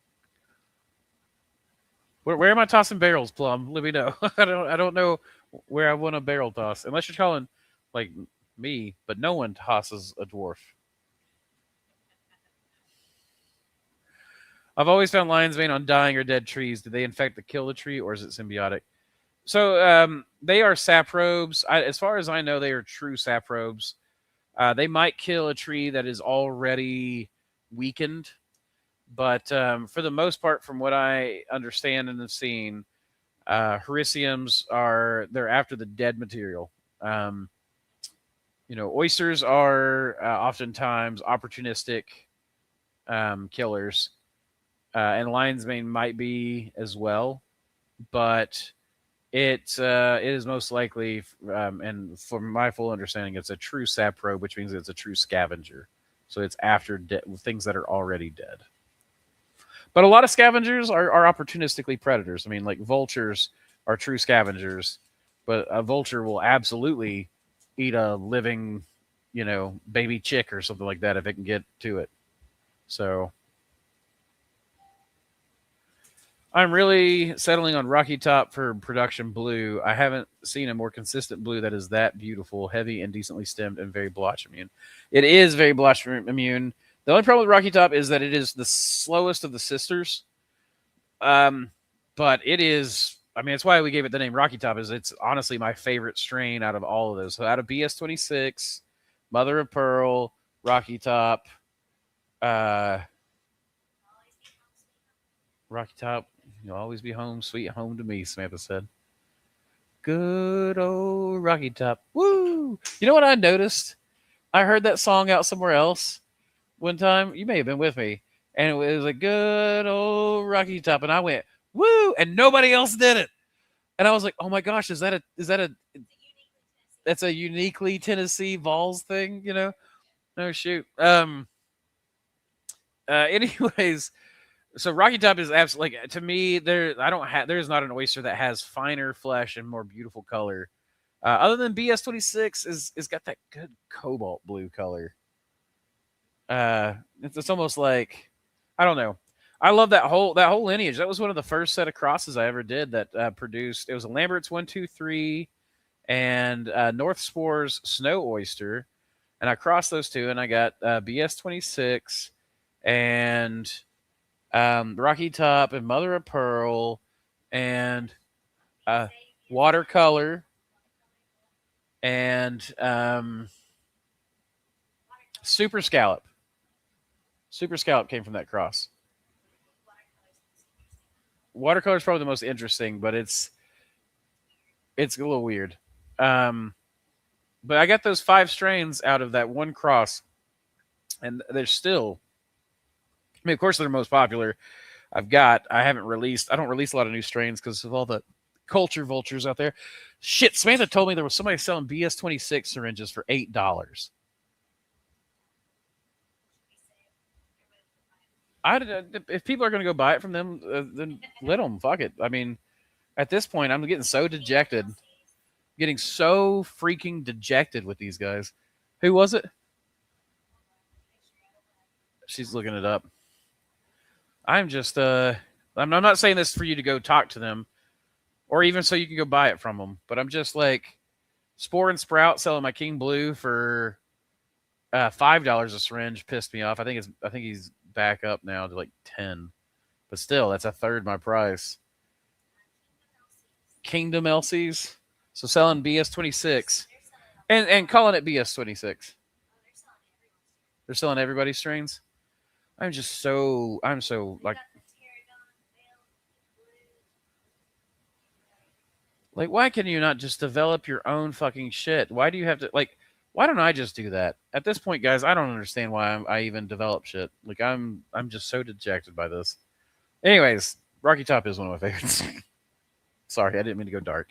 Where am I tossing barrels, Plum? Let me know. I don't know where I won a barrel toss, unless you're calling like me. But no one tosses a dwarf. I've always found lion's mane on dying or dead trees. Do they infect the kill the tree, or is it symbiotic? So they are saprobes. As far as I know, they are true saprobes. They might kill a tree that is already weakened, but for the most part, from what I understand and have seen, hericiums they're after the dead material. Oysters are oftentimes opportunistic killers. And lion's mane might be as well, but it is most likely, and from my full understanding, it's a true saprobe, which means it's a true scavenger. So it's after things that are already dead. But a lot of scavengers are opportunistically predators. I mean, like vultures are true scavengers, but a vulture will absolutely eat a living, baby chick or something like that if it can get to it. So I'm really settling on Rocky Top for production blue. I haven't seen a more consistent blue that is that beautiful, heavy, and decently stemmed, and very blotch immune. It is very blotch immune. The only problem with Rocky Top is that it is the slowest of the sisters. But it is, it's why we gave it the name Rocky Top, is it's honestly my favorite strain out of all of those. So out of BS26, Mother of Pearl, Rocky Top, Rocky Top, you'll always be home, sweet home to me, Samantha said. Good old Rocky Top. Woo! You know what I noticed? I heard that song out somewhere else one time. You may have been with me. And it was a good old Rocky Top. And I went, woo! And nobody else did it. And I was like, oh my gosh, that's a uniquely Tennessee Vols thing, No, shoot. Anyways, so Rocky Top is absolutely, to me, there's not an oyster that has finer flesh and more beautiful color. Other than BS26 is got that good cobalt blue color. It's almost like, I don't know. I love that whole lineage. That was one of the first set of crosses I ever did that produced. It was a Lambert's 123 and North Spore's Snow Oyster, and I crossed those two, and I got BS26 and Rocky Top and Mother of Pearl and Watercolor and Super Scallop. Super Scallop came from that cross. Watercolor is probably the most interesting, but it's a little weird. But I got those 5 strains out of that one cross, and they're still, of course, they're most popular. I don't release a lot of new strains because of all the culture vultures out there. Shit, Samantha told me there was somebody selling BS26 syringes for $8. If people are going to go buy it from them, then let them. Fuck it. At this point, I'm getting so dejected. Getting so freaking dejected with these guys. Who was it? She's looking it up. I'm just, I'm not saying this for you to go talk to them, or even so you can go buy it from them. But I'm just like, Spore and Sprout selling my King Blue for $5 a syringe pissed me off. I think he's back up now to like 10, but still, that's a third my price. Kingdom LCs, so selling BS26 and calling it BS26. They're selling everybody's strains. I'm so like why can you not just develop your own fucking shit? Why do you have to why don't I just do that? At this point, guys, I don't understand why I even develop shit. Like I'm just so dejected by this. Anyways, Rocky Top is one of my favorites. Sorry, I didn't mean to go dark.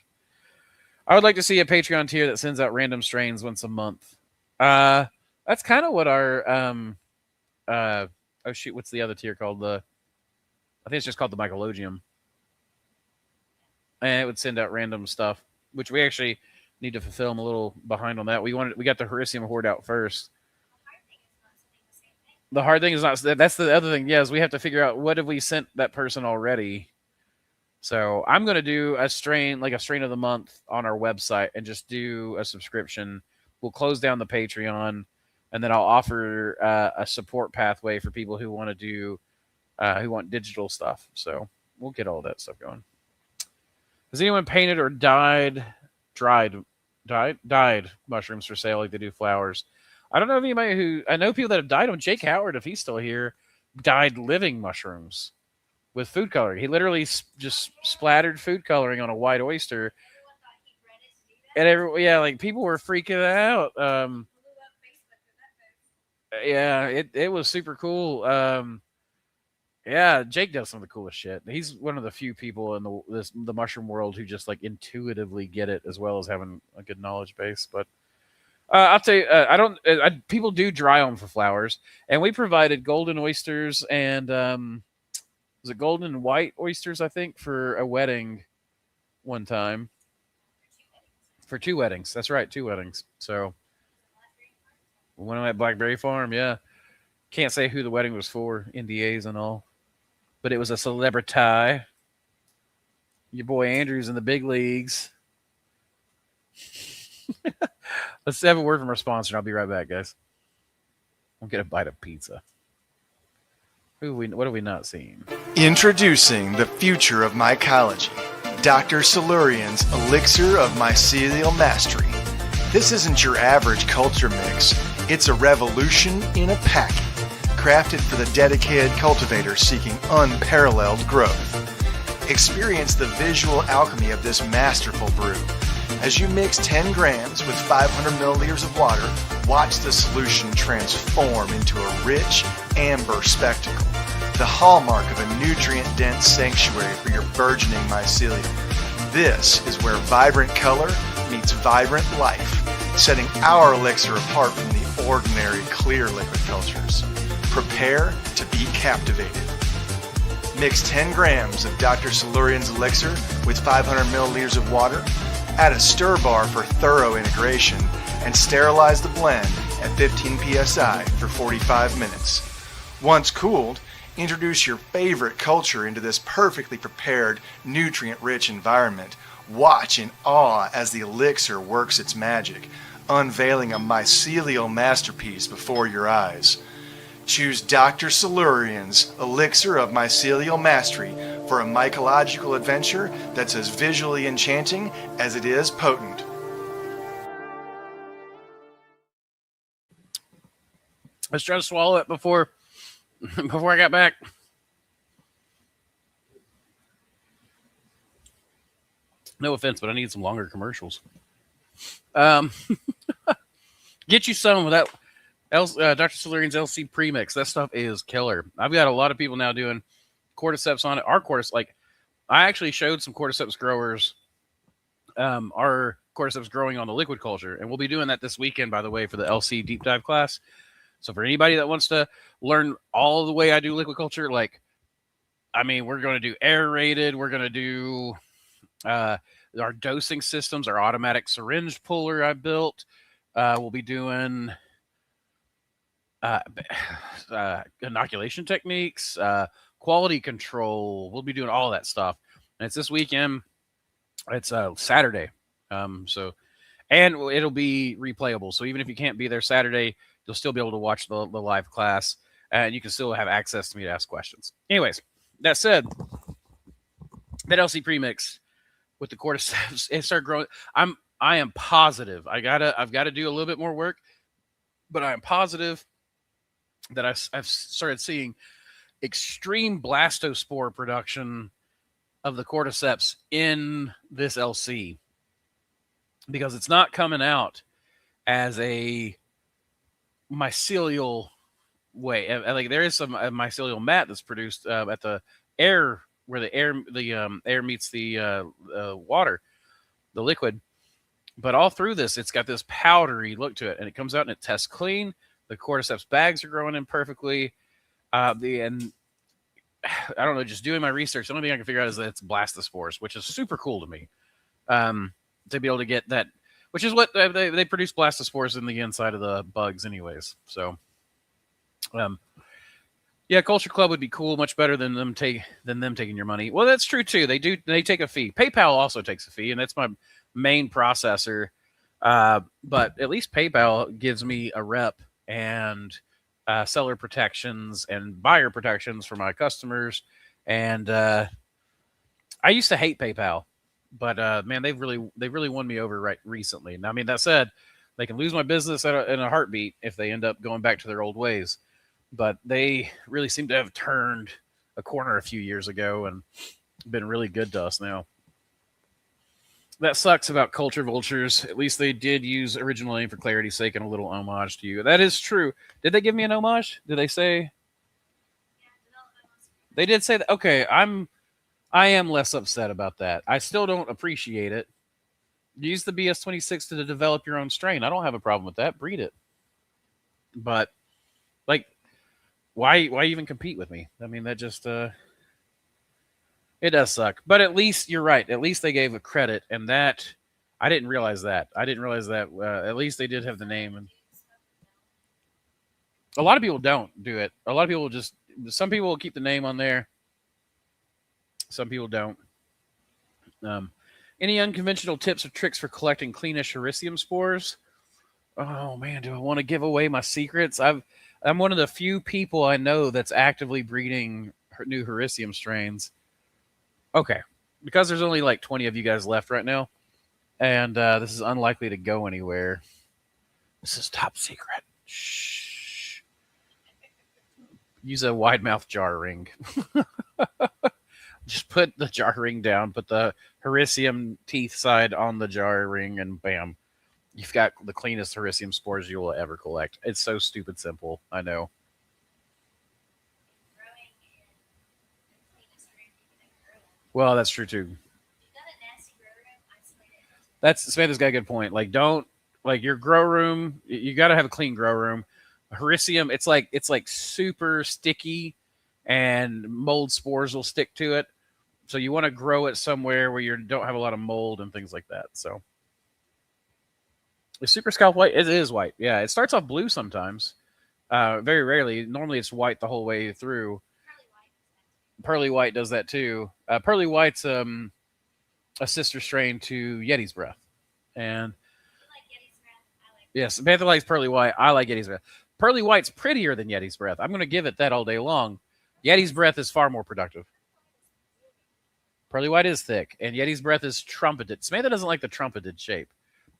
I would like to see a Patreon tier that sends out random strains once a month. That's kind of what our oh shoot, what's the other tier called? I think it's just called the mycologium. And it would send out random stuff, which we actually need to fulfill. I'm a little behind on that. We got the Hericium Horde out first. The hard thing is not. That's the other thing. Yes, we have to figure out what have we sent that person already. So I'm going to do a strain of the month on our website and just do a subscription. We'll close down the Patreon, and then I'll offer a support pathway for people who want to do who want digital stuff. So we'll get all that stuff going. Has anyone painted or dried mushrooms for sale like they do flowers? I don't know of anybody I know people that have dyed them. Jake Howard, if he's still here, dyed living mushrooms with food coloring. He literally just splattered food coloring on a white oyster. And people were freaking out. Yeah, it was super cool. Yeah, Jake does some of the coolest shit. He's one of the few people in the mushroom world who just like intuitively get it as well as having a good knowledge base. But I'll tell you, people do dry them for flowers, and we provided golden oysters and was it golden and white oysters? I think for a wedding one time. For 2 weddings, that's right, 2 weddings. So one at Blackberry Farm, yeah. Can't say who the wedding was for, NDAs and all. But it was a celebrity. Your boy Andrew's in the big leagues. Let's have a word from our sponsor, and I'll be right back, guys. We'll get a bite of pizza. What have we not seen? Introducing the future of mycology. Dr. Silurian's Elixir of Mycelial Mastery. This isn't your average culture mix. It's a revolution in a packet. Crafted for the dedicated cultivator seeking unparalleled growth. Experience the visual alchemy of this masterful brew. As you mix 10 grams with 500 milliliters of water, watch the solution transform into a rich, amber spectacle. The hallmark of a nutrient-dense sanctuary for your burgeoning mycelium. This is where vibrant color meets vibrant life, setting our elixir apart from the ordinary clear liquid cultures. Prepare to be captivated. Mix 10 grams of Dr. Silurian's elixir with 500 milliliters of water, add a stir bar for thorough integration, and sterilize the blend at 15 psi for 45 minutes. Once cooled, introduce your favorite culture into this perfectly prepared, nutrient-rich environment. Watch in awe as the elixir works its magic, unveiling a mycelial masterpiece before your eyes. Choose Dr. Silurian's Elixir of Mycelial Mastery for a mycological adventure that's as visually enchanting as it is potent. Let's try to swallow it before I got back. No offense, but I need some longer commercials. Get you some of that Dr. Silurian's LC premix. That stuff is killer. I've got a lot of people now doing Cordyceps on it. I actually showed some Cordyceps growers our Cordyceps growing on the liquid culture, and we'll be doing that this weekend, by the way, for the LC deep dive class. So for anybody that wants to learn all the way I do liquid culture, we're going to do aerated. We're going to do our dosing systems, our automatic syringe puller I built. We'll be doing inoculation techniques, quality control. We'll be doing all that stuff. And it's this weekend. It's Saturday. And it'll be replayable. So even if you can't be there Saturday, you'll still be able to watch the live class, and you can still have access to me to ask questions. Anyways, that said, that LC premix with the cordyceps, it started growing. I am positive. I've got to do a little bit more work, but I am positive that I've started seeing extreme blastospore production of the cordyceps in this LC, because it's not coming out as a mycelial way. Like there is some mycelial mat that's produced at the air, where the air meets the water, the liquid. But all through this, it's got this powdery look to it, and it comes out and it tests clean. The cordyceps bags are growing in perfectly. And I don't know, just doing my research, the only thing I can figure out is that it's blastospores, which is super cool to me. To be able to get that, which is what they produce blastospores in the inside of the bugs anyways. So, yeah, Culture Club would be cool, much better than them taking your money. Well, that's true too. They take a fee. PayPal also takes a fee, and that's my main processor. But at least PayPal gives me a rep and seller protections and buyer protections for my customers. And I used to hate PayPal, but man, they've really won me over right recently. Now, I mean, that said, they can lose my business in a heartbeat if they end up going back to their old ways. But they really seem to have turned a corner a few years ago and been really good to us now. That sucks about Culture Vultures. At least they did use original name for clarity's sake and a little homage to you. That is true. Did they give me an homage? Did they say? They did say that. Okay, I am less upset about that. I still don't appreciate it. Use the BS26 to develop your own strain. I don't have a problem with that. Breed it. But, like, why even compete with me? I mean, that just it does suck. But at least you're right. At least they gave a credit, and that I didn't realize that. At least they did have the name. And a lot of people don't do it. A lot of people some people will keep the name on there. Some people don't. Any unconventional tips or tricks for collecting cleanish Hericium spores? Oh man, do I want to give away my secrets? I'm one of the few people I know that's actively breeding new Hericium strains. Okay, because there's only like 20 of you guys left right now, and this is unlikely to go anywhere. This is top secret. Shh. Use a wide mouth jar ring. Just put the jar ring down, put the Hericium teeth side on the jar ring, and bam. You've got the cleanest Hericium spores you will ever collect. It's so stupid simple. I know. Well, that's true too. Samantha's got a good point. Like, don't your grow room. You got to have a clean grow room. Hericium, it's like super sticky, and mold spores will stick to it. So you want to grow it somewhere where you don't have a lot of mold and things like that. So. Is Super Scalp white? It is white. Yeah, it starts off blue sometimes. Very rarely. Normally it's white the whole way through. Pearly White does that too. Pearly White's a sister strain to Yeti's Breath. And yes, Samantha likes Pearly White. I like Yeti's Breath. Pearly White's prettier than Yeti's Breath. I'm going to give it that all day long. Yeti's Breath is far more productive. Pearly White is thick, and Yeti's Breath is trumpeted. Samantha doesn't like the trumpeted shape.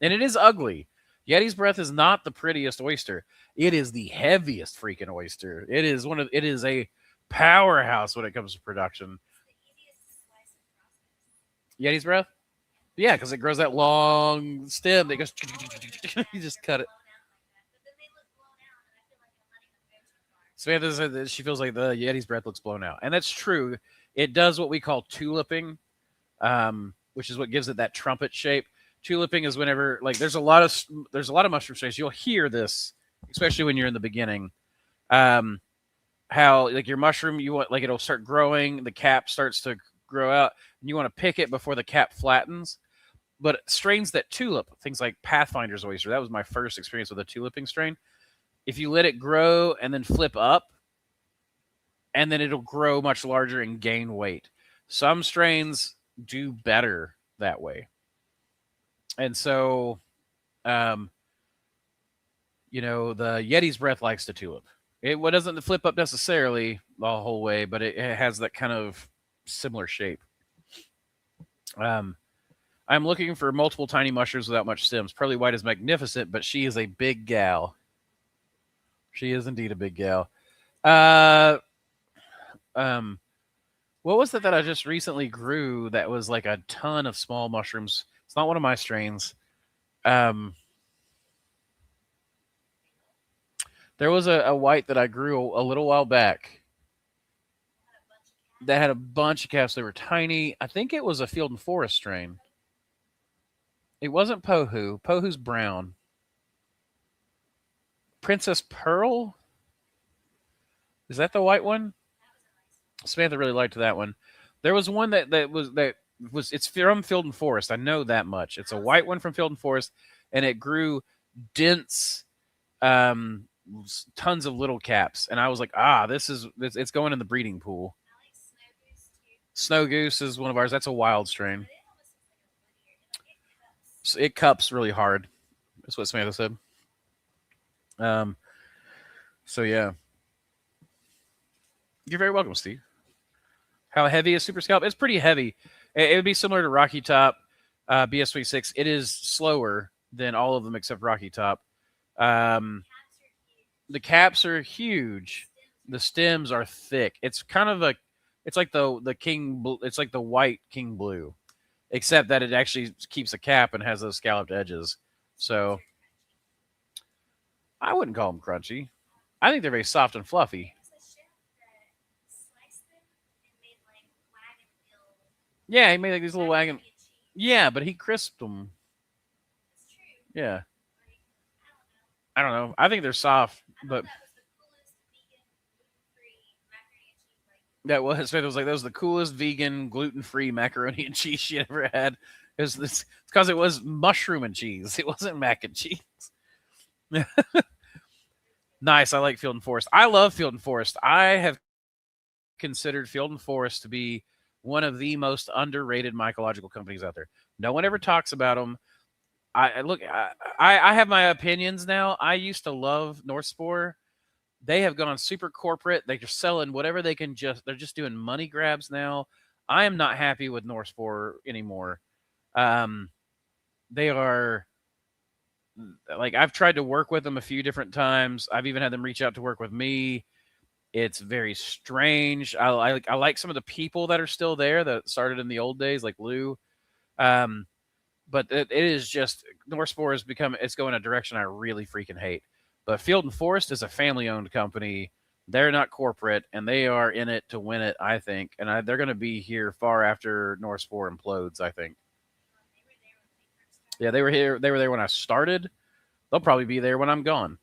And it is ugly. Yeti's Breath is not the prettiest oyster. It is the heaviest freaking oyster. It is a powerhouse when it comes to production. Yeti's Breath? Yeah, because it grows that long stem that goes. You just cut it. Samantha said that she feels like the Yeti's Breath looks blown out, and that's true. It does what we call tuliping, which is what gives it that trumpet shape. Tuliping is whenever, like, there's a lot of mushroom strains. You'll hear this, especially when you're in the beginning. How like your mushroom, you want, like, it'll start growing, the cap starts to grow out, and you want to pick it before the cap flattens. But strains that tulip, things like Pathfinder's oyster, that was my first experience with a tuliping strain. If you let it grow and then flip up, and then it'll grow much larger and gain weight. Some strains do better that way. And so, the Yeti's breath likes the tulip. It doesn't flip up necessarily the whole way, but it has that kind of similar shape. I'm looking for multiple tiny mushrooms without much stems. Pearly white is magnificent, but she is a big gal. She is indeed a big gal. What was it that I just recently grew that was like a ton of small mushrooms? It's not one of my strains. There was a white that I grew a little while back that had a bunch of caps. They were tiny. I think it was a Field and Forest strain. It wasn't Pohu. Pohu's brown. Princess Pearl? Is that the white one? Samantha really liked that one. There was one that was it's from Field and Forest. I know that much. It's a white one from Field and Forest, and it grew dense, tons of little caps. And I was like, it's going in the breeding pool. Snow Goose is one of ours. That's a wild strain. So it cups really hard. That's what Samantha said. So yeah. You're very welcome, Steve. How heavy is Super Scalp? It's pretty heavy. It would be similar to Rocky Top, BS26. It is slower than all of them except Rocky Top. The caps are huge. The stems are thick. It's kind of it's like the king. It's like the white king blue, except that it actually keeps a cap and has those scalloped edges. So I wouldn't call them crunchy. I think they're very soft and fluffy. Yeah, he made like these little wagon. Yeah, but he crisped them. Yeah. I don't know. I think they're soft, but that was the coolest vegan gluten-free macaroni and cheese she ever had. It's because it was mushroom and cheese. It wasn't mac and cheese. Nice. I like Field and Forest. I love Field and Forest. I have considered Field and Forest to be one of the most underrated mycological companies out there. No one ever talks about them. I have my opinions now. I used to love North Spore. They have gone super corporate. They're just selling whatever they can. They're just doing money grabs now. I am not happy with North Spore anymore. They are like, I've tried to work with them a few different times. I've even had them reach out to work with me. It's very strange. I like some of the people that are still there that started in the old days, like Lou. But it is just, North Spore it's going a direction I really freaking hate. But Field and Forest is a family-owned company. They're not corporate, and they are in it to win it, I think. And they're going to be here far after North Spore implodes, I think. Yeah, they were here. They were there when I started. They'll probably be there when I'm gone.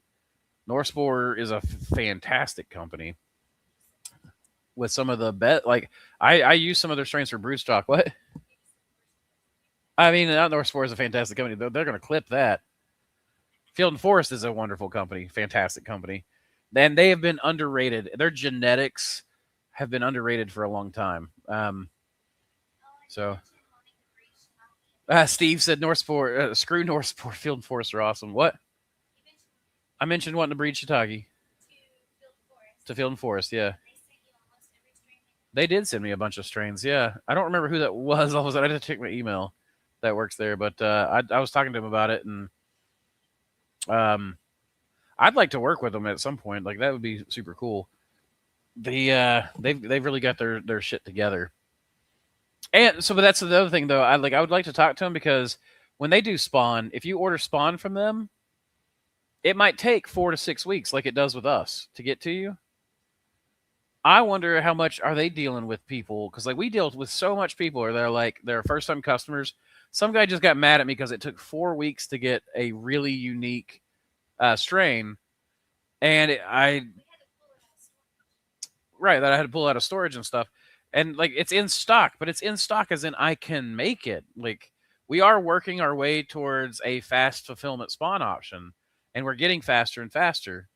North Spore is a fantastic company with some of the like I use some of their strains for broodstock. What? I mean, North Spore is a fantastic company. They're going to clip that. Field and Forest is a wonderful company, fantastic company. And they have been underrated. Their genetics have been underrated for a long time. Steve said North Spore, screw North Spore, Field and Forest are awesome. What? I mentioned wanting to breed shiitake. To Field and Forest, yeah. They did send me a bunch of strains, yeah. I don't remember who that was. All of a sudden, I had to check my email that works there. But I was talking to him about it, and I'd like to work with them at some point. Like, that would be super cool. They've really got their shit together. And so, but that's the other thing, though. I would like to talk to them, because when they do spawn, if you order spawn from them, it might take 4 to 6 weeks, like it does with us, to get to you. I wonder how much are they dealing with people, because like we deal with so much people, or they're first time customers. Some guy just got mad at me because it took 4 weeks to get a really unique strain, and that I had to pull out of storage and stuff. And like, it's in stock, but it's in stock as in I can make it. Like, we are working our way towards a fast fulfillment spawn option, and we're getting faster and faster.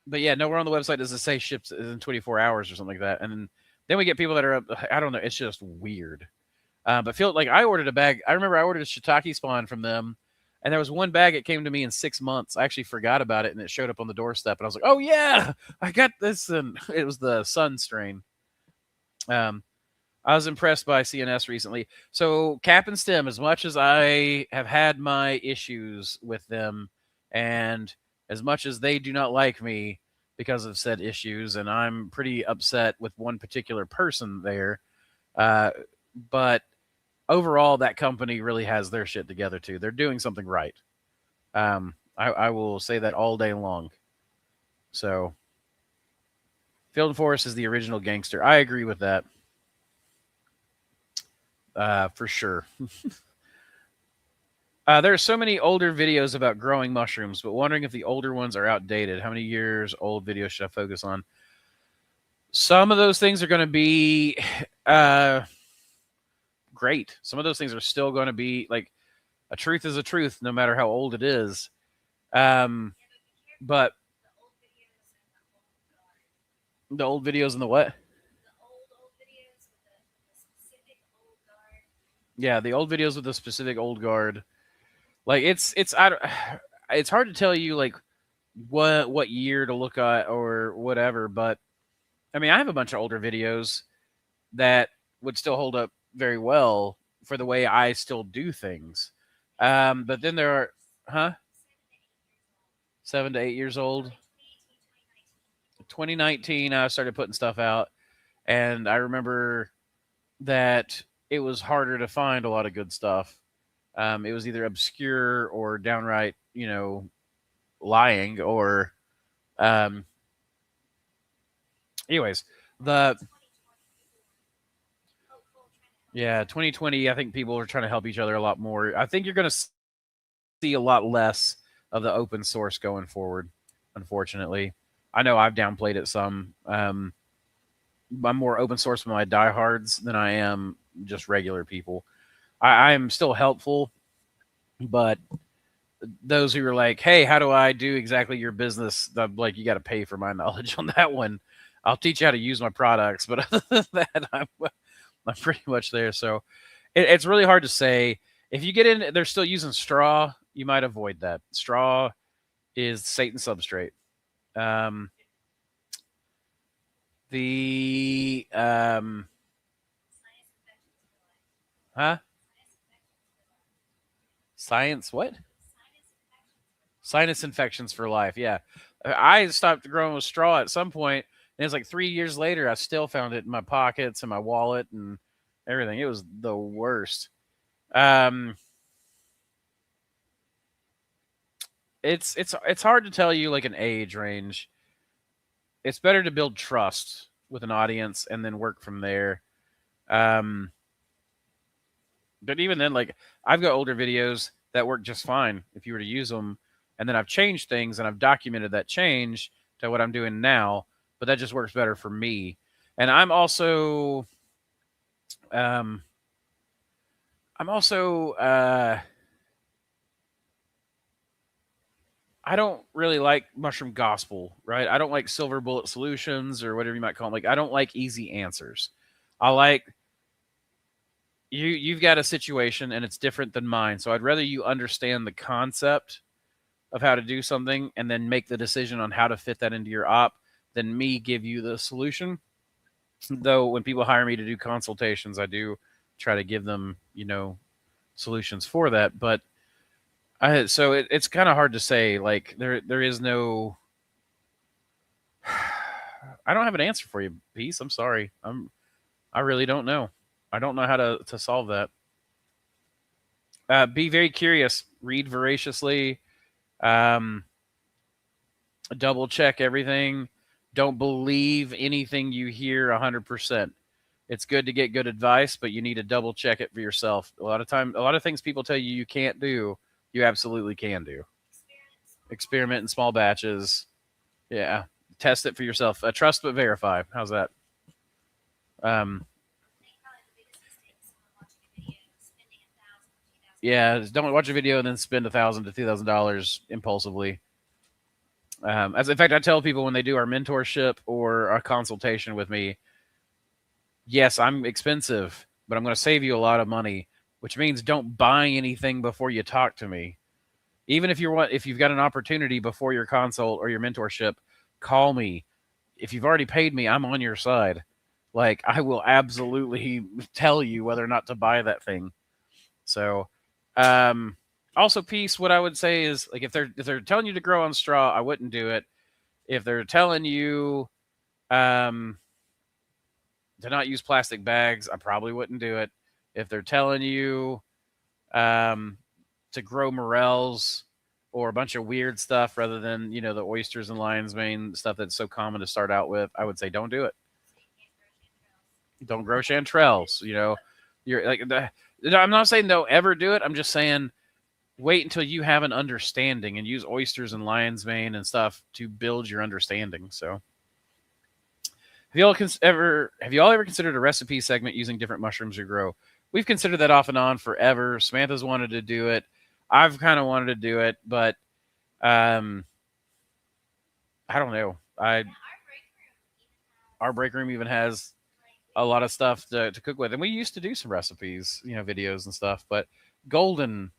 But yeah, nowhere on the website does it say ships in 24 hours or something like that. And then we get people that are up. I don't know. It's just weird. But feel like I ordered a bag. I remember I ordered a shiitake spawn from them, and there was one bag that came to me in 6 months. I actually forgot about it, and it showed up on the doorstep, and I was like, "Oh yeah, I got this!" And it was the Sun strain. I was impressed by CNS recently. So Cap and Stem, as much as I have had my issues with them, and as much as they do not like me because of said issues, and I'm pretty upset with one particular person there, but overall, that company really has their shit together too. They're doing something right. I will say that all day long. So, Field and Forest is the original gangster. I agree with that. For sure. There are so many older videos about growing mushrooms, but wondering if the older ones are outdated. How many years old videos should I focus on? Some of those things are going to be great. Some of those things are still going to be like a truth is a truth, no matter how old it is. But the old videos and the what? Yeah, the old videos with the specific old guard. Like it's hard to tell you like what year to look at or whatever, but I mean I have a bunch of older videos that would still hold up very well for the way I still do things. But then there are 7 to 8 years old. 2019 I started putting stuff out, and I remember that it was harder to find a lot of good stuff. It was either obscure or downright, lying or, anyways, 2020, I think people are trying to help each other a lot more. I think you're going to see a lot less of the open source going forward, unfortunately. I know I've downplayed it some. I'm more open source with my diehards than I am just regular people. I am still helpful, but those who are like, hey, how do I do exactly your business? I'm like, you got to pay for my knowledge on that one. I'll teach you how to use my products, but other than that, I'm pretty much there. So it's really hard to say. If you get in, they're still using straw, you might avoid that. Straw is Satan substrate. Science what? Sinus infections for life. Yeah. I stopped growing with straw at some point, and it's like 3 years later, I still found it in my pockets and my wallet and everything. It was the worst. It's hard to tell you like an age range. It's better to build trust with an audience and then work from there. But even then, like I've got older videos that work just fine if you were to use them, and then I've changed things and I've documented that change to what I'm doing now. But that just works better for me. And I'm also, I don't really like mushroom gospel, right? I don't like silver bullet solutions or whatever you might call them. Like I don't like easy answers. I like you've got a situation and it's different than mine. So I'd rather you understand the concept of how to do something and then make the decision on how to fit that into your op than me give you the solution. Though when people hire me to do consultations, I do try to give them, solutions for that. But so it's kind of hard to say. Like there is no. I don't have an answer for you, Peace. I'm sorry. I really don't know. I don't know how to solve that. Be very curious. Read voraciously. Double check everything. Don't believe anything you hear 100%. It's good to get good advice, but you need to double check it for yourself. A lot of things people tell you can't do, you absolutely can do. Experiment in small batches. Yeah. Test it for yourself. Trust but verify. How's that? Yeah, just don't watch a video and then spend $1,000 to $2,000 impulsively. As in fact, I tell people when they do our mentorship or a consultation with me, yes, I'm expensive, but I'm going to save you a lot of money, which means don't buy anything before you talk to me. Even if you've got an opportunity before your consult or your mentorship, call me. If you've already paid me, I'm on your side. Like, I will absolutely tell you whether or not to buy that thing. So, also, Peace, what I would say is, like, if they're telling you to grow on straw, I wouldn't do it. If they're telling you to not use plastic bags, I probably wouldn't do it. If they're telling you to grow morels or a bunch of weird stuff rather than, the oysters and lion's mane stuff that's so common to start out with, I would say don't do it. Don't grow chanterelles. You're like, I'm not saying don't ever do it. I'm just saying wait until you have an understanding and use oysters and lion's mane and stuff to build your understanding. So, have you all ever considered a recipe segment using different mushrooms to grow? We've considered that off and on forever. Samantha's wanted to do it. I've kind of wanted to do it, but I don't know. Our break room even has a lot of stuff to cook with, and we used to do some recipes, videos and stuff. But golden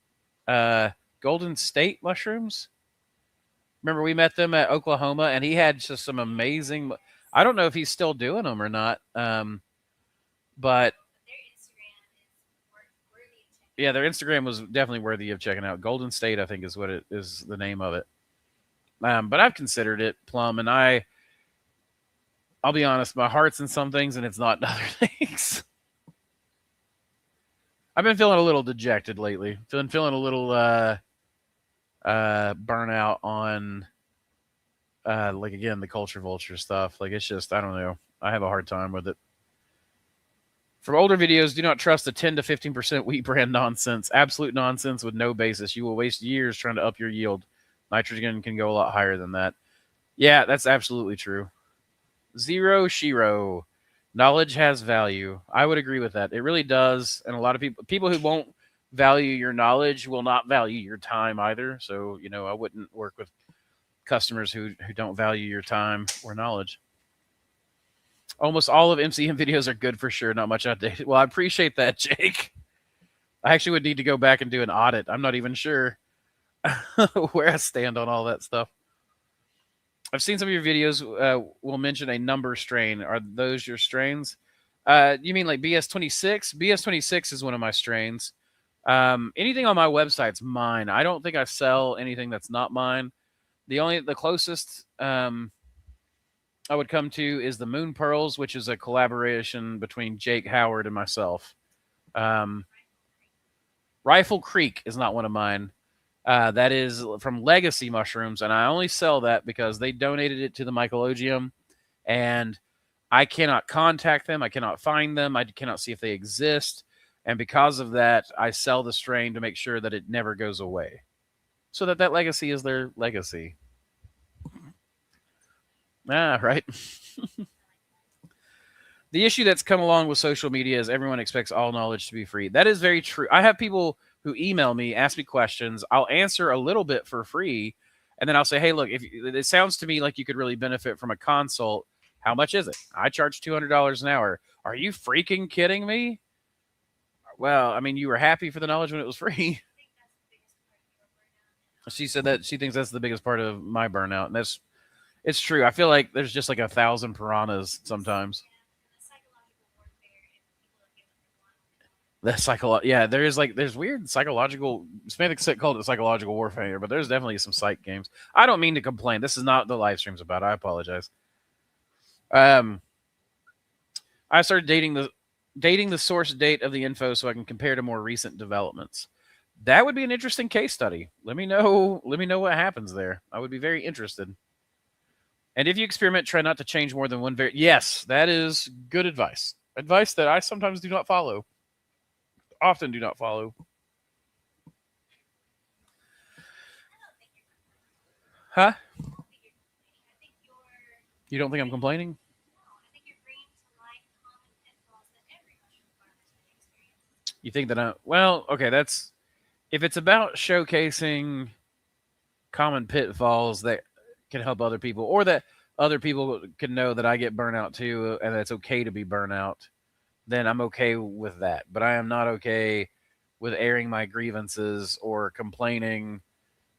state mushrooms. Remember, we met them at Oklahoma, and he had just some amazing. I don't know if he's still doing them or not, but yeah, their Instagram was definitely worthy of checking out. Golden State, I think, is what it is, the name of it. But I've considered it, Plum, and I'll be honest, my heart's in some things and it's not in other things. I've been feeling a little dejected lately. Feeling a little burnout on like, again, the culture vulture stuff. Like, it's just, I don't know. I have a hard time with it. From older videos, do not trust the 10 to 15% wheat bran nonsense. Absolute nonsense with no basis. You will waste years trying to up your yield. Nitrogen can go a lot higher than that. Yeah, that's absolutely true. Zero Shiro. Knowledge has value. I would agree with that. It really does. And a lot of people who won't value your knowledge will not value your time either. So, I wouldn't work with customers who don't value your time or knowledge. Almost all of MCM videos are good for sure. Not much outdated. Well, I appreciate that, Jake. I actually would need to go back and do an audit. I'm not even sure where I stand on all that stuff. I've seen some of your videos will mention a number strain. Are those your strains? You mean like BS26? BS26 is one of my strains. Anything on my website's mine. I don't think I sell anything that's not mine. The closest I would come to is the Moon Pearls, which is a collaboration between Jake Howard and myself. Rifle Creek is not one of mine. That is from Legacy Mushrooms, and I only sell that because they donated it to the Mycologium, and I cannot contact them. I cannot find them. I cannot see if they exist, and because of that, I sell the strain to make sure that it never goes away, so that legacy is their legacy. Right. The issue that's come along with social media is everyone expects all knowledge to be free. That is very true. I have people who email me, ask me questions. I'll answer a little bit for free, and then I'll say, hey, look, if it sounds to me like you could really benefit from a consult, how much is it? I charge $200 an hour. Are you freaking kidding me? Well, I mean, you were happy for the knowledge when it was free. She said that she thinks that's the biggest part of my burnout, and it's true. I feel like there's just like 1,000 piranhas sometimes. There's weird psychological. Samantha called it psychological warfare, but there's definitely some psych games. I don't mean to complain. This is not the live stream's about. I apologize. I started dating the source date of the info so I can compare to more recent developments. That would be an interesting case study. Let me know what happens there. I would be very interested. And if you experiment, try not to change more than one variable. Yes, that is good advice. Advice that I sometimes do not follow. Often do not follow. Huh? You don't think I'm complaining? You think that well, okay, if it's about showcasing common pitfalls, that can help other people, or that other people can know that I get burnout too, and that it's okay to be burnout, then I'm okay with that. But I am not okay with airing my grievances or complaining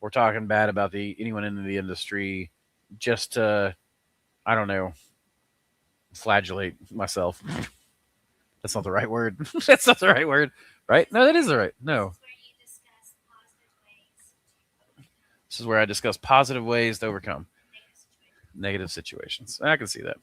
or talking bad about anyone in the industry just to, I don't know, flagellate myself. That's not the right word. That's not the right word, right? No, that is the right. No. This is where you discuss positive ways to overcome This is where I discuss positive ways to overcome negative situations. negative situations. I can see that.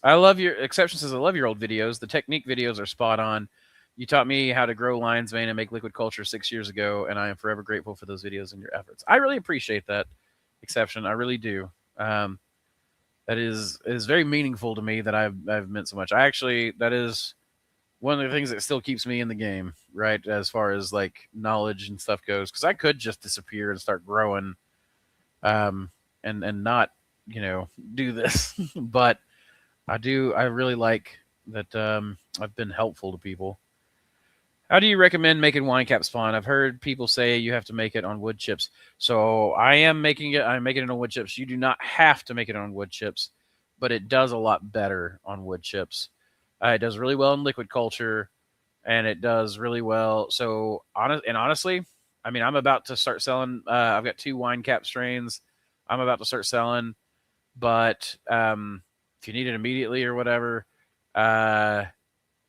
I love your exception says I love your old videos. The technique videos are spot on. You taught me how to grow lion's mane and make liquid culture 6 years ago, and I am forever grateful for those videos and your efforts. I really appreciate that, exception. I really do. That is very meaningful to me that I've meant so much. That is one of the things that still keeps me in the game, right? As far as like knowledge and stuff goes, because I could just disappear and start growing, and not do this, but I do. I really like that. I've been helpful to people. How do you recommend making wine cap spawn? I've heard people say you have to make it on wood chips. So I am making it. I'm making it on wood chips. You do not have to make it on wood chips, but it does a lot better on wood chips. It does really well in liquid culture, and it does really well. So honestly, I mean, I'm about to start selling. I've got 2 wine cap strains. I'm about to start selling, but if you need it immediately or whatever,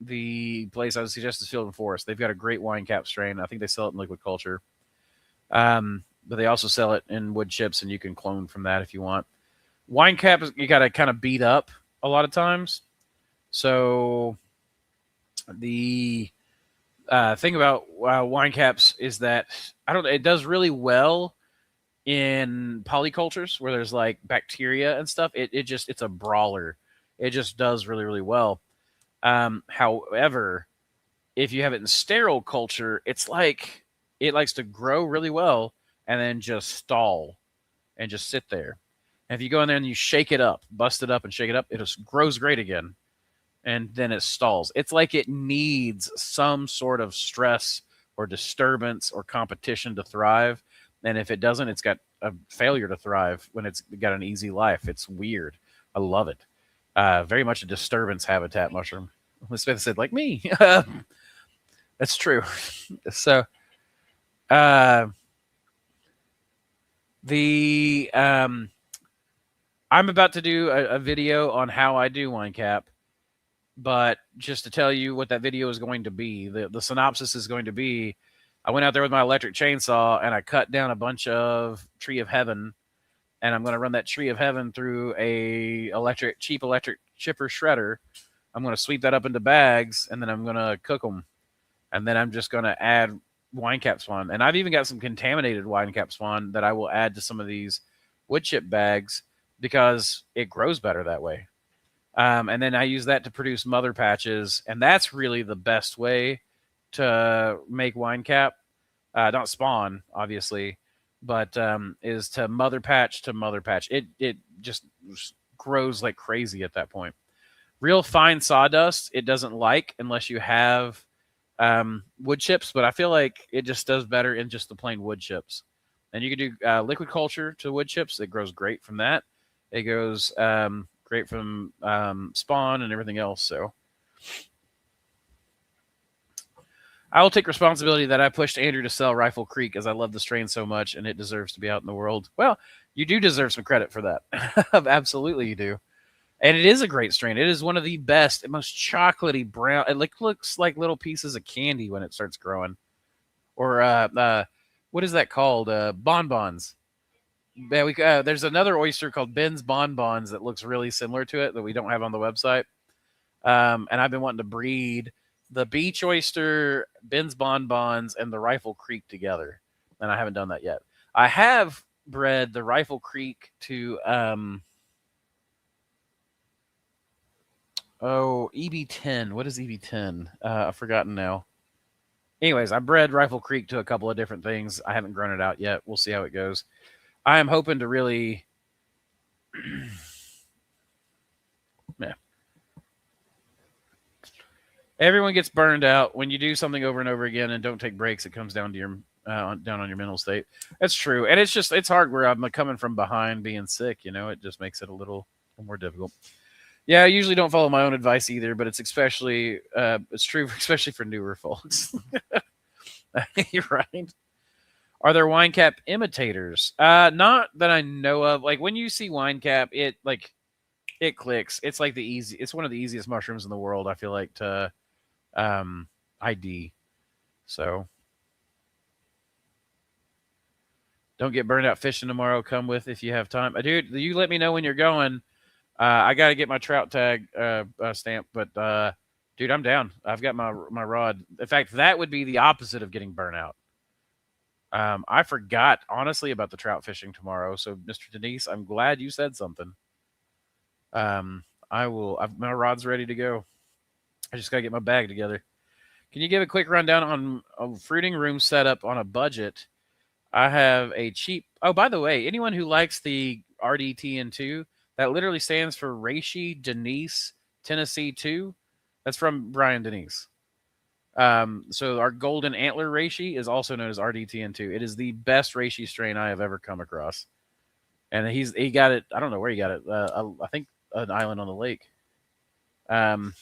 the place I would suggest is Field and Forest. They've got a great wine cap strain. I think they sell it in liquid culture. But they also sell it in wood chips, and you can clone from that if you want. Wine cap, you got to kind of beat up a lot of times. So the thing about wine caps is that it does really well in polycultures where there's like bacteria and stuff. It's a brawler. It just does really, really well. However, if you have it in sterile culture, it's like it likes to grow really well and then just stall and just sit there. And if you go in there and you shake it up, bust it up and shake it up, it just grows great again. And then it stalls. It's like it needs some sort of stress or disturbance or competition to thrive. And if it doesn't, it's got a failure to thrive when it's got an easy life. It's weird. I love it. Very much a disturbance habitat mushroom. Miss Smith said, like me. That's true. So, I'm about to do a video on how I do wine cap, but just to tell you what that video is going to be, the synopsis is going to be, I went out there with my electric chainsaw and I cut down a bunch of Tree of Heaven, and I'm going to run that Tree of Heaven through a cheap electric chipper shredder. I'm going to sweep that up into bags, and then I'm going to cook them. And then I'm just going to add wine cap spawn. And I've even got some contaminated wine cap spawn that I will add to some of these wood chip bags because it grows better that way. And then I use that to produce mother patches, and that's really the best way to make wine cap. Not spawn, obviously, but is to mother patch to mother patch. It just grows like crazy at that point. Real fine sawdust, it doesn't like unless you have wood chips, but I feel like it just does better in just the plain wood chips. And you can do liquid culture to wood chips. It grows great from that. It goes great from spawn and everything else. So I will take responsibility that I pushed Andrew to sell Rifle Creek as I love the strain so much, and it deserves to be out in the world. Well, you do deserve some credit for that. Absolutely you do. And it is a great strain. It is one of the best, most chocolatey brown. It looks like little pieces of candy when it starts growing. Or what is that called? Bonbons. Yeah, there's another oyster called Ben's Bonbons that looks really similar to it that we don't have on the website. And I've been wanting to breed the beach oyster, Ben's Bonbons, and the Rifle Creek together. And I haven't done that yet. I have bred the Rifle Creek to EB10. What is EB10? I've forgotten now. Anyways, I bred Rifle Creek to a couple of different things. I haven't grown it out yet. We'll see how it goes. I am hoping to really... yeah. Everyone gets burned out. When you do something over and over again and don't take breaks, it comes down to down on your mental state. That's true, and it's hard where I'm coming from behind, being sick. It just makes it a little more difficult. Yeah, I usually don't follow my own advice either, but it's especially it's true, especially for newer folks. You're right. Are there wine cap imitators? Not that I know of. Like when you see wine cap, it clicks. It's like it's one of the easiest mushrooms in the world, I feel like, to ID. So don't get burned out fishing tomorrow. Come with if you have time. Dude, you let me know when you're going. I got to get my trout tag stamp, but dude, I'm down. I've got my rod. In fact, that would be the opposite of getting burnout. I forgot, honestly, about the trout fishing tomorrow. So, Mr. Denise, I'm glad you said something. My rod's ready to go. I just got to get my bag together. Can you give a quick rundown on a fruiting room setup on a budget? I have a cheap... Oh, by the way, anyone who likes the RDTN2, that literally stands for Reishi Denise Tennessee 2. That's from Brian Denise. So our golden antler reishi is also known as RDTN2. It is the best reishi strain I have ever come across. And he got it, I don't know where he got it. I think an island on the lake. Can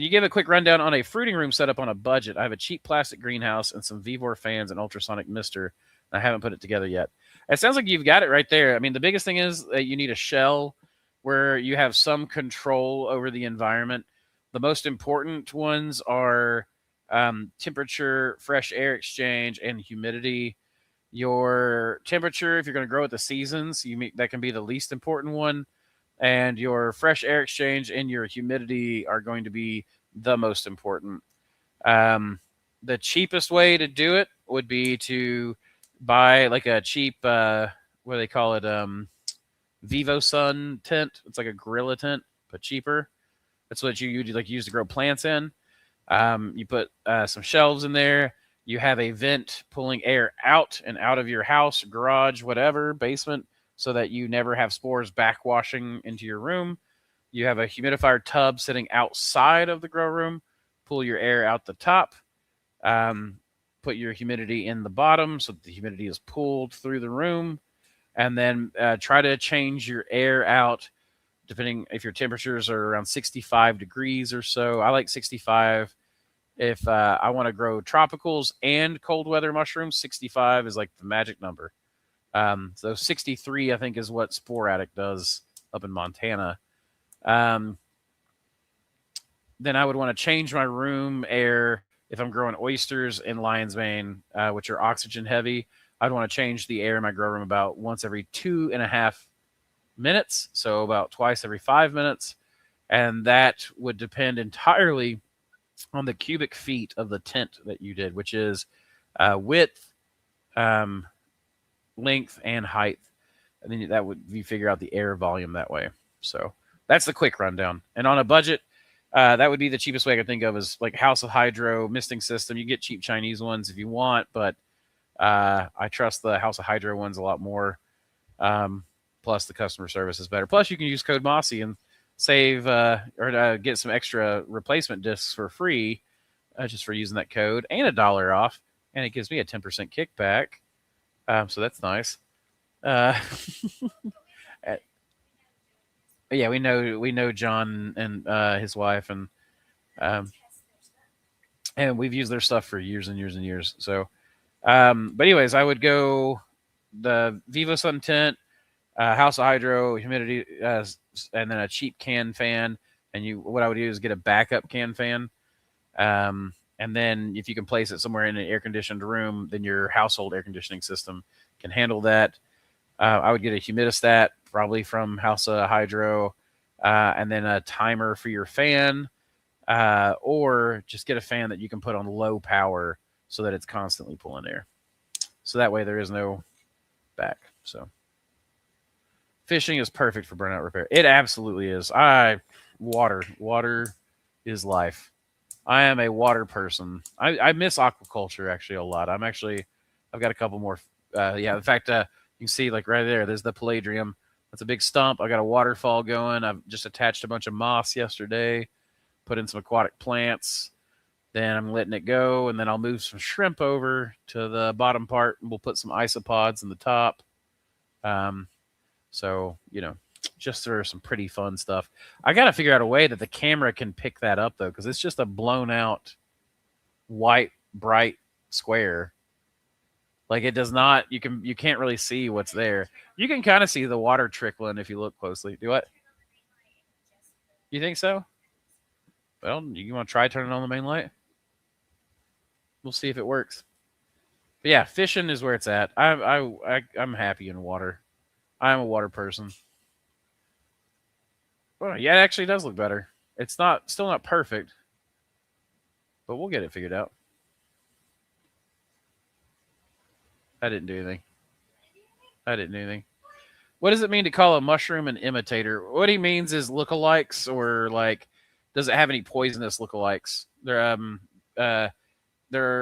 you give a quick rundown on a fruiting room setup on a budget? I have a cheap plastic greenhouse and some Vevor fans and ultrasonic mister. I haven't put it together yet. It sounds like you've got it right there. I mean, the biggest thing is that you need a shell where you have some control over the environment. The most important ones are temperature, fresh air exchange, and humidity. Your temperature, if you're going to grow at the seasons, that can be the least important one. And your fresh air exchange and your humidity are going to be the most important. The cheapest way to do it would be to buy like a cheap, what do they call it? VivoSun tent. It's like a gorilla tent, but cheaper. That's what you use to grow plants in. You put some shelves in there. You have a vent pulling air out and out of your house, garage, whatever, basement, so that you never have spores backwashing into your room. You have a humidifier tub sitting outside of the grow room. Pull your air out the top. Put your humidity in the bottom so that the humidity is pulled through the room. And then try to change your air out depending if your temperatures are around 65 degrees or so. I like 65. If I want to grow tropicals and cold weather mushrooms, 65 is like the magic number. So 63, I think, is what Spore Addict does up in Montana. Then I would want to change my room air if I'm growing oysters in lion's mane, which are oxygen heavy. I'd want to change the air in my grow room about once every 2.5 minutes, so about twice every 5 minutes. And that would depend entirely on the cubic feet of the tent that you did, which is width, length, and height. And then you figure out the air volume that way. So that's the quick rundown. And on a budget, that would be the cheapest way I could think of, is like House of Hydro misting system. You get cheap Chinese ones if you want, but I trust the House of Hydro ones a lot more. Plus the customer service is better. Plus you can use code Mossy and save or get some extra replacement discs for free just for using that code, and $1 off. And it gives me a 10% kickback. So that's nice. Yeah, we know John and his wife, and we've used their stuff for years and years and years. So, but anyways, I would go the VivoSun tent, House of Hydro, humidity, and then a cheap can fan. And what I would do is get a backup can fan. And then if you can place it somewhere in an air-conditioned room, then your household air conditioning system can handle that. I would get a humidistat, probably from House of Hydro, and then a timer for your fan, or just get a fan that you can put on low power so that it's constantly pulling air. So that way there is no back. So fishing is perfect for burnout repair. It absolutely is. Water is life. I am a water person. I miss aquaculture actually a lot. I've got a couple more. In fact, you can see like right there's the palladium. That's a big stump. I got a waterfall going. I've just attached a bunch of moss yesterday, put in some aquatic plants. Then I'm letting it go, and then I'll move some shrimp over to the bottom part, and we'll put some isopods in the top. So, just for some pretty fun stuff. I got to figure out a way that the camera can pick that up, though, because it's just a blown out white, bright square. Like, it does not, you can't really see what's there. You can kind of see the water trickling if you look closely. Do what? You think so? Well, you want to try turning on the main light? We'll see if it works. But yeah, fishing is where it's at. I'm happy in water. I'm a water person. Well, yeah, it actually does look better. It's still not perfect, but we'll get it figured out. I didn't do anything. What does it mean to call a mushroom an imitator? What he means is lookalikes, or like, does it have any poisonous lookalikes? There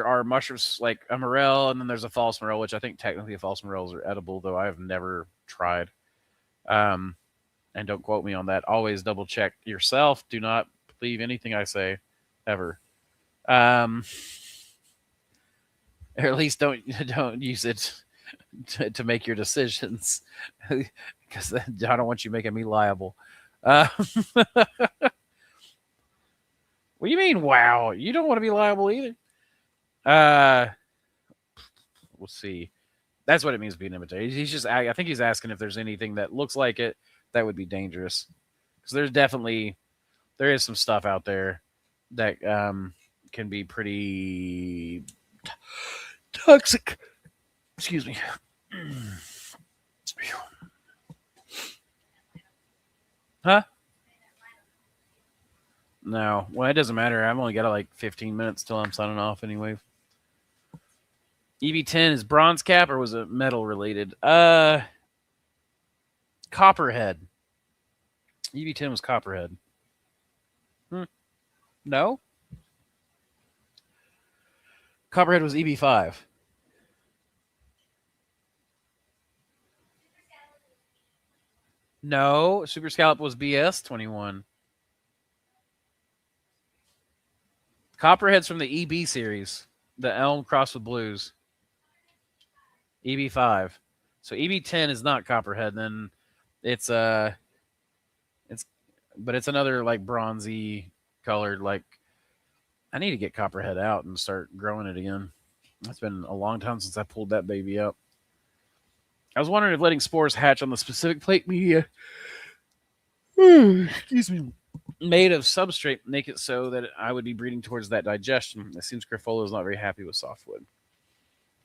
are mushrooms like a morel, and then there's a false morel, which I think technically false morels are edible, though I have never tried. And don't quote me on that. Always double check yourself. Do not believe anything I say, ever. Or at least don't use it to make your decisions, because I don't want you making me liable. What do you mean, wow? You don't want to be liable either. We'll see. That's what it means to be an imitator. I think he's asking if there's anything that looks like it that would be dangerous. Because there is some stuff out there that can be pretty toxic. Excuse me. Huh? No. Well, it doesn't matter. I've only got like 15 minutes till I'm signing off anyway. EB10 is bronze cap, or was it metal related? Copperhead. EB10 was copperhead. No? Copperhead was EB5. No, Super Scallop was BS21. Copperhead's from the EB series, the Elm crossed with Blues. EB5. So EB10 is not Copperhead. Then it's another like bronzy colored. Like, I need to get Copperhead out and start growing it again. It's been a long time since I pulled that baby up. I was wondering if letting spores hatch on the specific plate media, excuse me, made of substrate, make it so that I would be breeding towards that digestion. It seems Griffola is not very happy with softwood.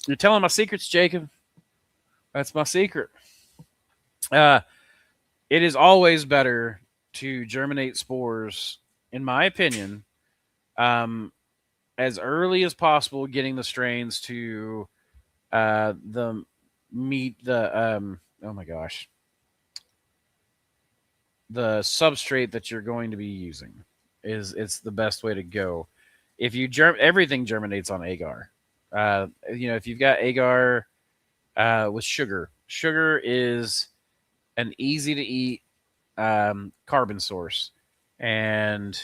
You're telling my secrets, Jacob. That's my secret. It is always better to germinate spores, in my opinion, as early as possible, getting the strains to the substrate that you're going to be using. It's the best way to go. If you everything germinates on agar. If you've got agar with sugar is an easy to eat carbon source, and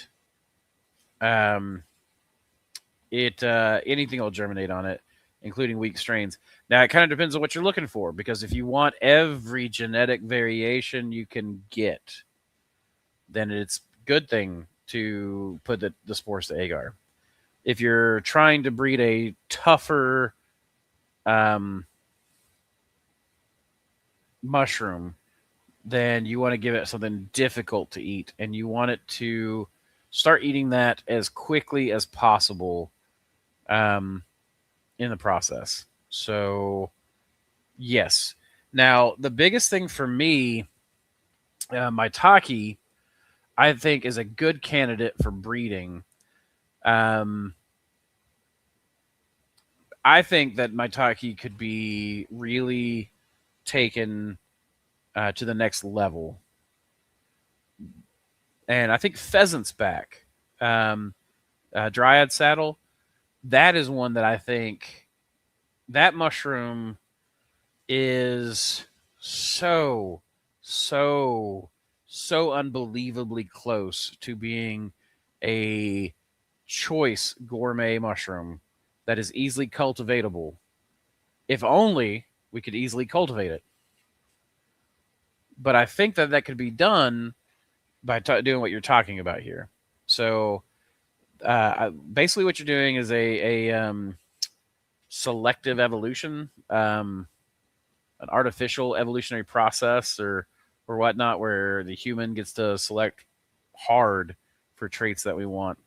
anything will germinate on it, including weak strains. Now, it kind of depends on what you're looking for, because if you want every genetic variation you can get, then it's a good thing to put the spores to agar. If you're trying to breed a tougher mushroom, then you want to give it something difficult to eat, and you want it to start eating that as quickly as possible in the process. So, yes. Now, the biggest thing for me, maitake, I think, is a good candidate for breeding. I think that maitake could be really taken to the next level. And I think pheasant's back. Dryad saddle, that is one that I think that mushroom is so unbelievably close to being a choice gourmet mushroom that is easily cultivatable. If only we could easily cultivate it. But I think that that could be done by doing what you're talking about here. So basically what you're doing is a selective evolution, an artificial evolutionary process or whatnot, where the human gets to select hard for traits that we want.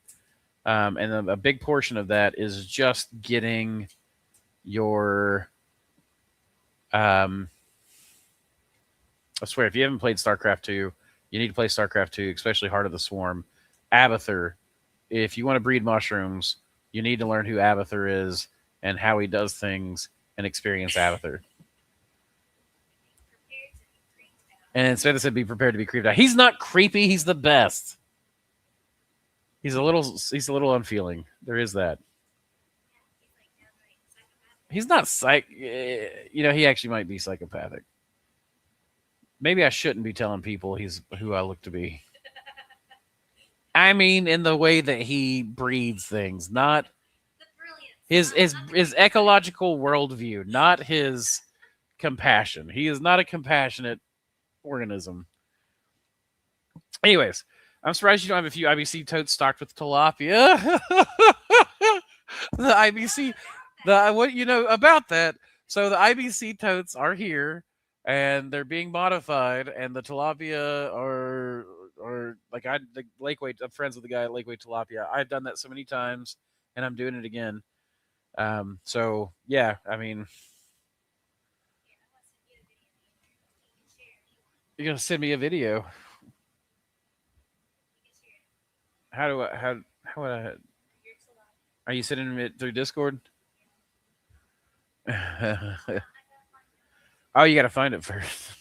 And a big portion of that is just getting your I swear, if you haven't played StarCraft 2, you need to play StarCraft 2, especially Heart of the Swarm. Abathur, if you want to breed mushrooms, you need to learn who Abathur is and how he does things and experience Abathur. And Samantha said, "Be prepared to be creeped out." He's not creepy. He's the best. He's a little unfeeling. There is that. He's not he actually might be psychopathic. Maybe I shouldn't be telling people he's who I look to be. I mean, in the way that he breeds things, not his ecological worldview, not his compassion. He is not a compassionate organism. Anyways, I'm surprised you don't have a few IBC totes stocked with tilapia. The IBC, what you know about that? So the IBC totes are here, and they're being modified, and the tilapia are like the Lakeway. I'm friends with the guy at Lakeway Tilapia. I've done that so many times, and I'm doing it again. So yeah, I mean, you're gonna send me a video. How would I? Are you sending it through Discord? Oh, you got to find it first.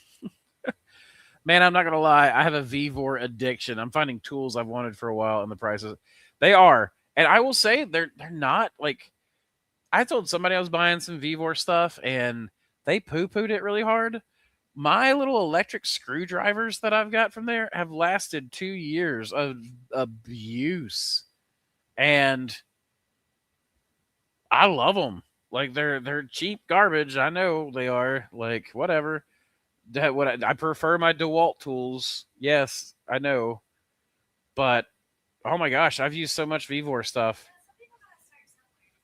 Man, I'm not going to lie. I have a Vevor addiction. I'm finding tools I've wanted for a while, and the prices, they are. And I will say they're not like, I told somebody I was buying some Vevor stuff, and they poo-pooed it really hard. My little electric screwdrivers that I've got from there have lasted 2 years of abuse. And I love them. Like they're cheap garbage. I know they are. Like whatever. I prefer my DeWalt tools. Yes, I know. But oh my gosh, I've used so much Vevor stuff.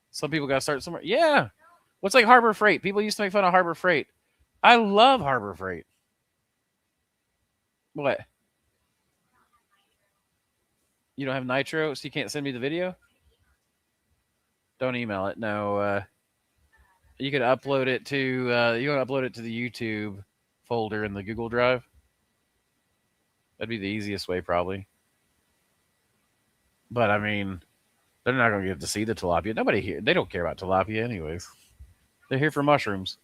Some people got to start somewhere. Yeah. What's like Harbor Freight? People used to make fun of Harbor Freight. I love Harbor Freight. What? You don't have Nitro, so you can't send me the video? Don't email it. No. You could upload it to you want to upload it to the YouTube folder in the Google Drive. That'd be the easiest way, probably. But I mean, they're not going to get to see the tilapia. Nobody here. They don't care about tilapia, anyways. They're here for mushrooms.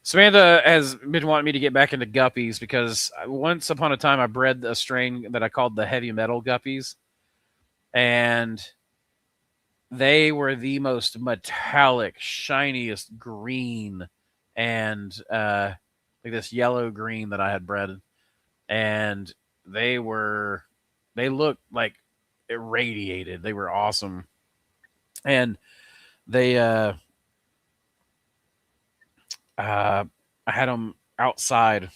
Samantha has been wanting me to get back into guppies because once upon a time I bred a strain that I called the heavy metal guppies, and they were the most metallic, shiniest green, and like this yellow green that I had bred, and they looked like irradiated. They were awesome, and they I had them outside,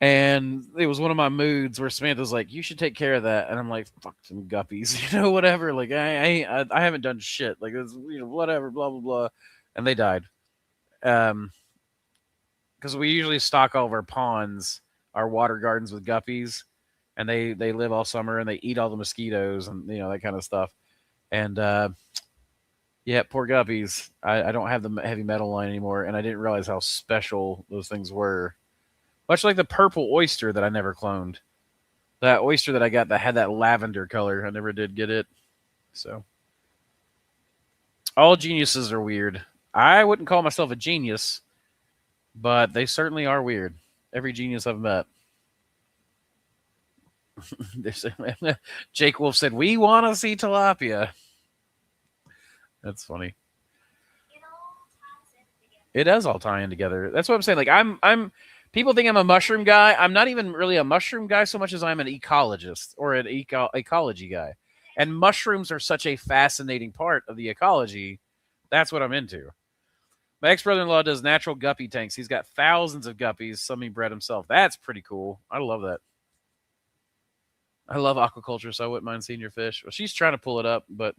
and it was one of my moods where Samantha's like, "You should take care of that," and I'm like, "Fuck some guppies," whatever. Like I haven't done shit. Like it's whatever, blah blah blah, and they died. Because we usually stock all of our ponds, our water gardens with guppies, and they live all summer and they eat all the mosquitoes and that kind of stuff, and. Yeah, poor guppies. I don't have the heavy metal line anymore, and I didn't realize how special those things were. Much like the purple oyster that I never cloned. That oyster that I got that had that lavender color, I never did get it. So, all geniuses are weird. I wouldn't call myself a genius, but they certainly are weird. Every genius I've met. Jake Wolf said, "We want to see tilapia." That's funny. It does all tie in together. That's what I'm saying. Like I'm People think I'm a mushroom guy. I'm not even really a mushroom guy so much as I'm an ecologist or an ecology guy. And mushrooms are such a fascinating part of the ecology. That's what I'm into. My ex-brother-in-law does natural guppy tanks. He's got thousands of guppies, some he bred himself. That's pretty cool. I love that. I love aquaculture, so I wouldn't mind seeing your fish. Well, she's trying to pull it up, but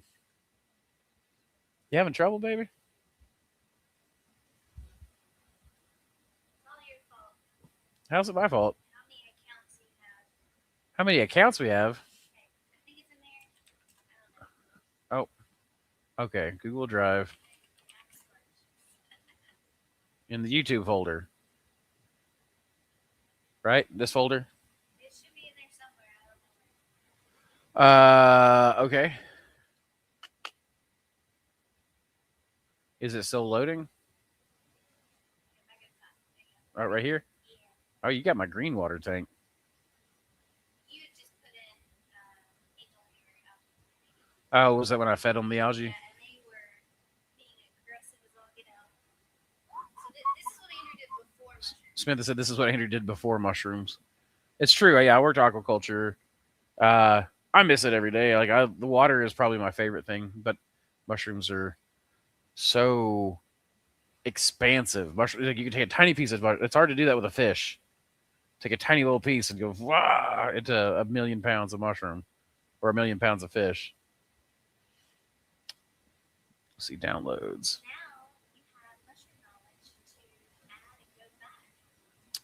you having trouble, baby? It's all your fault. How's it my fault? How many accounts you have? How many accounts we have? Okay. I think it's in there. I don't know. Oh, okay. Google Drive in the YouTube folder. Right? This folder? It should be in there somewhere. I don't know. Okay. Is it still loading? If I can find it. Right here? Yeah. Oh, you got my green water tank. You had just put in angel hair out. Oh, was that when I fed them the algae? Yeah, and they were being aggressive as all get out. So this is what Andrew did before mushrooms. Samantha said this is what Andrew did before mushrooms. It's true. Yeah, I worked aquaculture. I miss it every day. Like the water is probably my favorite thing, but mushrooms are so expansive. Mushrooms, like you can take a tiny piece of mushroom. It's hard to do that with a fish. Take a tiny little piece and go into 1,000,000 pounds of mushroom or 1,000,000 pounds of fish. Let's see downloads. Now you have mushroom knowledge to add and go back.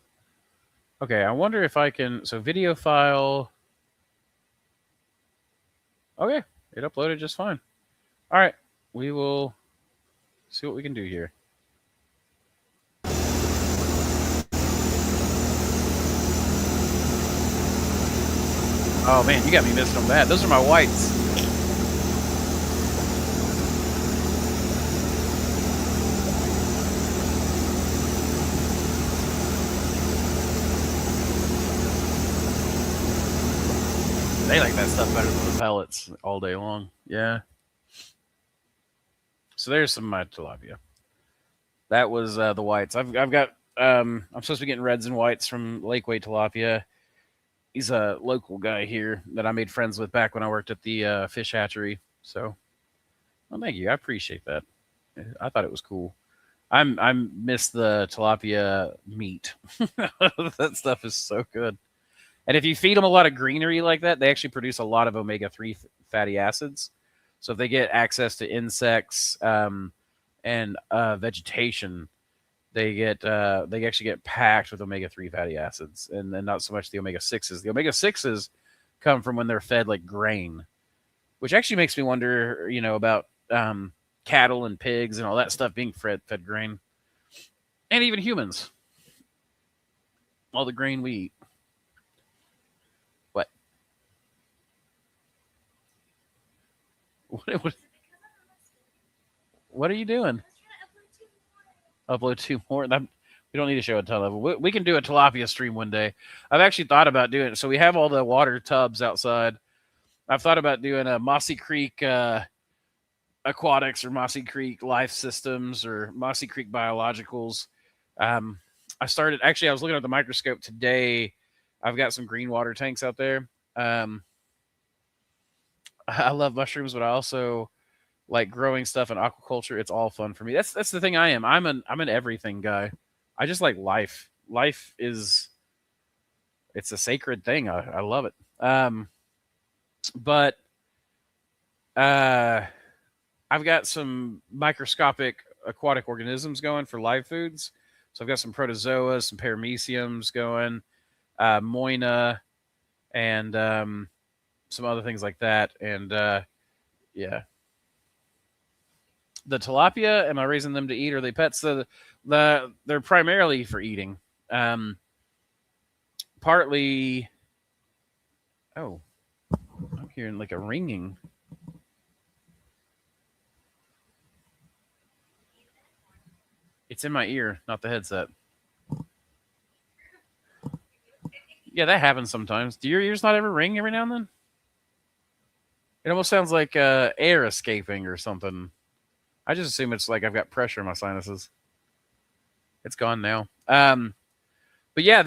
Okay, I wonder if I can. So video file. Okay, it uploaded just fine. All right, we will see what we can do here. Oh man, you got me missing them bad. Those are my whites. They like that stuff better than the pellets all day long. Yeah. So there's some of my tilapia. That was the whites. I've got I'm supposed to be getting reds and whites from Lakeway Tilapia. He's a local guy here that I made friends with back when I worked at the fish hatchery. So, well, thank you. I appreciate that. I thought it was cool. I miss the tilapia meat. That stuff is so good. And if you feed them a lot of greenery like that, they actually produce a lot of omega-3 fatty acids. So if they get access to insects and vegetation, they actually get packed with omega-3 fatty acids, and not so much the omega-6s. The omega-6s come from when they're fed like grain, which actually makes me wonder, about cattle and pigs and all that stuff being fed grain, and even humans. All the grain we eat. What are you doing? Upload 2 more. We don't need to show a ton of them. We can do a tilapia stream one day. I've actually thought about doing it. So we have all the water tubs outside. I've thought about doing a Mossy Creek Aquatics or Mossy Creek Life Systems or Mossy Creek Biologicals. I was looking at the microscope today. I've got some green water tanks out there. I love mushrooms, but I also like growing stuff in aquaculture. It's all fun for me. That's the thing I am. I'm an everything guy. I just like life. It's a sacred thing. I love it. But I've got some microscopic aquatic organisms going for live foods. So I've got some protozoa, some parameciums going, moina, and some other things like that. And yeah. The tilapia, am I raising them to eat? Or are they pets? They're primarily for eating. Partly. Oh, I'm hearing like a ringing. It's in my ear, not the headset. Yeah, that happens sometimes. Do your ears not ever ring every now and then? It almost sounds like air escaping or something. I just assume it's like I've got pressure in my sinuses. It's gone now. But yeah,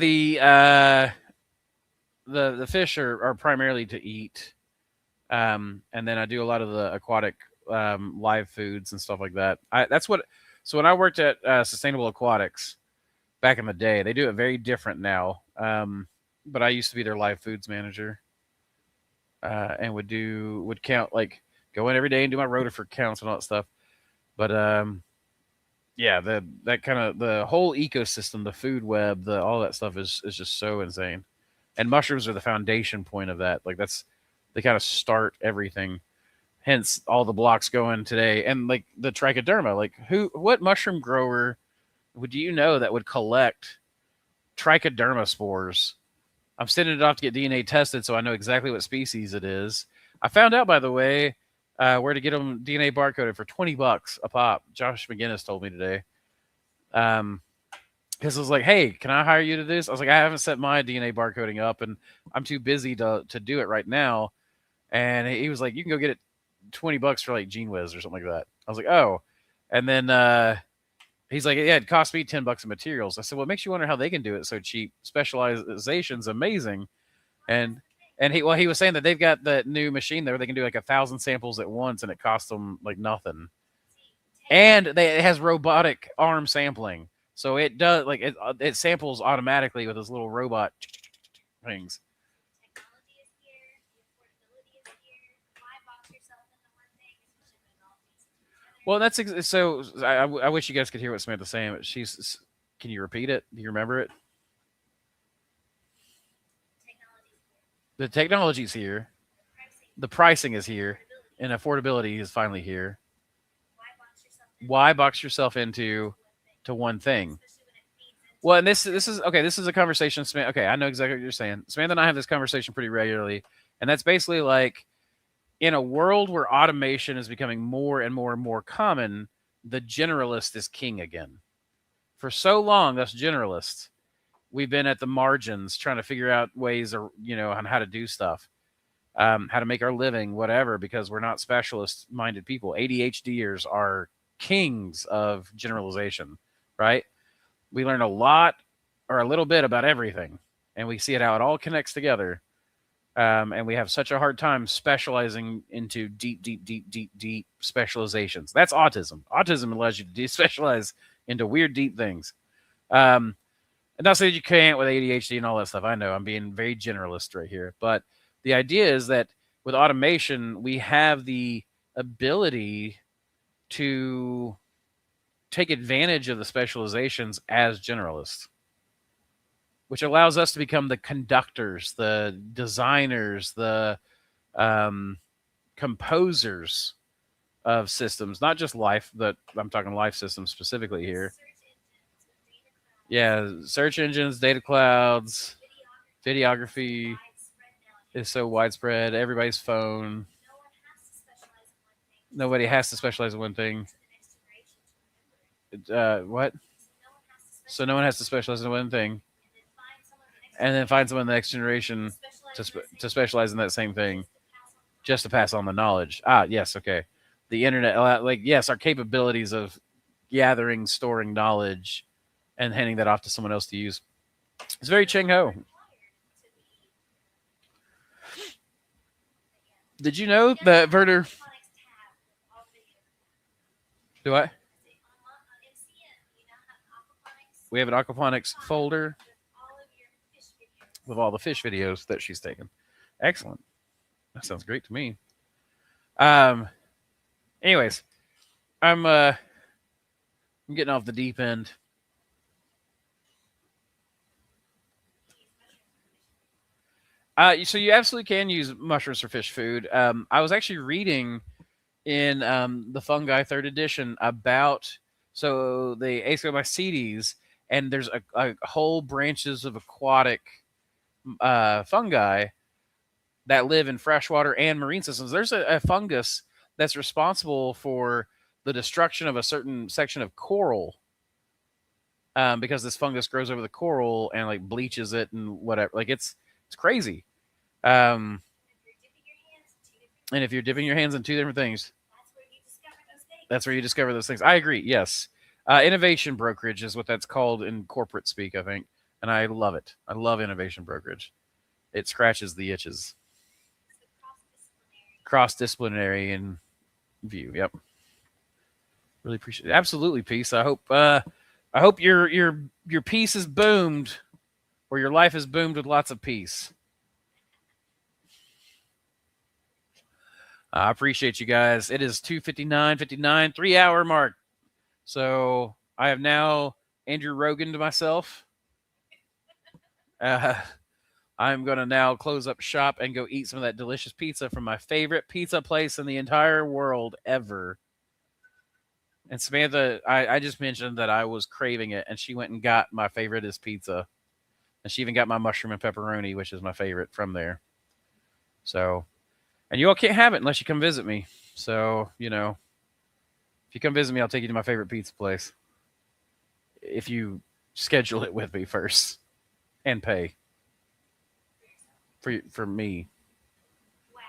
the fish are primarily to eat, and then I do a lot of the aquatic live foods and stuff like that. That's what. So when I worked at Sustainable Aquatics back in the day, they do it very different now. But I used to be their live foods manager, and would count, like, go in every day and do my rotifer counts and all that stuff. But yeah, that kind of the whole ecosystem, the food web, the all that stuff is just so insane. And mushrooms are the foundation point of that. Like they kind of start everything. Hence all the blocks going today. And like the trichoderma, like what mushroom grower would you know that would collect trichoderma spores? I'm sending it off to get DNA tested so I know exactly what species it is. I found out, by the way, where to get them DNA barcoded for $20 a pop. Josh McGinnis told me today. Because I was like, hey, can I hire you to do this? I was like, I haven't set my DNA barcoding up, and I'm too busy to do it right now. And he was like, you can go get it $20 for like GeneWiz or something like that. I was like, oh. And then he's like, yeah, it cost me $10 in materials. I said, well, it makes you wonder how they can do it so cheap. Specialization's amazing. And he was saying that they've got that new machine there where they can do like 1,000 samples at once, and it costs them like nothing. And it has robotic arm sampling. So it does, like, it samples automatically with those little robot things. Technology is here, the affordability is here. Why box yourself into one thing? Especially when it all feeds into each other. Well, so I wish you guys could hear what Samantha's saying, but can you repeat it? Do you remember it? The technology's here. The pricing is here. And affordability is finally here. Why box yourself into one thing? Well, and this is okay. This is a conversation. Okay, I know exactly what you're saying. Samantha and I have this conversation pretty regularly, and that's basically like, in a world where automation is becoming more and more and more common, the generalist is king again. For so long, us generalists, we've been at the margins trying to figure out ways, or on how to do stuff, how to make our living, whatever, because we're not specialist-minded people. ADHDers are kings of generalization, right? We learn a lot or a little bit about everything, and we see it how it all connects together. And we have such a hard time specializing into deep specializations. That's autism. Autism allows you to despecialize into weird, deep things. And not saying you can't with ADHD and all that stuff. I know I'm being very generalist right here. But the idea is that with automation, we have the ability to take advantage of the specializations as generalists, which allows us to become the conductors, the designers, the composers of systems, not just life, but I'm talking life systems specifically here. Yeah, search engines, data clouds, videography is so widespread. Everybody's phone. Nobody has to specialize in one thing. What? So no one has to specialize in one thing, and then find someone in the next generation to specialize in that same thing, just to pass on the knowledge. Yes, okay. The internet, like, yes, our capabilities of gathering, storing knowledge, and handing that off to someone else to use. It's very Cheng Ho. Did you know that Werner? Do I? We have an aquaponics folder with all the fish videos that she's taken. Excellent. That sounds great to me. Anyways, I'm getting off the deep end. So you absolutely can use mushrooms for fish food. I was actually reading in the Fungi 3rd edition about the Ascomycetes, and there's a whole branches of aquatic fungi that live in freshwater and marine systems. There's a fungus that's responsible for the destruction of a certain section of coral, because this fungus grows over the coral and like bleaches it and whatever. Like it's crazy. And if you're dipping your hands in two different things, that's where you discover those things. I agree. Yes. Innovation brokerage is what that's called in corporate speak, I think. and I love it. I love innovation brokerage. It scratches the itches. So cross-disciplinary. Cross-disciplinary in view. Yep. Really appreciate it. Absolutely, peace. I hope your peace is boomed, or your life is boomed with lots of peace. I appreciate you guys. It is 2:59, 3-hour mark. So I have now Andrew Rogan to myself. I'm going to now close up shop and go eat some of that delicious pizza from my favorite pizza place in the entire world ever. And Samantha, I just mentioned that I was craving it, and she went and got my favoriteest pizza. And she even got my mushroom and pepperoni, which is my favorite from there. So, and you all can't have it unless you come visit me. So, you know, if you come visit me, I'll take you to my favorite pizza place. If you schedule it with me first and pay for me. Wow.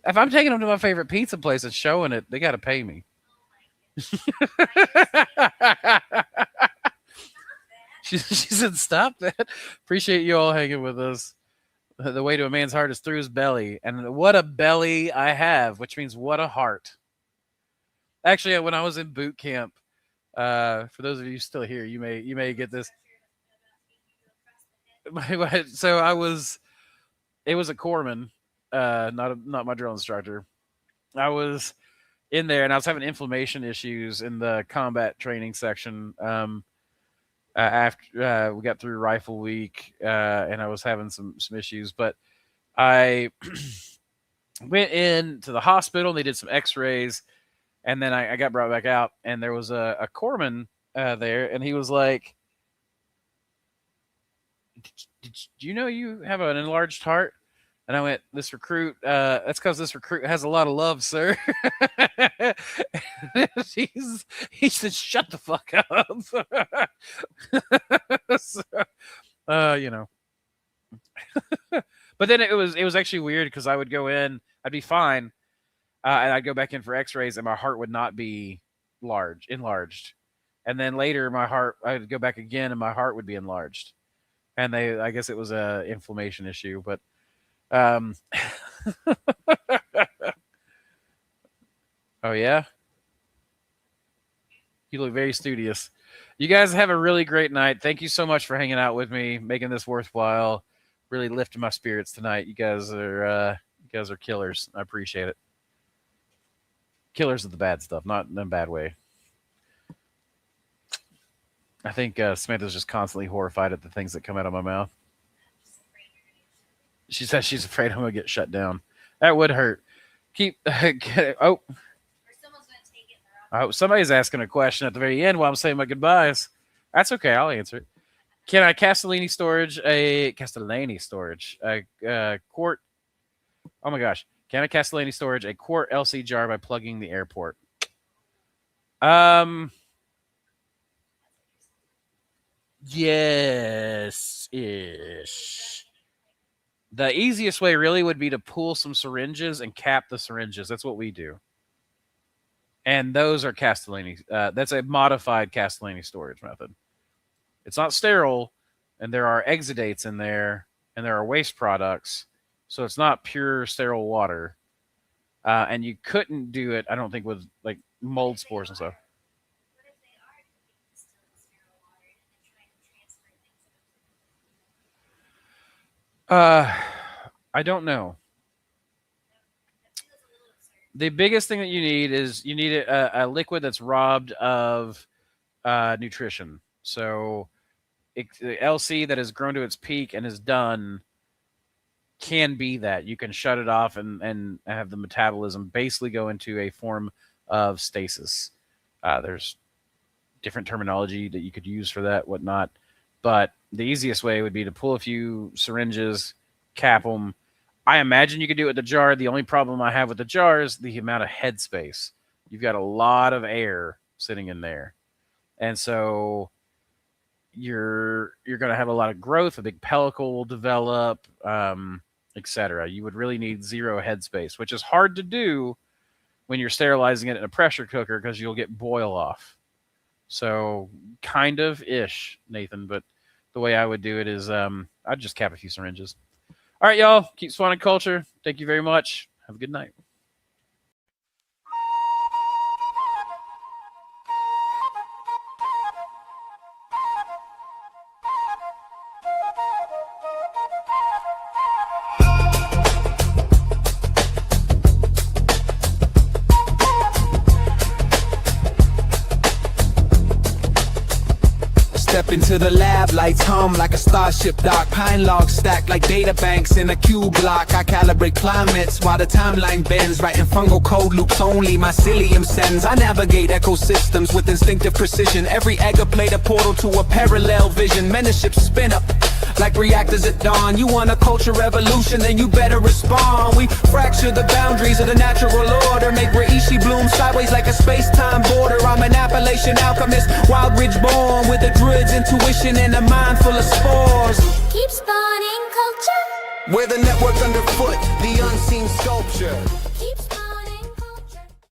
If I'm taking them to my favorite pizza place and showing it, they got to pay me. Oh my goodness. She said, "Stop that." Appreciate you all hanging with us. The way to a man's heart is through his belly, and what a belly I have, which means what a heart. Actually, when I was in boot camp, for those of you still here, you may get this. So it was a corpsman, not my drill instructor. I was in there, and I was having inflammation issues in the combat training section. After we got through rifle week, and I was having some issues, but I went into the hospital. And they did some X-rays, and then I got brought back out, and there was a corpsman there, and he was like, "Do you know you have an enlarged heart?" And I went, "This recruit, that's because this recruit has a lot of love, sir." He said, "Shut the fuck up." So, you know. But then it was actually weird because I would go in, I'd be fine, and I'd go back in for X-rays, and my heart would not be enlarged. And then later, I'd go back again, and my heart would be enlarged. And I guess it was a inflammation issue, but. Oh yeah, you look very studious. You guys have a really great night. Thank you so much for hanging out with me, making this worthwhile, really lifting my spirits tonight. You guys are killers. I appreciate it. Killers of the bad stuff, not in a bad way. I think Samantha's just constantly horrified at the things that come out of my mouth. She says she's afraid I'm going to get shut down. That would hurt. Oh, Or someone's going to take it in their own. somebody's asking a question at the very end while I'm saying my goodbyes. That's okay. I'll answer it. Can I Castellani storage a quart? Oh my gosh. Can I Castellani storage a quart LC jar by plugging the air port? Yes-ish. The easiest way really would be to pull some syringes and cap the syringes. That's what we do. And those are Castellani. That's a modified Castellani storage method. It's not sterile, and there are exudates in there, and there are waste products. So it's not pure sterile water. And you couldn't do it, I don't think, with like mold spores and stuff. What if they are distilling sterile water and then trying to transfer things? I don't know. That feels a little absurd. The biggest thing that you need is a liquid that's robbed of nutrition. So the LC that has grown to its peak and is done can be that. You can shut it off and have the metabolism basically go into a form of stasis. There's different terminology that you could use for that, whatnot. But the easiest way would be to pull a few syringes, cap them. I imagine you could do it with the jar. The only problem I have with the jar is the amount of headspace. You've got a lot of air sitting in there. And so you're going to have a lot of growth. A big pellicle will develop, etc. You would really need zero headspace, which is hard to do when you're sterilizing it in a pressure cooker because you'll get boil off. So kind of ish, Nathan, but the way I would do it is I'd just cap a few syringes. All right, y'all. Keep spawning culture. Thank you very much. Have a good night. Step into the lab, lights hum like a starship dock. Pine logs stacked like data banks in a cube block. I calibrate climates while the timeline bends. Writing fungal code loops only mycelium sends. I navigate ecosystems with instinctive precision. Every egg a plate a portal to a parallel vision. Menaships spin up like reactors at dawn. You want a culture revolution, then you better respond. We fracture the boundaries of the natural order. Make Reishi bloom sideways like a space-time border. I'm an Appalachian alchemist, wild ridge born, with a druid's intuition and a mind full of spores. Keep spawning culture. We're the network underfoot, the unseen sculpture.